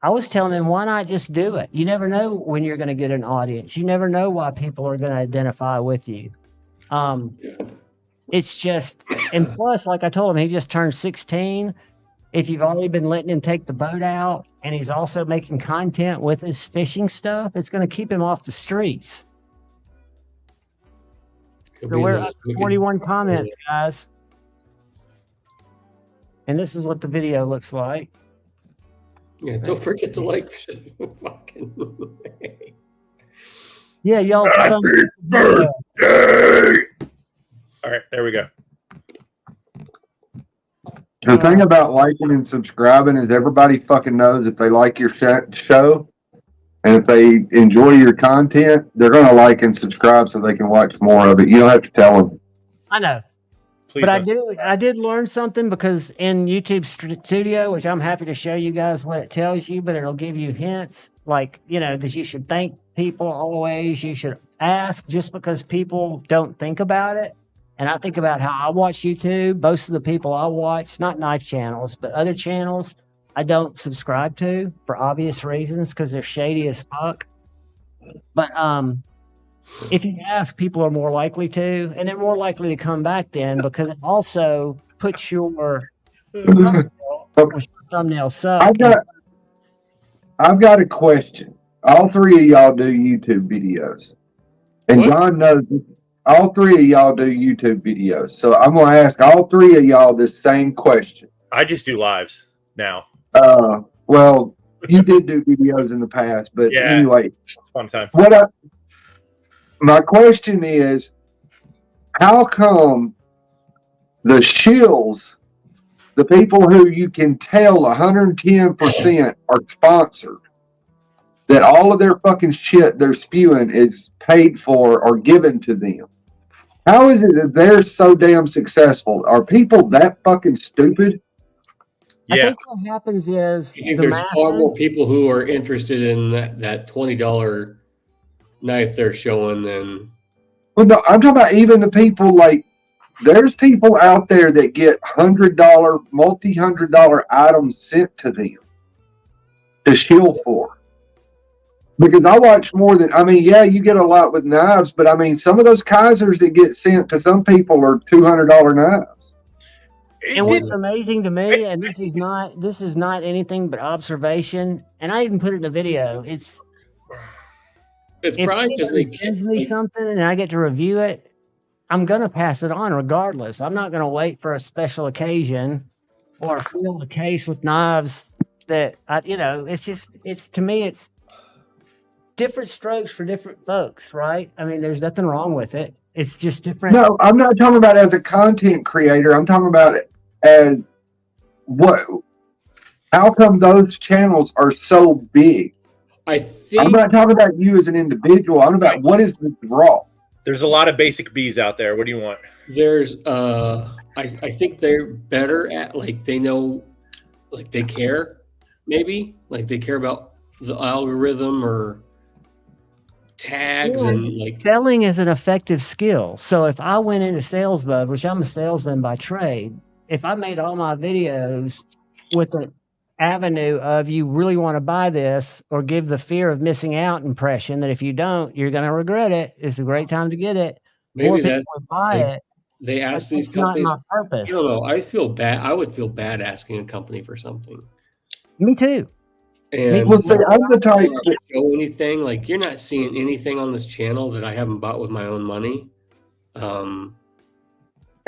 I was telling him, why not just do it? You never know when you're going to get an audience. You never know why people are going to identify with you. It's just, and plus, like I told him, he just turned 16. If you've already been letting him take the boat out, and he's also making content with his fishing stuff, it's going to keep him off the streets. Could So be we're those up to wicked- 41 comments, guys. And this is what the video looks like. Yeah, don't forget to like. Fucking. Yeah, y'all. Happy birthday! All right, there we go. The thing about liking and subscribing is everybody fucking knows if they like your show and if they enjoy your content, they're going to like and subscribe so they can watch more of it. You don't have to tell them. I know. Please But don't. I did learn something because in YouTube Studio, which I'm happy to show you guys what it tells you, but it'll give you hints like, that you should thank people always. You should ask just because people don't think about it. And I think about how I watch YouTube. Most of the people I watch, not knife channels, but other channels, I don't subscribe to for obvious reasons because they're shady as fuck. But if you ask, people are more likely to, and they're more likely to come back then because it also puts your thumbnail sub. I've got a question. All three of y'all do YouTube videos. And What? John knows all three of y'all do YouTube videos. So I'm going to ask all three of y'all this same question. I just do lives now. Well, you did do videos in the past, but Yeah. anyway. It's a fun time. My question is, how come the shills, the people who you can tell 110% are sponsored, that all of their fucking shit they're spewing is paid for or given to them? How is it that they're so damn successful? Are people that fucking stupid? I Yeah. think what happens is I think the there's far more masses, people who are interested in that $20 knife they're showing than. Well, no, I'm talking about even the people like, there's people out there that get $100, multi-$100 items sent to them to shill for. Because I watch more than, yeah, you get a lot with knives, but some of those Kaisers that get sent to some people are $200 knives. and what's amazing to me, and this is not anything but observation, and I even put it in the video. It's If probably because they somebody sends me something and I get to review it, I'm gonna pass it on regardless. I'm not gonna wait for a special occasion or fill a case with knives that it's to me it's different strokes for different folks, right? There's nothing wrong with it. It's just different. No, I'm not talking about as a content creator. I'm talking about it as how come those channels are so big? I think I'm not talking about you as an individual. I'm about what is the draw? There's a lot of basic bees out there. What do you want? there's I think they're better at they know they care maybe they care about the algorithm or tags and selling is an effective skill. So if I went into sales mode, which I'm a salesman by trade, if I made all my videos with an avenue of you really want to buy this or give the fear of missing out impression that if you don't, you're going to regret it. It's a great time to get it. More maybe people would buy it. they ask these That's not companies. my purpose. I don't know. I feel bad. I would feel bad asking a company for something. Me too. And Well, see, I'm the type that, show anything you're not seeing anything on this channel that I haven't bought with my own money. and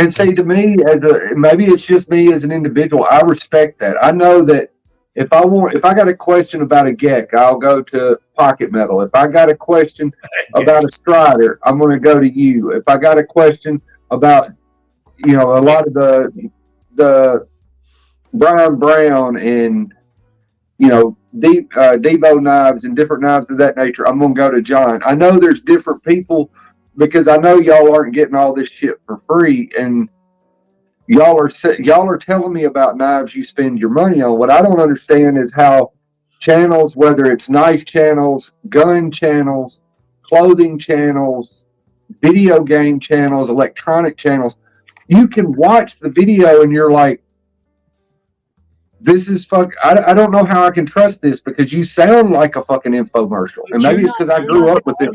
say to me, maybe it's just me as an individual. I respect that. I know that if I got a question about a geck, I'll go to Pocket Metal. If I got a question about a Strider, I'm going to go to you. If I got a question about, a lot of the Brian Brown and Devo knives and different knives of that nature, I'm going to go to John. I know there's different people because I know y'all aren't getting all this shit for free, and y'all are telling me about knives you spend your money on. What I don't understand is how channels, whether it's knife channels, gun channels, clothing channels, video game channels, electronic channels, you can watch the video and you're like, this is fuck. I don't know how I can trust this because you sound like a fucking infomercial. And maybe it's because I grew up with it.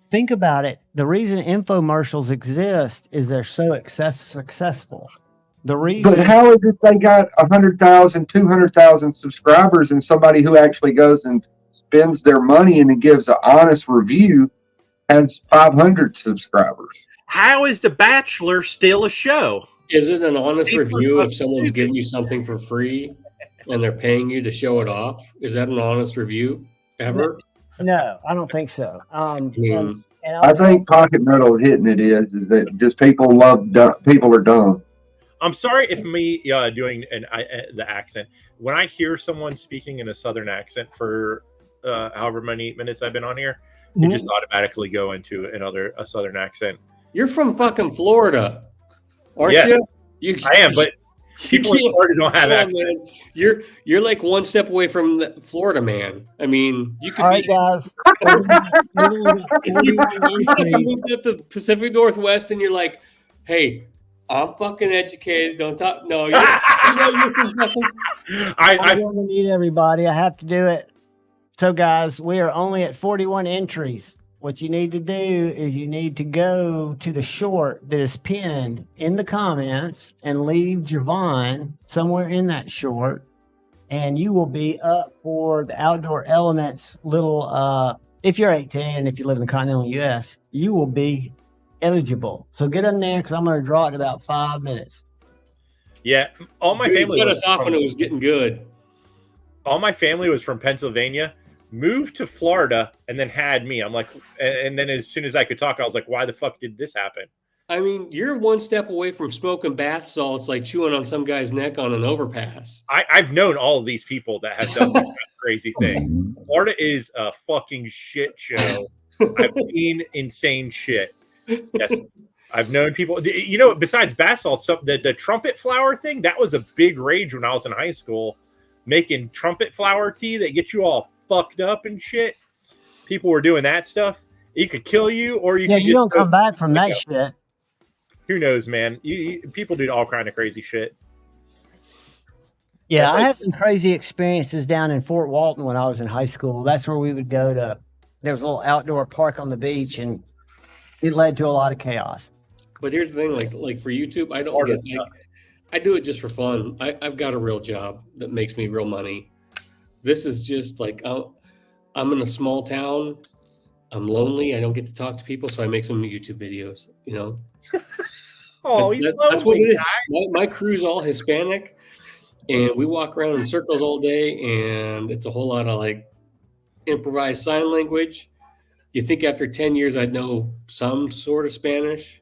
think about it. The reason infomercials exist is they're so successful. The reason. But how is it they got 100,000, 200,000 subscribers, and somebody who actually goes and spends their money and gives an honest review has 500 subscribers? How is The Bachelor still a show? Is it an honest review if someone's giving you something for free and they're paying you to show it off? Is that an honest review ever? No, I don't think so. I think Pocket Metal hitting it is that just people people are dumb. I'm sorry if me doing the accent. When I hear someone speaking in a Southern accent for however many minutes I've been on here, it just automatically go into a Southern accent. You're from fucking Florida, aren't you? I am, but people in Florida don't have accents. You're like one step away from the Florida man. I mean, you could all right, guys. you moved up the Pacific Northwest, and you're like, hey. I'm fucking educated. Don't talk. No, I want to meet everybody. I have to do it. So, guys, we are only at 41 entries. What you need to do is you need to go to the short that is pinned in the comments and leave Javon somewhere in that short, and you will be up for the Outdoor Elements little. If you're 18, if you live in the continental U.S., you will be eligible. So get in there because I'm going to draw it in about 5 minutes. Yeah, all my family cut us off when it was getting good. All my family was from Pennsylvania, moved to Florida, and then had me. I'm like, and then as soon as I could talk, I was like, why the fuck did this happen? I mean, you're one step away from smoking bath salts like chewing on some guy's neck on an overpass. I've known all of these people that have done these kind of crazy things. Florida is a fucking shit show. I've seen insane shit. Yes, I've known people. You know, besides bath salts, the trumpet flower thing, that was a big rage when I was in high school. Making trumpet flower tea that gets you all fucked up and shit. People were doing that stuff. It could kill you, or you. Yeah, could you just don't come back from that shit. Who knows, man? People do all kind of crazy shit. Yeah, I have some crazy experiences down in Fort Walton when I was in high school. That's where we would go to. There was a little outdoor park on the beach, and it led to a lot of chaos. But here's the thing, like for YouTube, I don't get I do it just for fun. I've got a real job that makes me real money. This is just like I'm in a small town. I'm lonely. I don't get to talk to people, so I make some YouTube videos, you know. Oh, that's what it is. My crew's all Hispanic, and we walk around in circles all day, and it's a whole lot of like improvised sign language. You think after 10 years I'd know some sort of Spanish,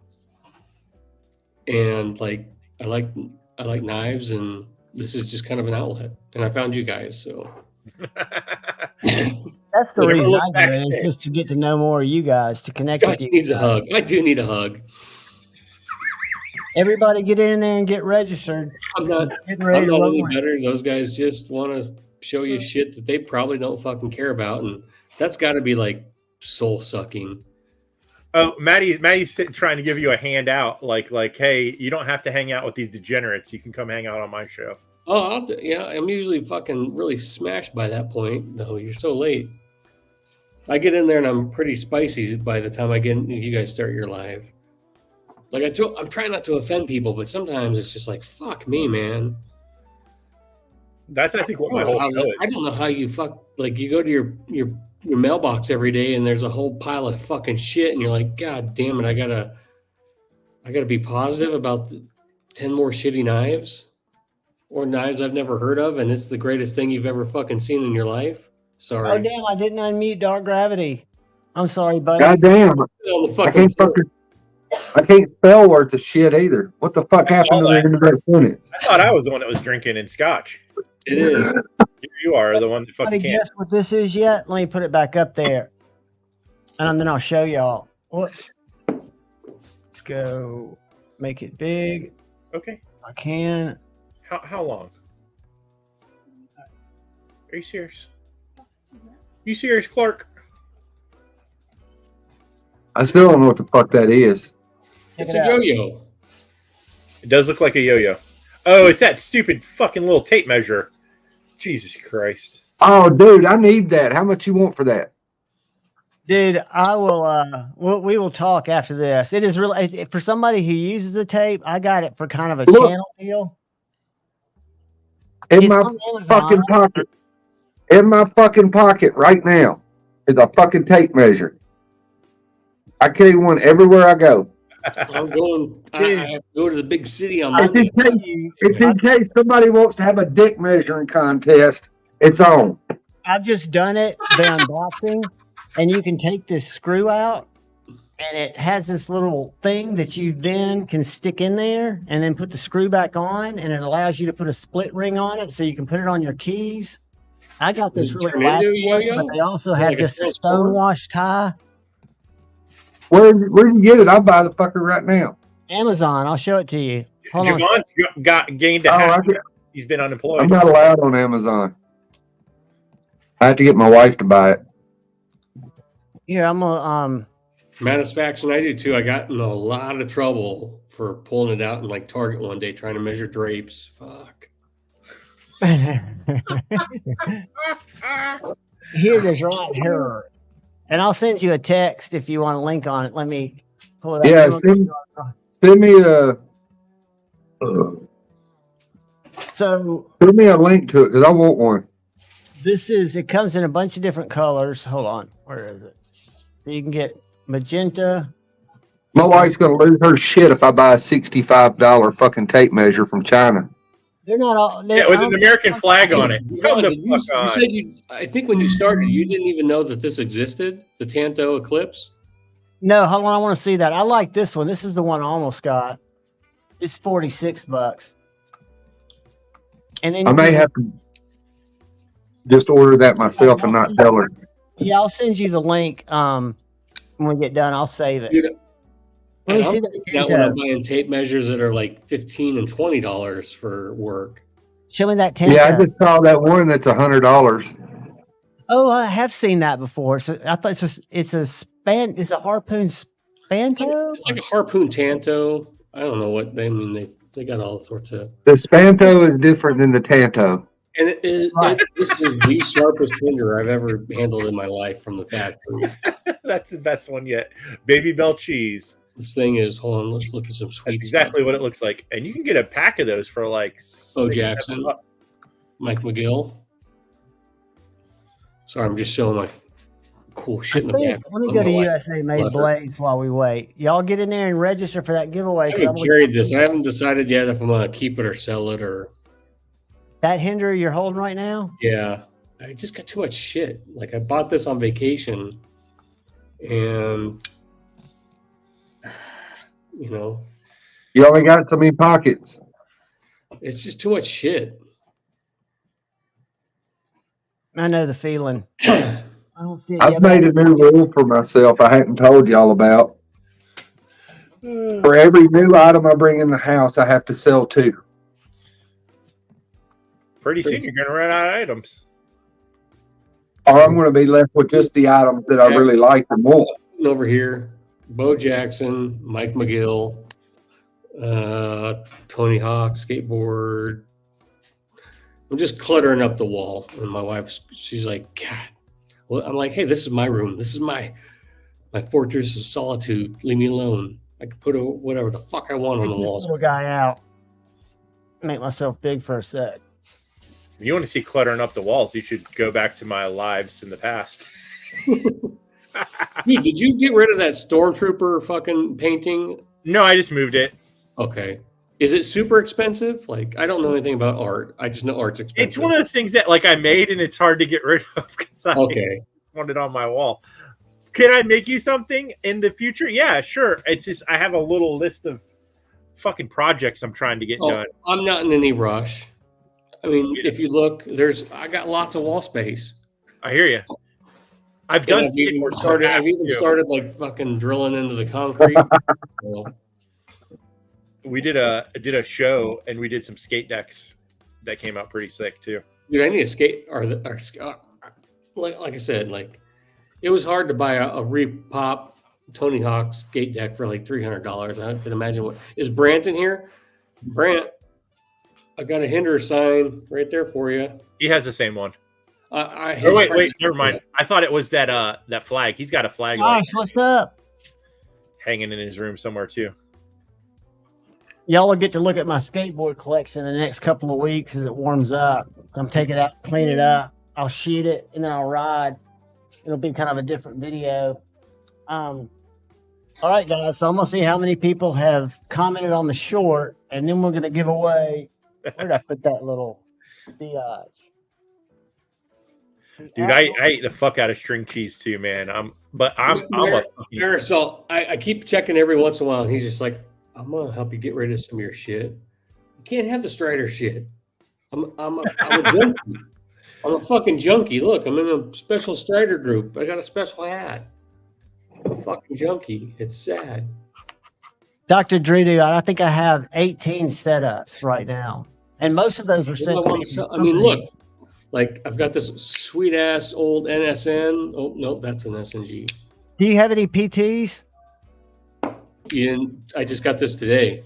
and like I like knives, and this is just kind of an outlet. And I found you guys, so that's the reason I do it. Is just to get to know more of you guys, to connect. Scott needs a hug. I do need a hug. Everybody, get in there and get registered. I'm not any better. Those guys just want to show you shit that they probably don't fucking care about, and that's got to be like soul sucking. Oh, Maddie's trying to give you a handout, like, hey, you don't have to hang out with these degenerates. You can come hang out on my show. Oh, I'm usually fucking really smashed by that point. No, you're so late. I get in there and I'm pretty spicy by the time you guys start your live. Like I'm trying not to offend people, but sometimes it's just like, fuck me, man. That's I think what my whole show is. I don't know how you you go to your mailbox every day and there's a whole pile of fucking shit and you're like, God damn it, I gotta be positive about the 10 more shitty knives or knives I've never heard of, and it's the greatest thing you've ever fucking seen in your life. Sorry. Oh damn, I didn't unmute Dark Gravity. I'm sorry, buddy. God damn. I can't spell worth of shit either. What the fuck happened to the end of that sentence? I thought I was the one that was drinking in scotch. It is. You are the one that fucking can't. Guess what this is yet? Let me put it back up there. And then I'll show y'all. Whoops. Let's go make it big. Okay. I can. How long? Are you serious? You serious, Clark? I still don't know what the fuck that is. It's a yo-yo. It does look like a yo-yo. Oh, it's that stupid fucking little tape measure. Jesus Christ. Oh, dude, I need that. How much you want for that? Dude, I will. We will talk after this. It is really for somebody who uses the tape. I got it for kind of a Look. channel deal. In It's my on Amazon. fucking pocket. In my fucking pocket right now is a fucking tape measure. I carry one everywhere I go. I'm going. I have to go to the big city on It's Monday. in case somebody wants to have a dick measuring contest, it's on. I've just done it, the unboxing, and you can take this screw out, and it has this little thing that you then can stick in there, and then put the screw back on, and it allows you to put a split ring on it, so you can put it on your keys. I got this Does it really turn into a wacky one, yo-yo? but they also Is it have like a just a transformer? stonewash tie. Where you get it? I'll buy the fucker right now. Amazon, I'll show it to you. Hold on. Javon's gained a habit. He's been unemployed. I'm not allowed on Amazon. I have to get my wife to buy it. Here, I'm gonna Satisfaction, I do too. I got in a lot of trouble for pulling it out in like Target one day trying to measure drapes. Fuck. Here it is right here. And I'll send you a text if you want a link on it. Let me pull it up. Yeah, send me a link to it because I want one. It comes in a bunch of different colors. Hold on. Where is it? You can get magenta. My wife's gonna lose her shit if I buy a $65 fucking tape measure from China. They're not all. Yeah, with an American flag on it. Come the You fuck on. said I think when you started, you didn't even know that this existed, the Tanto Eclipse. No, hold on. I want to see that. I like this one. This is the one I almost got. It's $46. And then I may have to just order that myself and not tell her. Yeah, I'll send you the link. When we get done, I'll save it. Dude, Let me I'm see that. freaking out when I'm buying tape measures that are like $15 and $20 for work. Show me that Tanto. Yeah, I just saw that one that's $100. Oh, I have seen that before. So I thought it's a harpoon Spanto. It's like a harpoon Tanto. I don't know what they mean. They got all sorts of. The Spanto is different than the Tanto. And this is the sharpest hinder I've ever handled in my life from the factory. That's the best one yet. Baby Bell cheese. This thing is. Hold on, let's look at some sweet. That's exactly stuff. what it looks like, and you can get a pack of those for like Bo Jackson, Mike McGill. Sorry, I'm just showing my cool shit in the back. Let me go to USA Made Blades while we wait. Y'all get in there and register for that giveaway. I haven't carried this. I haven't decided yet if I'm gonna keep it or sell it or. That hinder you're holding right now? Yeah, I just got too much shit. Like I bought this on vacation, and you only got so many pockets. It's just too much shit. I know the feeling. I don't see it I've yet, made a new rule for myself I hadn't told y'all about. For every new item I bring in the house, I have to sell 2. Pretty soon you're going to run out of items. Or I'm going to be left with just the items that I really like and want. Over here, Bo Jackson, Mike McGill, Tony Hawk, skateboard. I'm just cluttering up the wall, and my wife, she's like, God. Well, I'm like, hey, this is my room. This is my fortress of solitude. Leave me alone. I can put whatever the fuck I want on the walls. Little guy out. Make myself big for a sec. If you want to see cluttering up the walls, you should go back to my lives in the past. Dude, did you get rid of that Stormtrooper fucking painting? No, I just moved it. Okay. Is it super expensive? Like, I don't know anything about art. I just know art's expensive. It's one of those things that like I made and it's hard to get rid of because I want it on my wall. Can I make you something in the future? Yeah, sure. It's just I have a little list of fucking projects I'm trying to get done. I'm not in any rush. I mean, if you look, I got lots of wall space. I hear you. I've even started like fucking drilling into the concrete. We did a show and we did some skate decks that came out pretty sick too. Dude, I need a skate. Like I said, like it was hard to buy a repop Tony Hawk skate deck for like $300. I can imagine what is Brant in here. Brant, I got a hinder sign right there for you. He has the same one. Wait, never mind. I thought it was that flag. He's got a flag Gosh, what's up? hanging in his room somewhere too. Y'all will get to look at my skateboard collection in the next couple of weeks as it warms up. I'm taking it out, clean it up. I'll shoot it, and then I'll ride. It'll be kind of a different video. All right, guys. So I'm gonna see how many people have commented on the short, and then we're gonna give away. Where did I put that little biatch? Dude, I eat the fuck out of string cheese too, man. I'm a fucking... Marisol, I keep checking every once in a while, and he's just like, I'm gonna help you get rid of some of your shit. You can't have the Strider shit. I'm a junkie. I'm a fucking junkie. Look, I'm in a special Strider group. I got a special hat. I'm a fucking junkie. It's sad. Dr. Drew, I think I have 18 setups right now, and most of those were sent to me. I mean, look, like I've got this sweet ass old NSN. Oh no, that's an SNG. Do you have any PTs? Ian, I just got this today.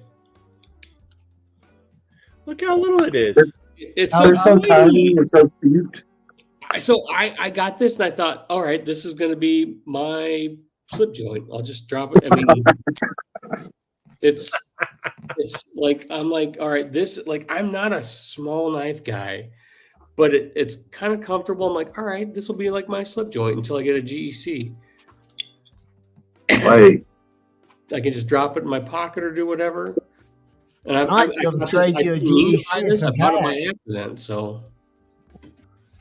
Look how little it is. It's so tiny and so cute. So I got this and I thought, all right, this is going to be my slip joint. I'll just drop it. I mean, it's like, I'm like, all right, this, like, I'm not a small knife guy, but it's kind of comfortable. I'm like, all right, this will be like my slip joint until I get a GEC. Right. I can just drop it in my pocket or do whatever. And I bought it by accident, so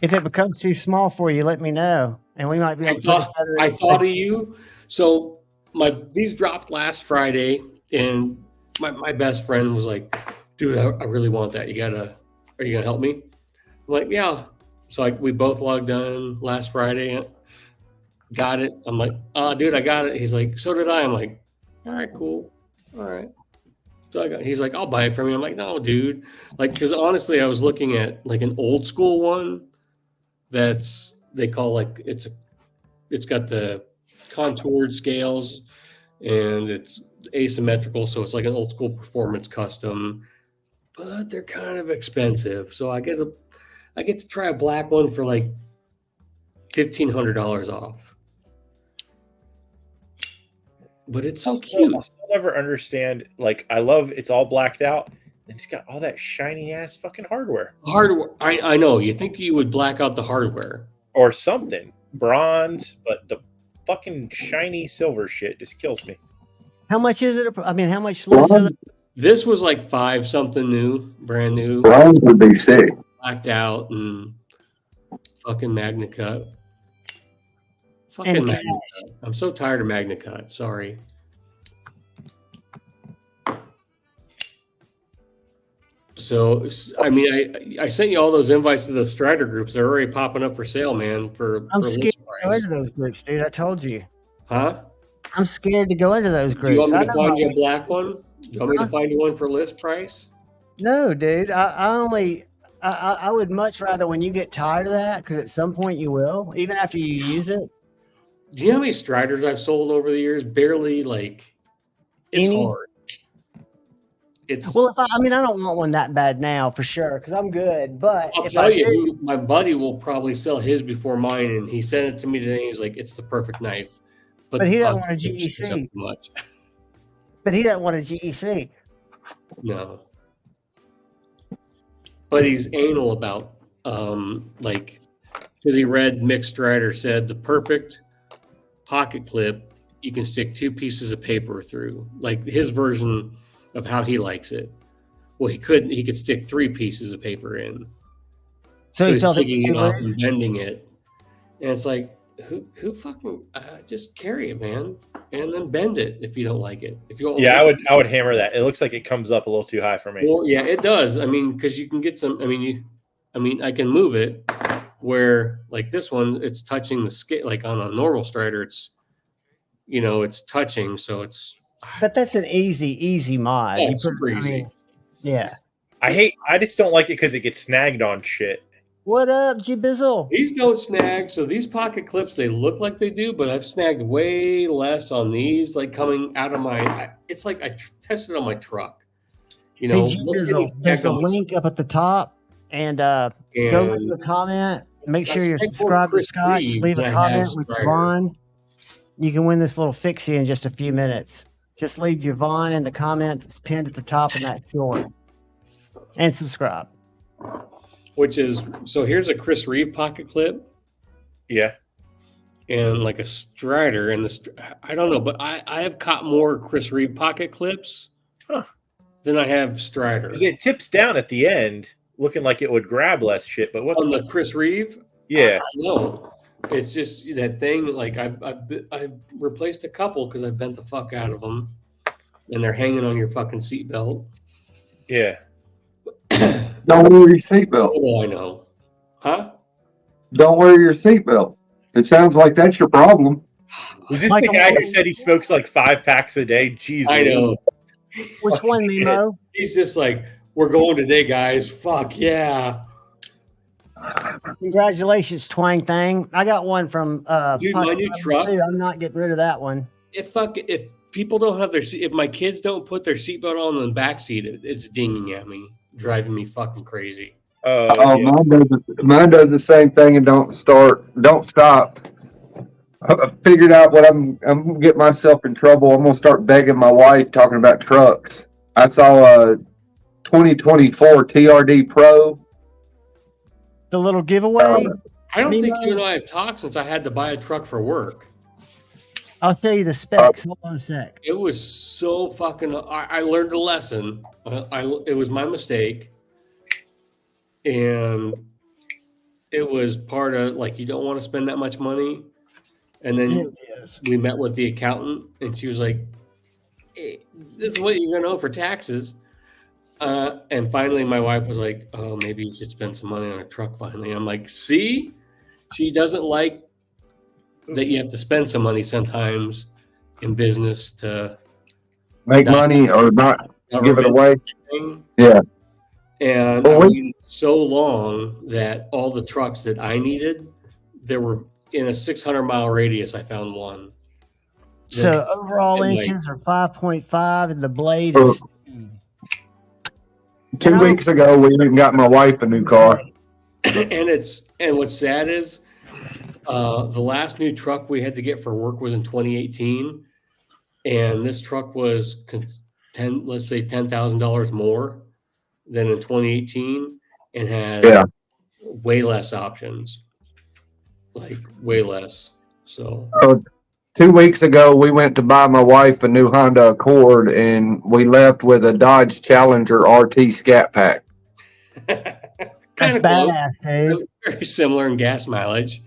if it becomes too small for you, let me know, and we might be able to. I thought of you. So these dropped last Friday, and my best friend was like, "Dude, I really want that. Are you gonna help me?" I'm like, "Yeah." So we both logged on last Friday, got it. I'm like, "Dude, I got it." He's like, "So did I." I'm like, "All right, cool, all right." So he's like, I'll buy it from you. I'm like, no, dude. Like, because honestly, I was looking at like an old school one they call like it's got the contoured scales and it's asymmetrical. So it's like an old school performance custom, but they're kind of expensive. So I get to try a black one for like $1,500 off. But it's so cute. I'll never understand. Like, I love it's all blacked out, and it's got all that shiny ass fucking hardware. I know. You think you would black out the hardware or something, bronze, but the fucking shiny silver shit just kills me. How much is it? I mean, how much less? This was like $5 something new, brand new. Bronze would be sick. Blacked out and fucking Magna Cut. Fucking Magna Cut. I'm so tired of Magna Cut. Sorry. So, I mean, I sent you all those invites to those Strider groups. They're already popping up for sale, man. I'm scared to go into those groups, dude. I told you. Huh? I'm scared to go into those groups. Do you want me to find you a black one? Do you want me to find you one for list price? No, dude. I would much rather when you get tired of that, because at some point you will, even after you use it. Do you know how many Striders I've sold over the years? Barely, like, it's hard. Well, I don't want one that bad now for sure, because I'm good. But I'll tell you, my buddy will probably sell his before mine, and he sent it to me today. He's like, "It's the perfect knife," but he doesn't want a GEC. Much. But he doesn't want a GEC. No. But he's anal about, like, because he read Mick Strider said the perfect pocket clip you can stick 2 pieces of paper through, like his version of how he likes it. Well, he could stick 3 pieces of paper in. So he's taking it off and bending it. And it's like, who fucking just carry it, man, and then bend it if you don't like it. If you I would hammer that. It looks like it comes up a little too high for me. Well, yeah, it does. I mean, because you can get some. I can move it where like this one, it's touching the scale. Like on a normal Strider, it's it's touching, so it's. But that's an easy mod. Yeah, it's super easy. Yeah. I just don't like it because it gets snagged on shit. What up, G-Bizzle? These don't snag. So these pocket clips, they look like they do, but I've snagged way less on these. Like coming out of it's like I tested on my truck. Hey, there's a link up at the top, and go to the comment. Make sure you're That's subscribed to Chris Scotch. Reeve Leave a when I comment have with Strider. Vaughn. You can win this little fixie in just a few minutes. Just leave your Vaughn in the comment that's pinned at the top of that short. And subscribe. Which is, so here's a Chris Reeve pocket clip Yeah. and like a Strider. And I don't know, but I have caught more Chris Reeve pocket clips than I have Strider. 'Cause it tips down at the end, looking like it would grab less shit. But what On the Chris Reeve? Yeah. No. It's just that thing, like I've replaced a couple because I bent the fuck out of them. And they're hanging on your fucking seatbelt. Yeah. Don't wear your seatbelt. What do I know? Huh? Don't wear your seatbelt. It sounds like that's your problem. Was this Michael, the guy who said he smokes like 5 packs a day? Jesus. I know. Which one, shit. Mimo? He's just like, we're going today, guys. Fuck yeah. Congratulations, Twang Thang. I got one from Dude, my new truck. too. I'm not getting rid of that one. If people don't have if my kids don't put their seatbelt on in the back seat, it's dinging at me, driving me fucking crazy. Oh, Yeah. mine does the same thing and don't stop. I figured out what I'm gonna get myself in trouble. I'm gonna start begging my wife talking about trucks. I saw a 2024 TRD Pro. The little giveaway. I don't think Mimo? you and I have talked since I had to buy a truck for work. I'll show you the specs. Hold on a sec. It was so fucking. I learned a lesson. It was my mistake, and it was part of like you don't want to spend that much money. And then we met with the accountant, and she was like, hey, "This is what you're gonna owe for taxes." And finally, my wife was like, "Oh, maybe you should spend some money on a truck." Finally, I'm like, "See, she doesn't like that you have to spend some money sometimes in business to Make money or not give it away. thing." Yeah. And I waited so long that all the trucks that I needed, there were in a 600-mile radius. I found one. So overall and, inches are 5.5, and the blade is. 2 weeks ago, we even got my wife a new car. and what's sad is the last new truck we had to get for work was in 2018, and this truck was $10,000 more than in 2018, and had way less options, like way less. So 2 weeks ago, we went to buy my wife a new Honda Accord, and we left with a Dodge Challenger RT Scat Pack. That's badass, Dave. Very similar in gas mileage.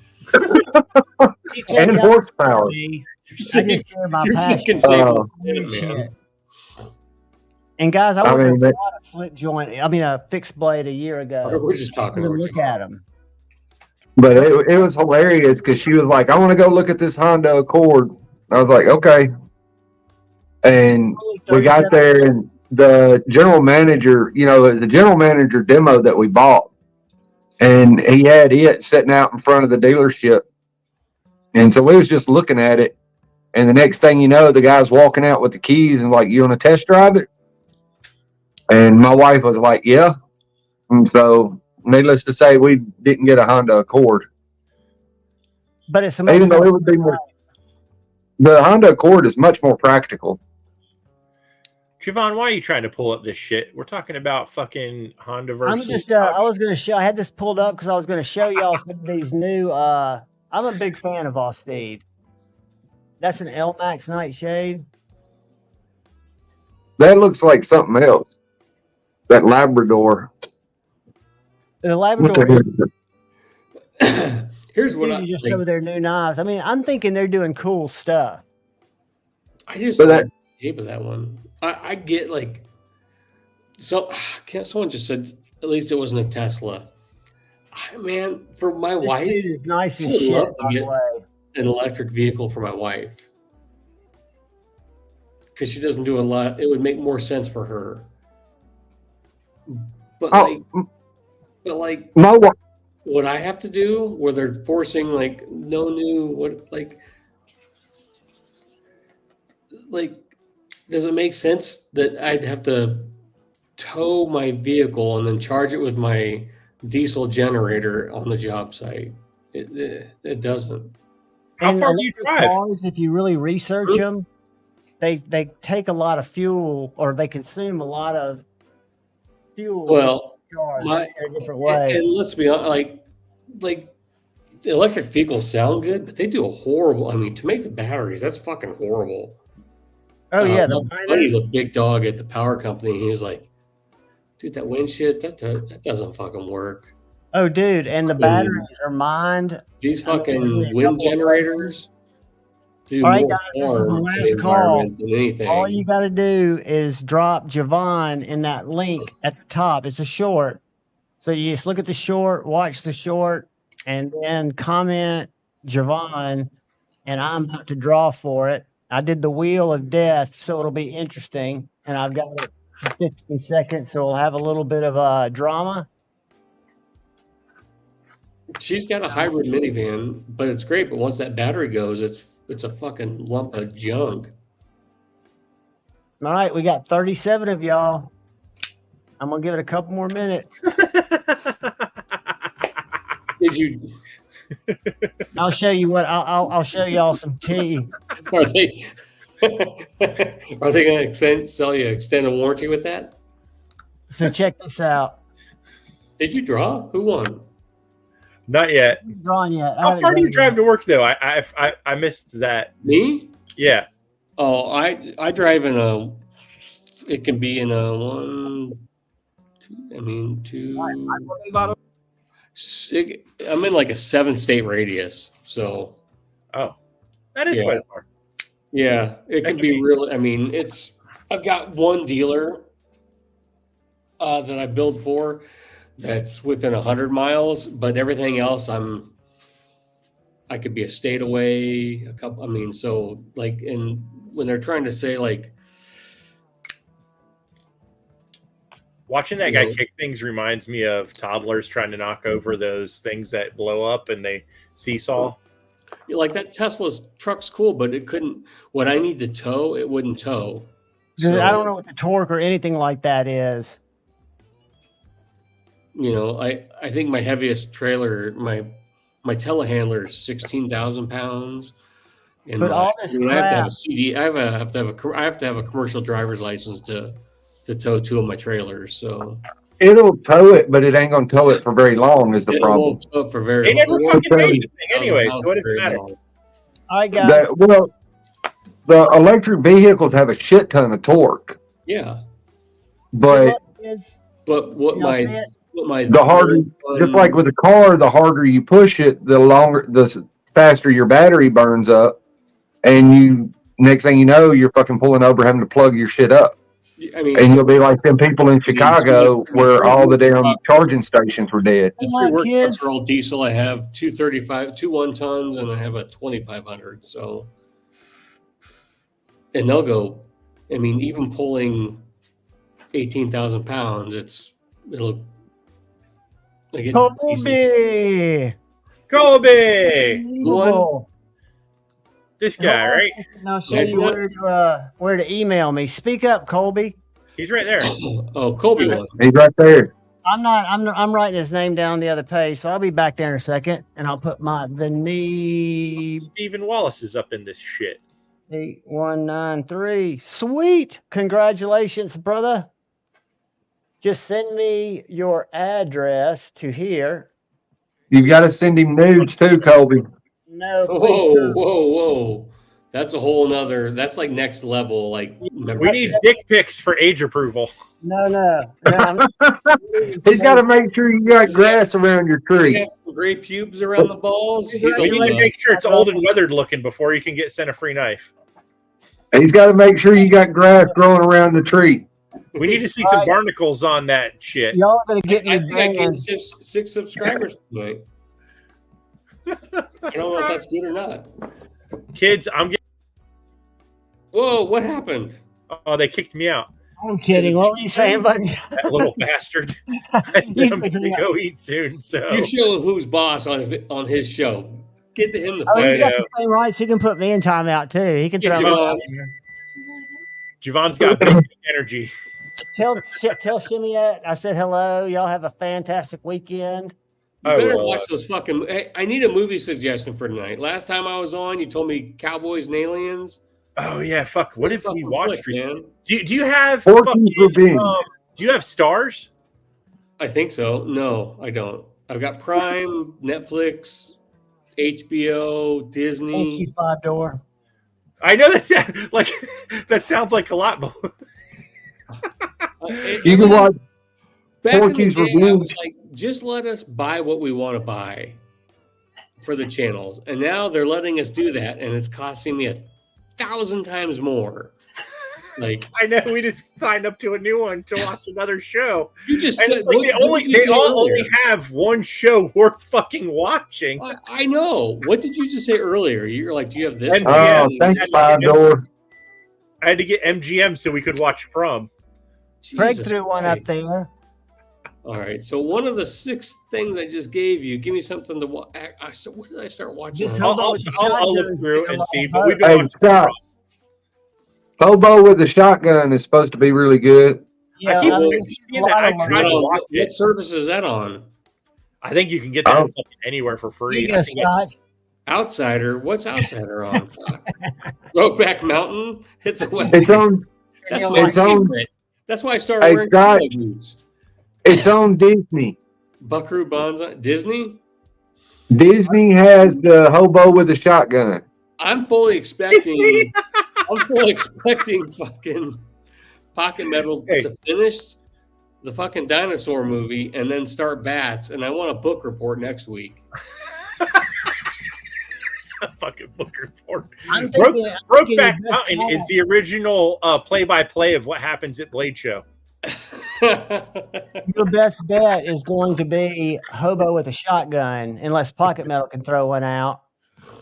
And horsepower. I just share my You're passion. fucking Holy saving man. shit. And guys, I I was mean, a split joint. I mean, a fixed blade a year ago. We're just talking. Look at them. But it was hilarious because she was like, I want to go look at this Honda Accord. I was like, okay. And we got there, and the general manager, the general manager demo that we bought, and he had it sitting out in front of the dealership. And so we was just looking at it. And the next thing you know, the guy's walking out with the keys and like, you want to test drive it? And my wife was like, yeah. And so needless to say, we didn't get a Honda Accord. But it's Even though it would be more, the Honda Accord is much more practical. Javon, why are you trying to pull up this shit? We're talking about fucking Honda versus. I'm just. I was going to show. I had this pulled up because I was going to show y'all some of these new. I'm a big fan of Austin. That's an L-Max Nightshade. That looks like something else. That Labrador. The What Labrador. the heck? Here's what I just think. some of their new knives. I mean, I'm thinking they're doing cool stuff. I just But that- hate with that one. I get like someone just said at least it wasn't a Tesla. Man, for my This wife, dude is nice I as would shit, love to by get the way. an electric vehicle for my wife because she doesn't do a lot. It would make more sense for her. But My wife. what I have to do, where they're forcing like no new does it make sense that I'd have to tow my vehicle and then charge it with my diesel generator on the job site? It doesn't. How And far do you electric drive? cars, if you really research them, they take a lot of fuel, or they consume a lot of fuel. Well, charge my in a different way. and let's be honest, like the electric vehicles sound good, but they do a horrible. I mean, to make the batteries, that's fucking horrible. Oh yeah, the my buddy's miners. a big dog at the power company. He was like, "Dude, that wind shit, that doesn't fucking work." Oh, dude, and the batteries are mined. These I mean, fucking there's a wind couple of generators do All right, more guys, this is the harm to last the call. environment than anything. All you got to do is drop Javon in that link at the top. It's a short. So you just look at the short, watch the short, and then comment Javon, and I'm about to draw for it. I did the Wheel of Death, so it'll be interesting. And I've got it for 15 seconds, so we'll have a little bit of drama. She's got a hybrid minivan, but it's great. But once that battery goes, it's a fucking lump of junk. All right, we got 37 of y'all. I'm gonna give it a couple more minutes. Did you? I'll show you what I'll show y'all some tea. Are they? Are they going to sell you extended warranty with that? So check this out. Did you draw? Who won? Not yet. I haven't drawn yet. How far do you drive to work though? I missed that. Me? Yeah. Oh, I drive in a. It can be in a one. Two. I'm in like a 7-state radius, so. Oh, that is quite far. Yeah, it can be really. I mean, I've got one dealer that I build for that's within 100 miles, but everything else I could be a state away, a couple. I mean, so like, and when they're trying to say like, watching that guy kick things reminds me of toddlers trying to knock over those things that blow up and they seesaw. like that Tesla's truck's cool, but it couldn't. What I need to tow, it wouldn't tow. I don't know what the torque or anything like that is. You know, I think my heaviest trailer, my telehandler is 16,000 pounds. And But all this I have to have crap. a CD. I have to have a commercial driver's license to tow 2 of my trailers. So It'll tow it, but it ain't gonna tow it for very long. Is the it problem? won't tow it for very They never long. fucking made the thing anyway, so what does it Very matter? long. All right, guys. The electric vehicles have a shit ton of torque, Yeah, but Kids, but what y'all see my it? what my the harder, just like with a car, the harder you push it, the faster your battery burns up, and you next thing you know, you're fucking pulling over, having to plug your shit up. I mean, And you'll be like them people in Chicago where all the damn charging stations were dead. the Come on, free work kids. trucks are all diesel. I have 235, 2 1-tons, and I have a 2,500. So, and they'll go. I mean, even pulling 18,000 pounds, it'll. Like it, Colby. Colby, Unbelievable. this guy, right? And I'll show you where to email me. Speak up, Colby. He's right there. Oh, Colby won. He's right there. I'm writing his name down the other page, so I'll be back there in a second, and I'll put the knee Stephen Wallace is up in this shit. 8193. Sweet. Congratulations, brother. Just send me your address to here. You got to send him nudes too, Colby. No, please Whoa, don't. whoa. That's a whole nother. That's like next level. Like We membership. need dick pics for age approval. No. He's got to make sure you got grass around your You tree. have some gray pubes around the balls. He's We need to a make sure it's old and weathered looking before you can get sent a free knife. He's got to make sure you got grass growing around the tree. We need to see some barnacles on that shit. Y'all are gonna get I me think I gained banned. six subscribers tonight. I don't know if that's good or not. Kids, I'm getting. Whoa, what happened? Oh, they kicked me out. I'm kidding. What were you saying, buddy? That little bastard. I said I'm going to go eat soon. So You're showing who's boss on his show. Get to him the Oh, he's got know. the same rights. He can put me in timeout too. He can Yeah, throw me Javon. out there. Javon's got big energy. Tell Shimmy I said hello. Y'all have a fantastic weekend. You better watch those fucking. Hey, I need a movie suggestion for tonight. Last time I was on, you told me Cowboys and Aliens. Oh yeah, fuck. What if we watched? Man? Do you have Porky's Revenge? Do you have Stars? I think so. No, I don't. I've got Prime, Netflix, HBO, Disney. Thank you, $5. I know that sounds like a lot more. You can watch Back Porky's in the day, I Revenge. was like, just let us buy what we want to buy for the channels. And now they're letting us do that, and it's costing me 1,000 times more. Like, I know we just signed up to a new one to watch another show. You just and said, they only have one show worth fucking watching. I know. What did you just say earlier? You're like, do you have this? Oh, thanks, $5. I had to get MGM so we could watch From. Craig threw one up there. All right. So one of the 6 things I just gave you, give me something to watch. What did I start watching? I'll look through and see. But we've been Hey, watching Scott. Hobo with a shotgun is supposed to be really good. Yeah, I tried to watch it. What service is that on? I think you can get that anywhere for free. You go, Scott. Outsider. What's Outsider on? Brokeback Mountain. It's on. That's my favorite. That's why I started wearing cowboy boots. It's on Disney. Buckaroo Banzai. Disney? Disney has the Hobo with a shotgun. I'm fully expecting fucking Pocket Metal to finish the fucking dinosaur movie and then start Bats, and I want a book report next week. Fucking book report. Brokeback Mountain is the original play-by-play of what happens at Blade Show. Your best bet is going to be Hobo with a shotgun, unless Pocket Metal can throw one out.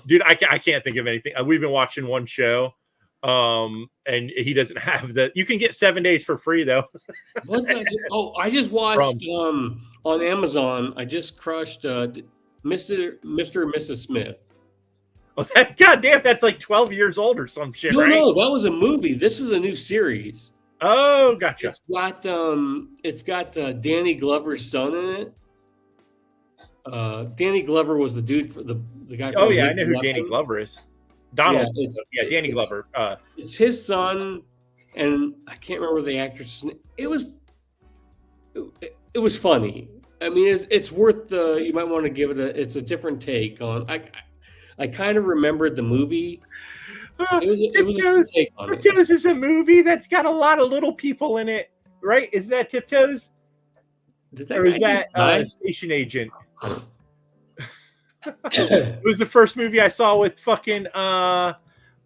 Dude, I can't think of anything. We've been watching one show, and he doesn't have the. You can get 7 days for free though. I just watched on Amazon. I just crushed Mr. and Mrs. Smith. Oh, God damn, that's like 12 years old or some shit, right? No, that was a movie. This is a new series. Oh, gotcha. It's got Danny Glover's son in it. Danny Glover was the dude for the guy. Oh yeah, I know who Danny Glover is. Donald. Yeah, Danny Glover. It's his son, and I can't remember the actress's name. It was funny. I mean, it's worth you might want to give it it's a different take on. I kind of remembered the movie. It was a good take on it. Tiptoes is a movie that's got a lot of little people in it, right? Is that Tiptoes? Or is that Station Agent? It was the first movie I saw with fucking The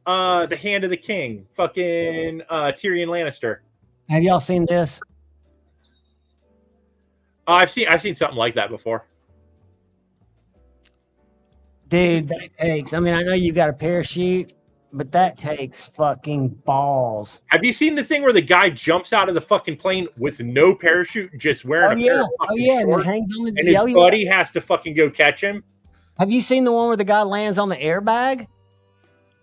Hand of the King, fucking Tyrion Lannister. Have y'all seen this? I've seen something like that before. Dude, that takes. I mean, I know you got a parachute, but that takes fucking balls. Have you seen the thing where the guy jumps out of the fucking plane with no parachute, just wearing a pair of fucking shorts, and his buddy has to fucking go catch him? Have you seen the one where the guy lands on the airbag?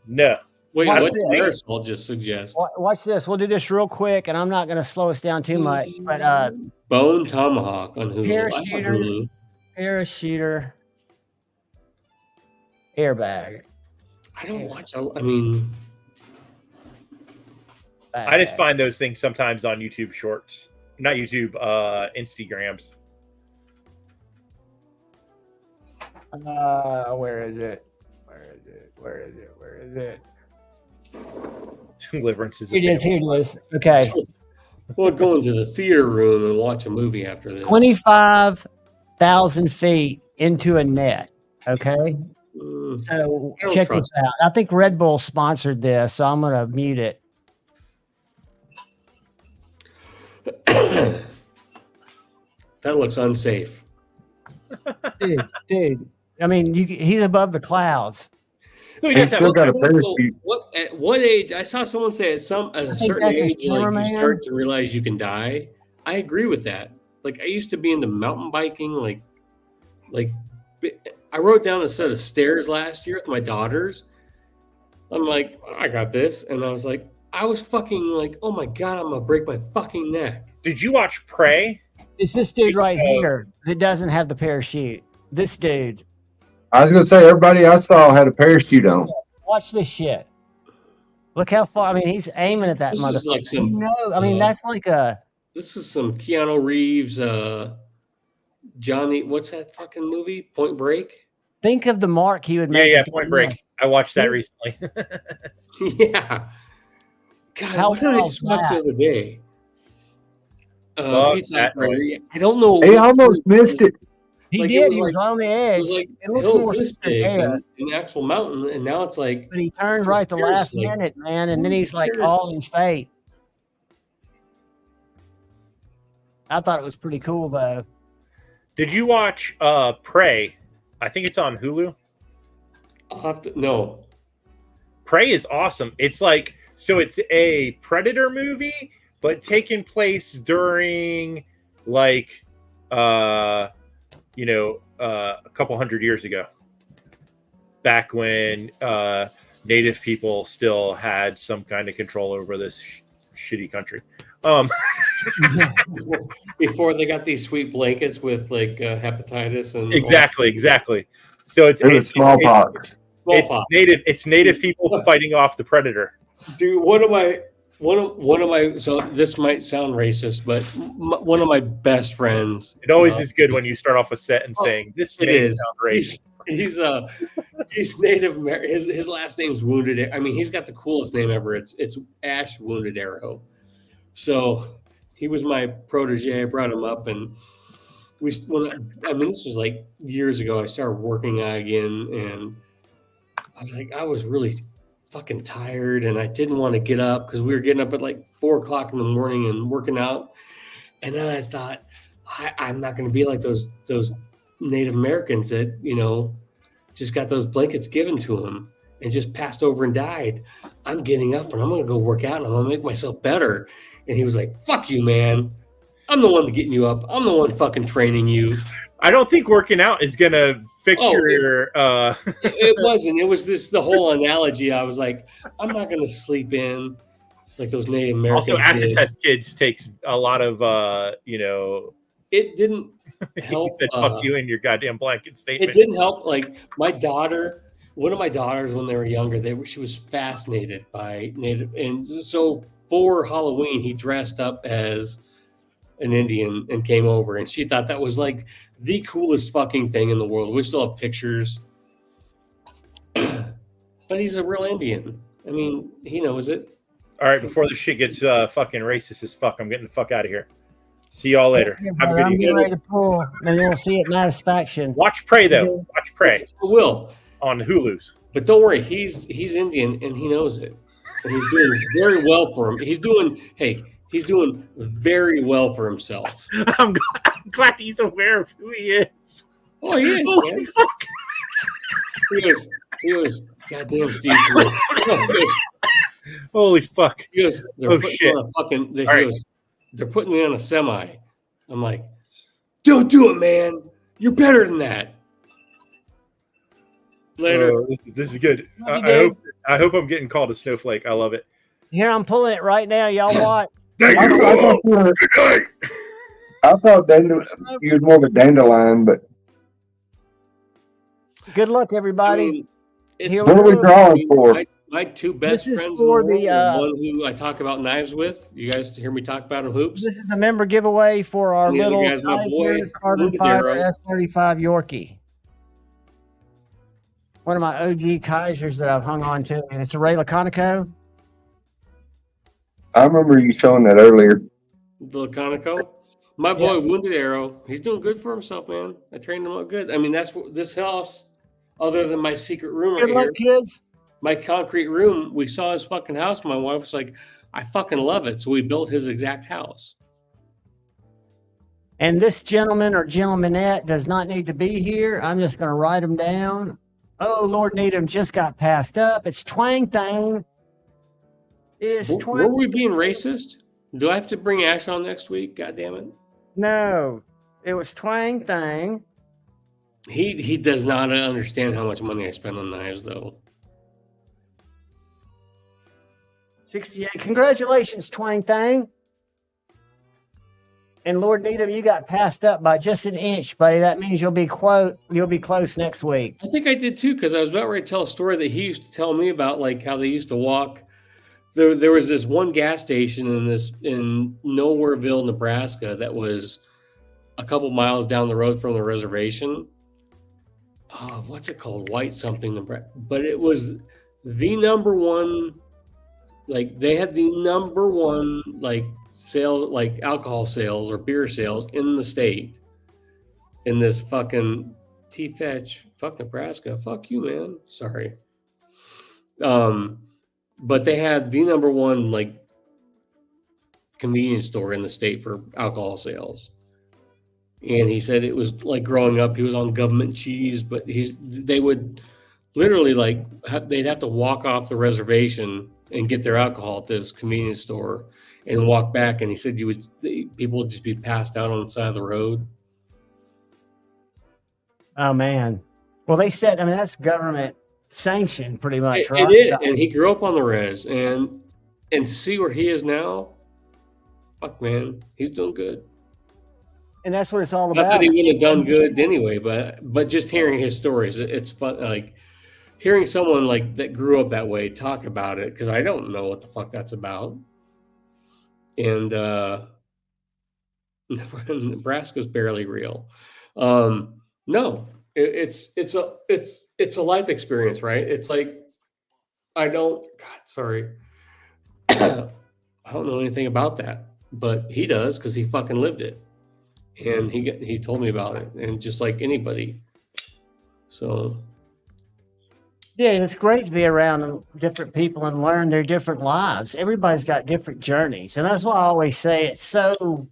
No. Wait, what did Marisol just suggest? Watch this. We'll do this real quick, and I'm not going to slow us down too much. But Bone Tomahawk on Hulu. Parachuter, airbag. I don't watch. I mean, I just find those things sometimes on YouTube Shorts, not YouTube, Instagrams. Where is it? Where is it? Deliverance is Here it is. Okay. We'll go into the theater room and watch a movie after this. 25,000 feet into a net. Okay. So check this out. I think Red Bull sponsored this, so I'm going to mute it. That looks unsafe. Dude. I mean, he's above the clouds. So he still got a parachute. At what age? I saw someone say at a certain age, like you start to realize you can die. I agree with that. Like I used to be into mountain biking. Like I rode down a set of stairs last year with my daughters. I'm like, I got this, and I was fucking like, oh my god, I'm gonna break my fucking neck. Did you watch Prey? It's this dude right here that doesn't have the parachute. This dude. I was gonna say everybody I saw had a parachute on. Watch this shit. Look how far. I mean, he's aiming at that This is like motherfucker. some, No, I mean that's like a. This is some Keanu Reeves, Johnny. What's that fucking movie? Point Break. Think of the mark he would make. Yeah, at the Point end. Break. I watched that recently. Yeah. God, How what did I wild's just watch that? the other day? Fuck Pizza that Operator. I don't know. He almost missed it. He Like, did. it was He was on the edge. It was like it looks hills more this than big air, and an actual mountain, and now it's like but he turned right the last seriously. minute, man, and then he's like Seriously. all in fate. I thought it was pretty cool though. Did you watch Prey? I think it's on Hulu. I'll have to, no. Prey is awesome. It's like, so it's a Predator movie, but taking place during like a couple hundred years ago, back when native people still had some kind of control over this shitty country. Before they got these sweet blankets with like hepatitis and Exactly. So it's smallpox. It's native people fighting off the predator. Dude, one of my so this might sound racist, but one of my best friends. It always is good when you start off a set and saying this may sound racist. He's Native American. His last name's Wounded. I mean, he's got the coolest name ever. It's Ash Wounded Arrow. So he was my protege. I brought him up, and this was like years ago. I started working out again, and I was really fucking tired, and I didn't want to get up because we were getting up at like 4:00 in the morning and working out. And then I thought, I'm not going to be like those Native Americans that, just got those blankets given to them and just passed over and died. I'm getting up and I'm going to go work out and I'm going to make myself better. And he was like, fuck you, man. I'm the one getting you up. I'm the one fucking training you. I don't think working out is going to fix your... It wasn't. It was the whole analogy. I was like, I'm not going to sleep in like those Native Americans. Also, acid test kids takes a lot of, It didn't help. He said, fuck you in your goddamn blanket statement. It didn't help. Like one of my daughters, when they were younger, she was fascinated by Native. And so for Halloween, he dressed up as an Indian and came over. And she thought that was like the coolest fucking thing in the world. We still have pictures. But he's a real Indian. I mean, he knows it. All right, before this shit gets fucking racist as fuck, I'm getting the fuck out of here. See y'all later. Yeah, Have a good I'm evening. getting ready to pull, and you'll see it Satisfaction. Watch Prey though. Watch Prey. I will. On Hulu's. But don't worry, he's Indian and he knows it. And he's doing very well for him. He's doing very well for himself. I'm glad he's aware of who he is. Oh, he is. Holy Man. fuck. He was goddamn Steve. Holy fuck. He goes, shit. They're putting me on a semi. I'm like, don't do it, man. You're better than that. Later. This is good. Love you, I hope I'm getting called a snowflake. I love it. Here, I'm pulling it right now. Y'all watch. I thought you was more of a dandelion, but Good luck, everybody. Here what are we drawing for? My two best This is friends for in the the, world, one who I talk about knives with. You guys hear me talk about hoops? This is the member giveaway for our And the other little guy's my boy, Kaiser carbon Wounded fiber Arrow. S35 Yorkie. One of my OG Kaisers that I've hung on to, and it's a Ray Laconico. I remember you showing that earlier. The Laconico. My boy, Wounded Arrow, he's doing good for himself, man. I trained him up good. I mean, that's what this house, other than my secret room Good right luck, here, kids. my concrete room, we saw his fucking house. My wife was like, I fucking love it. So we built his exact house. And this gentleman or gentlemanette does not need to be here. I'm just going to write them down. Oh, Lord Needham just got passed up. It's Twang Thang. It is Were Twang. we being racist? Do I have to bring Ash on next week? God damn it. No, it was Twang Thang. He does not understand how much money I spend on knives, though. 68. Congratulations, Twang Thang. And Lord Needham, you got passed up by just an inch, buddy. That means you'll be close next week. I think I did too, because I was about ready to tell a story that he used to tell me about, like how they used to walk. There was this one gas station in Nowhereville, Nebraska, that was a couple miles down the road from the reservation. Oh, what's it called? White something, Nebraska. But it was the number one. Like they had the number one like alcohol sales or beer sales in the state. In this fucking T-Fetch, fuck Nebraska, fuck you, man. Sorry. But they had the number one like convenience store in the state for alcohol sales. And he said it was like growing up, he was on government cheese, but they would literally they'd have to walk off the reservation and get their alcohol at this convenience store and walk back. And he said people would just be passed out on the side of the road. Oh man. Well, they said, I mean, that's government sanctioned pretty much, right? It is. And he grew up on the res, and to see where he is now, fuck man, he's doing good. And that's what it's all Not about. that he wouldn't have done good anyway, but just hearing his stories, it's fun. Like hearing someone like that grew up that way talk about it, because I don't know what the fuck that's about. And Nebraska's barely real. No, it's a life experience, right? It's like I don't know anything about that, but he does because he fucking lived it. And he told me about it, and just like anybody. So yeah, it's great to be around different people and learn their different lives. Everybody's got different journeys, and that's why I always say it's so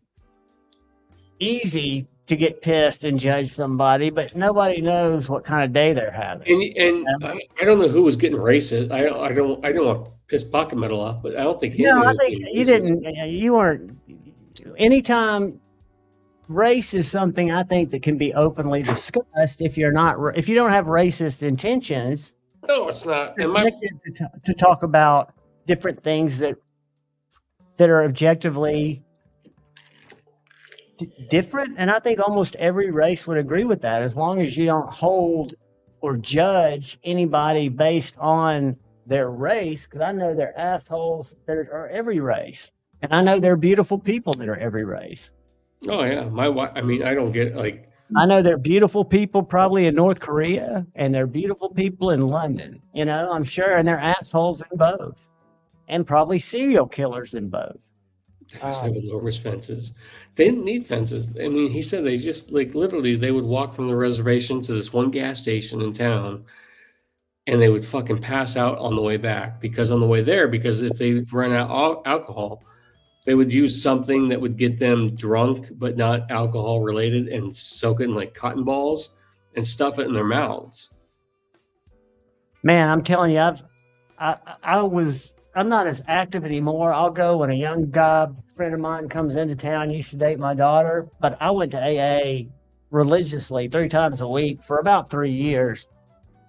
easy to get pissed and judge somebody, but nobody knows what kind of day they're having. And I don't know who was getting racist. I don't want to piss Pocket Metal off, but I don't think. No, I think you didn't. You weren't. Anytime. Race is something I think that can be openly discussed if you don't have racist intentions. No, it's not. To talk about different things that are objectively different, and I think almost every race would agree with that, as long as you don't hold or judge anybody based on their race. Because I know there are assholes that are every race, and I know there are beautiful people that are every race. Oh yeah, my wife. I mean, I don't get I know there are beautiful people probably in North Korea, and there are beautiful people in London. You know, I'm sure, and they're assholes in both, and probably serial killers in both. They just have enormous fences. They didn't need fences. I mean, he said they just literally they would walk from the reservation to this one gas station in town, and they would fucking pass out on the way back because if they run out of alcohol, they would use something that would get them drunk, but not alcohol related, and soak it in like cotton balls and stuff it in their mouths. Man, I'm telling you, I'm not as active anymore. I'll go when a young guy friend of mine comes into town. Used to date my daughter, but I went to AA religiously 3 times a week for about 3 years,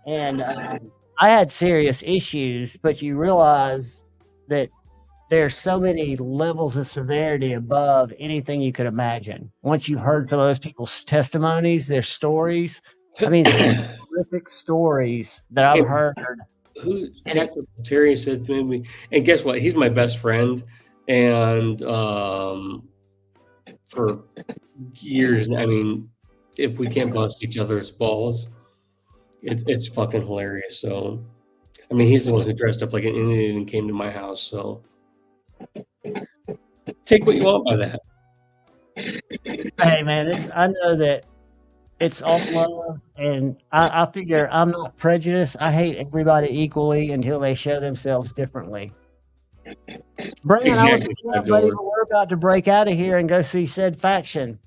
and I had serious issues. But you realize that there's so many levels of severity above anything you could imagine. Once you heard some of those people's testimonies, their stories, I mean, horrific stories that I've heard. Terry said to me, and guess what? He's my best friend, and for years, I mean, if we can't bust each other's balls, it's fucking hilarious. So, I mean, he's the one who dressed up like an Indian and came to my house. So, take what you want by that. Hey, man, I know that it's all love, and I figure I'm not prejudiced. I hate everybody equally until they show themselves differently. Brandon, Exactly. We're about to break out of here and go see said faction.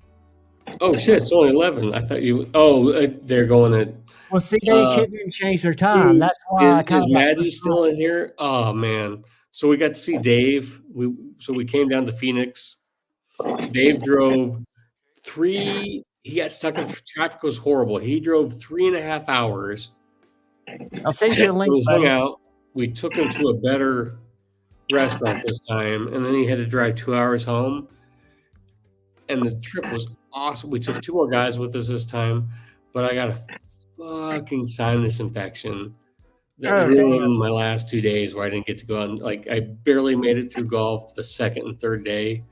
Oh shit! It's only 11. I thought you. Oh, they're going at. Well, see, they didn't change their time. That's why is Maddie still in here? Oh man! So we got to see Dave. We came down to Phoenix. Dave drove 3. He got stuck in traffic. Was horrible. He drove 3.5 hours. I'll send you a link. We hung out. We took him to a better restaurant this time, and then he had to drive 2 hours home. and the trip was awesome. We took 2 more guys with us this time, but I got a fucking sinus infection that ruined my last 2 days where I didn't get to go out. Like I barely made it through golf the second and third day,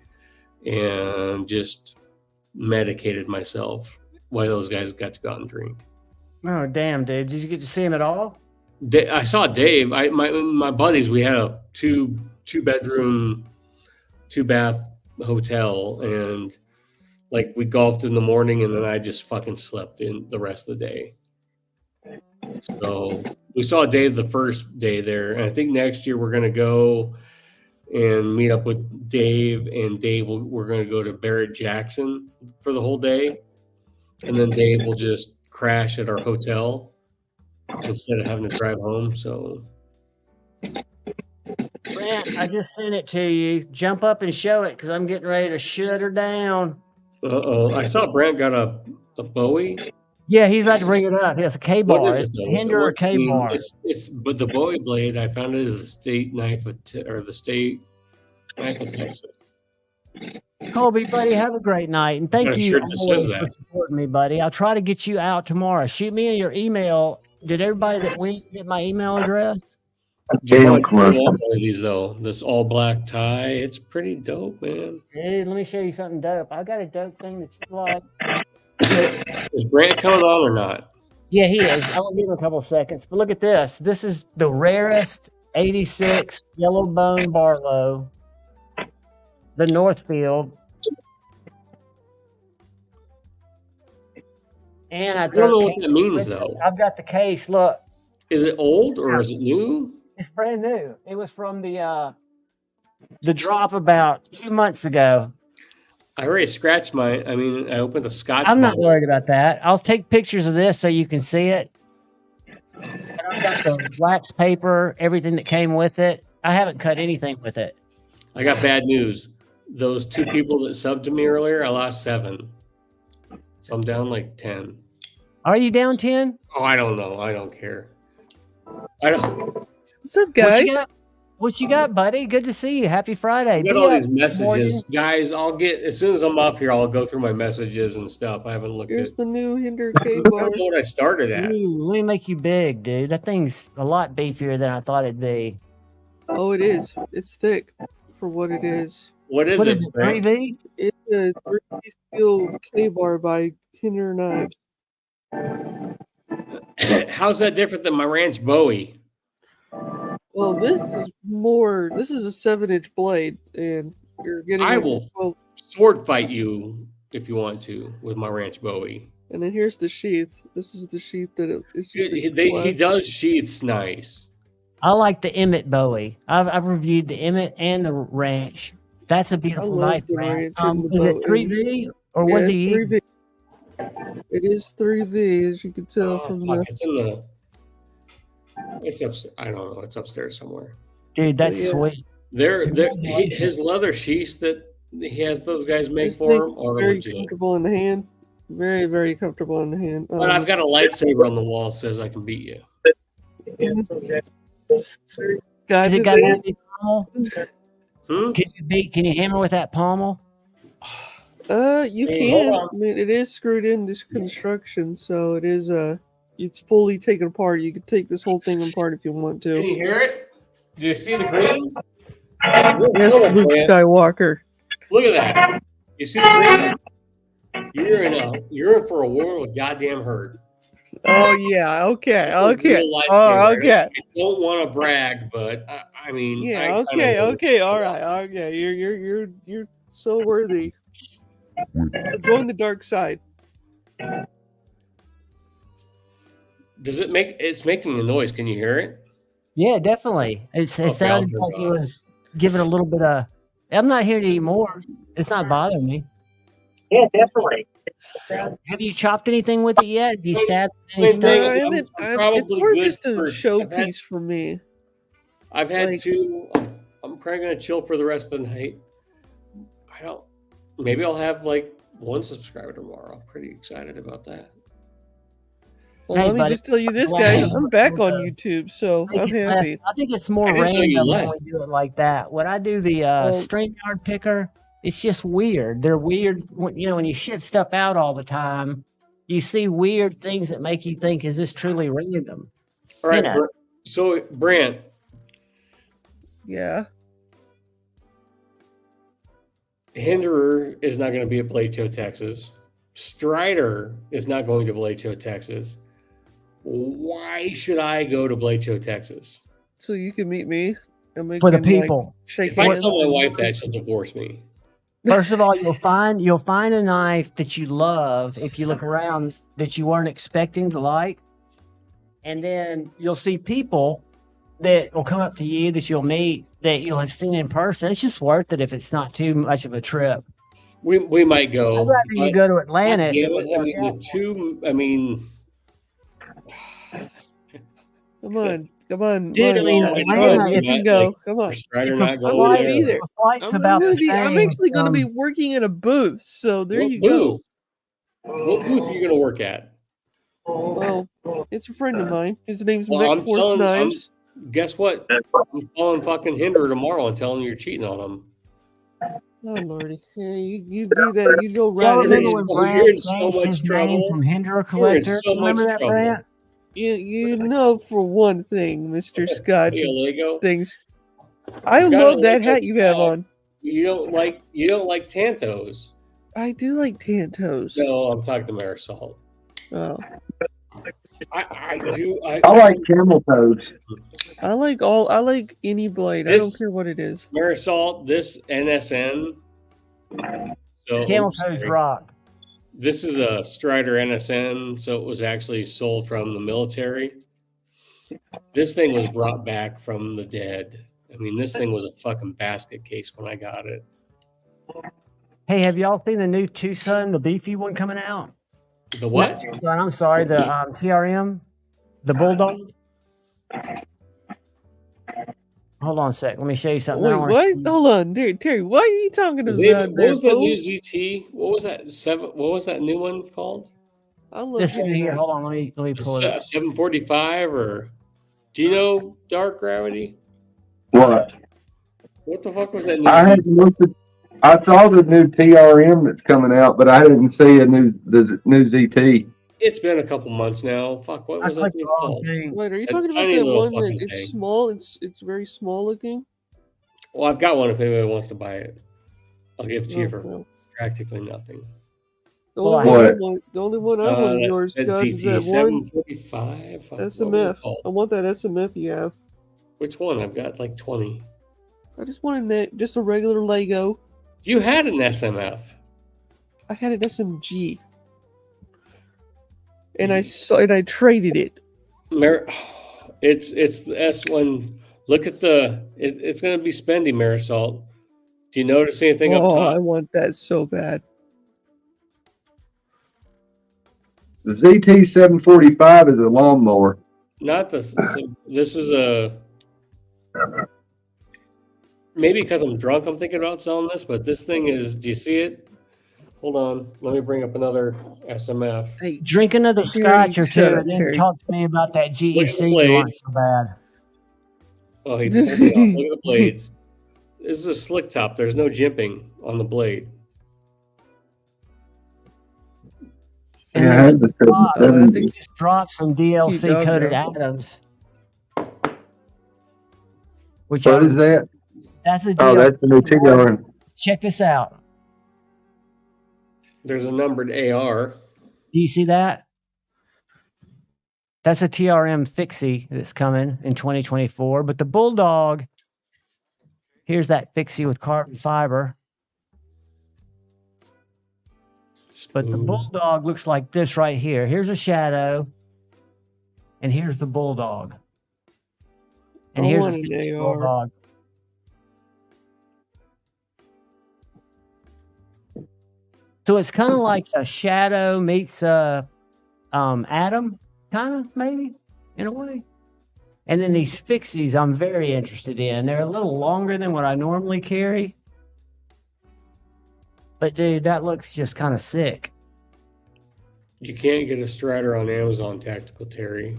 and just medicated myself while those guys got to go out and drink. Oh damn, dude! Did you get to see him at all? I saw Dave. My buddies. We had a 2-bedroom, 2-bath hotel, and like we golfed in the morning, and then I just fucking slept in the rest of the day. So we saw Dave the first day there, and I think next year we're gonna go and meet up with Dave, and we're gonna go to Barrett Jackson for the whole day, and then Dave will just crash at our hotel instead of having to drive home. So Brent, I just sent it to you. Jump up and show it because I'm getting ready to shut her down. I saw Brent got a Bowie. Yeah, he's about to bring it up. He has a K-bar. What is it, It's though? a Hinder or K-bar. It's but the Bowie blade, I found it is the state knife of the state knife of Texas. Colby, buddy, have a great night. And thank Got a you shirt that says always that. for supporting me, buddy. I'll try to get you out tomorrow. Shoot me your email. Did everybody that went get my email address? Damn commercial. These though, this all black tie, it's pretty dope, man. Dude, let me show you something dope. I got a dope thing that you like. Is Brant coming on or not? Yeah, he is. I'll give him a couple of seconds. But look at this. This is the rarest 86 yellow bone Barlow, the Northfield. And I don't know what that means though. I've got the case. Look. Is it old or is it new? It's brand new. It was from the drop about 2 months ago. I already scratched I opened the Scotch I'm not bottle. worried about that. I'll take pictures of this so you can see it. And I've got the wax paper, everything that came with it. I haven't cut anything with it. I got bad news. Those 2 people that subbed to me earlier, I lost 7. So I'm down like 10. Are you down 10? Oh, I don't know. I don't care. I don't. What's up, guys? What you got, buddy? Good to see you. Happy Friday. I got all these messages. Guys, I'll get, as soon as I'm off here, I'll go through my messages and stuff. I haven't looked Here's at the new Hinder I K-bar. don't know what I started at. Ooh, let me make you big, dude. That thing's a lot beefier than I thought it'd be. Oh, it is. It's thick for what it is. What is it? 3V? It's a 3D steel K-bar by Hinder Knives. How's that different than my Ranch Bowie? Well, this is a 7-inch blade, and you're getting. I will sword fight you if you want to with my Ranch Bowie. And then here's the sheath. This is the sheath it's just. He does sheaths nice. I like the Emmett Bowie. I've reviewed the Emmett and the Ranch. That's a beautiful knife, Brand. Is it 3V or was he? 3V. It is 3V, as you can tell from the. It's in the. It's upstairs. I don't know. It's upstairs somewhere. Dude, that's sweet. His leather sheaths that he has those guys make for him are very legit. comfortable in the hand. Very, very comfortable in the hand. But I've got a lightsaber on the wall that says I can beat you. Has it got any pommel? Can you hammer with that pommel? You can. I mean, it is screwed into construction, so it is it's fully taken apart. You could take this whole thing apart if you want to. Can you hear it? Do you see the green? Yes, Luke Skywalker. Look at that. You see the green? You're in for a world of goddamn hurt. Oh yeah. Okay. Oh, okay. I don't want to brag, but I mean. Yeah. Okay. All right. Okay. You're so worthy. Join the dark side. Does it make? It's making a noise. Can you hear it? Yeah, definitely. It sounded like it was giving a little bit of. I'm not hearing it anymore. It's not bothering me. Yeah, definitely. Have you chopped anything with it yet? Have you stabbed any stuff? No, I haven't. It's more just a showpiece for me. I've had two. I'm probably gonna chill for the rest of the night. Maybe I'll have like 1 subscriber tomorrow. I'm pretty excited about that. Well, let me just tell you this, guys. I'm back on YouTube, so I'm happy. I think it's more random when we do it like that. When I do the StreamYard picker, It's just weird. They're weird. When you ship stuff out all the time, you see weird things that make you think, is this truly random? All right. So, Brant. Yeah. Hinderer is not going to be at Blade Show, Texas. Strider is not going to Blade Show, Texas. Why should I go to Blade Show, Texas? So you can meet me. And for the people. If I tell my wife that, she'll divorce me. First of all, you'll find a knife that you love if you look around that you weren't expecting to like, and then you'll see people that will come up to you that you'll meet that you'll have seen in person. It's just worth it if it's not too much of a trip. We might go. I'd rather you go to Atlanta. Come on. Dude, Atlanta, you can go. Come on. Strider not I'm going to be there. I'm actually going to be working in a booth, so there you go. What booth are you going to work at? Well, it's a friend of mine. His name's Mick Force Knives. Guess what? I'm calling fucking Hinder tomorrow and telling you you're cheating on him. Oh lordy! Yeah, you do that. You go right ahead. You're in so much trouble. From Hinder Collector. So remember that, Brant? You know, for one thing, Mr. Scotch, Lego things. I love that hat you have on. You don't like Tantos. I do like Tantos. No, I'm talking to Marisol. Oh. I like camel toes. I like any blade. I don't care what it is. Marisol, this NSN. Camel toes rock. This is a Strider NSN, so it was actually sold from the military. This thing was brought back from the dead. I mean, this thing was a fucking basket case when I got it. Hey, have y'all seen the new Tucson, the beefy one coming out? The what? Tucson, I'm sorry, the TRM, the Bulldog. Hold on a sec. Let me show you something. Wait, what? Hold on, Terry. What are you talking about? What was that new ZT? What was that What was that new one called? This one here. Hold on. Let me pull it up. 745 or? Do you know Dark Gravity? What? What the fuck was that new? I saw the new TRM that's coming out, but I didn't see the new ZT. It's been a couple months now. Fuck, what was that thing called? Wait, are you talking about that one that it's small? It's very small looking. Well, I've got one. If anybody wants to buy it, I'll give it to you for practically nothing. The only one I want of yours, God, is that one 745 SMF. I want that SMF you have. Which one? I've got like 20. I just wanted just a regular Lego. You had an SMF. I had an SMG. And I traded it. It's the S1. Look at it's going to be spendy, Marisol. Do you notice anything up top? Oh, I want that so bad. The ZT745 is a lawnmower. Not this. This is a. Maybe because I'm drunk, I'm thinking about selling this, but this thing is. Do you see it? Hold on. Let me bring up another SMF. Hey, drink another scotch or two, and then talk to me about that GEC you want so bad. Oh, he pulled me off. Look at the blades. This is a slick top. There's no jimping on the blade. And it just drops from DLC coated atoms. What is that? That's a that's the new TRM. Check this out. There's a numbered AR. Do you see that? That's a TRM fixie that's coming in 2024. But the Bulldog, here's that fixie with carbon fiber. But the Bulldog looks like this right here. Here's a Shadow, and here's the Bulldog. And here's a fixie Bulldog. So it's kind of like a Shadow meets Atom, kind of, maybe, in a way. And then these fixies I'm very interested in. They're a little longer than what I normally carry. But, dude, that looks just kind of sick. You can't get a Strider on Amazon, Tactical Terry.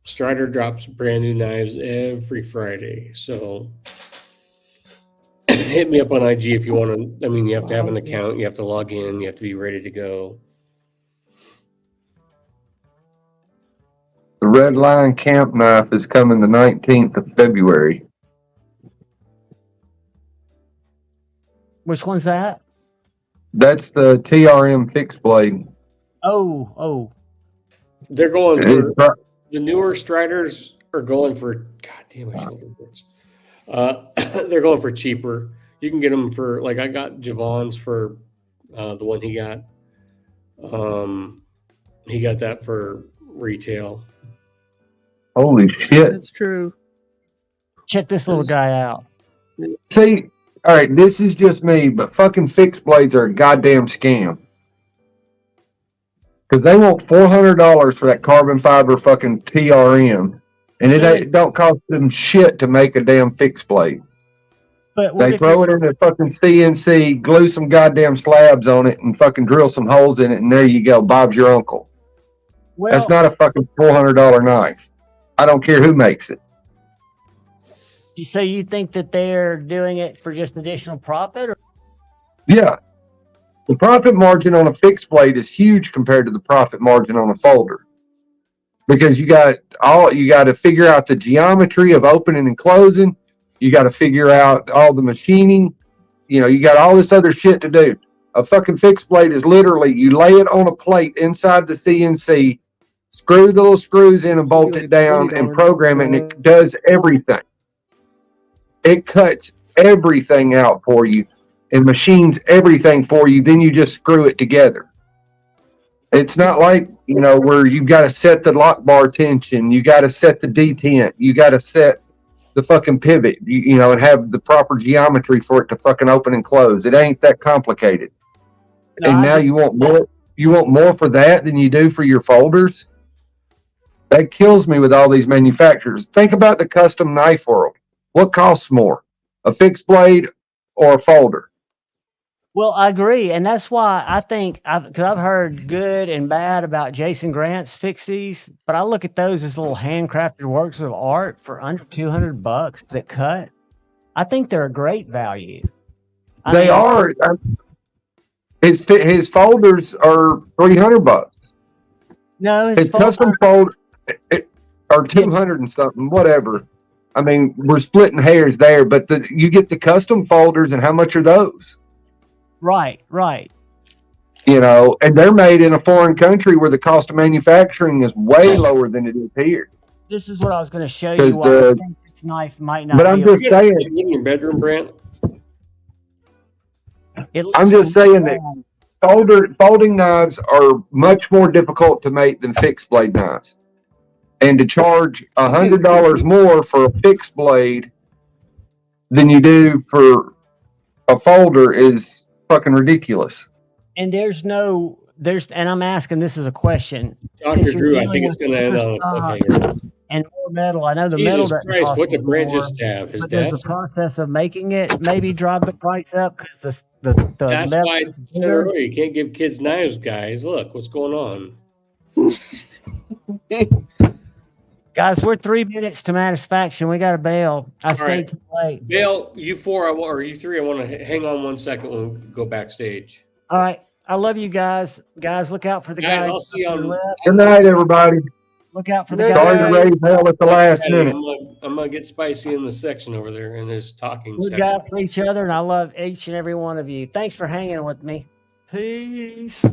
Strider drops brand new knives every Friday. So hit me up on IG if you want to. I mean, you have to have an account. You have to log in. You have to be ready to go. The Red Line Camp Knife is coming the 19th of February. Which one's that? That's the TRM fixed blade. Oh. They're going for the newer Striders are going for. God damn, I should have this. They're going for cheaper. You can get them for like I got Javon's for the one he got. He got that for retail. Holy shit! That's true. Check this little guy out. See, all right, this is just me, but fucking fixed blades are a goddamn scam. Because they want $400 for that carbon fiber fucking TRM, and it don't cost them shit to make a damn fixed blade. But they throw it in a fucking CNC, glue some goddamn slabs on it, and fucking drill some holes in it, and there you go. Bob's your uncle. Well, that's not a fucking $400 knife. I don't care who makes it. So you think that they're doing it for just additional profit? Or? Yeah. The profit margin on a fixed blade is huge compared to the profit margin on a folder. Because you got to figure out the geometry of opening and closing. You got to figure out all the machining. You know, you got all this other shit to do. A fucking fixed blade is literally, you lay it on a plate inside the CNC, screw the little screws in and bolt it down and program it, and it does everything. It cuts everything out for you and machines everything for you. Then you just screw it together. It's not like, you know, where you've got to set the lock bar tension, you got to set the detent, you got to set the fucking pivot, you know, and have the proper geometry for it to fucking open and close. It ain't that complicated. No, and now you want more. You want more for that than you do for your folders. That kills me with all these manufacturers. Think about the custom knife world. What costs more, a fixed blade or a folder? Well, I agree, and that's why I think because I've heard good and bad about Jason Grant's fixies, but I look at those as little handcrafted works of art for under $200 that cut. I think they're a great value. They are. His folders are $300. No, his custom folder are 200 and something, whatever. I mean, we're splitting hairs there, but you get the custom folders, and how much are those? Right. You know, and they're made in a foreign country where the cost of manufacturing is way lower than it is here. This is what I was going to show you. Why I think this knife might not. But I'm just saying, in your bedroom, Brent. I'm just saying that folding knives are much more difficult to make than fixed blade knives. And to charge $100 more for a fixed blade than you do for a folder is fucking ridiculous. And and I'm asking this as a question. Dr. Drew, I think it's going to end on a cliffhanger. And more metal. I know the Jesus metal doesn't Christ, cost what did Brent more, just have? But does the process of making it maybe drive the price up because the That's metal why I said earlier, you can't give kids knives, guys. Look, what's going on? Guys, we're 3 minutes to satisfaction. We got to bail. I stayed too late. Bail, you four, or you three, I want to hang on 1 second when we go backstage. All right. I love you guys. Guys, look out for the guys. I'll see you on left. Good night, everybody. Look out for the guys. Sorry to raise hell at the last minute. I'm going to get spicy in the section over there in this talking Look section. out for each other, and I love each and every one of you. Thanks for hanging with me. Peace.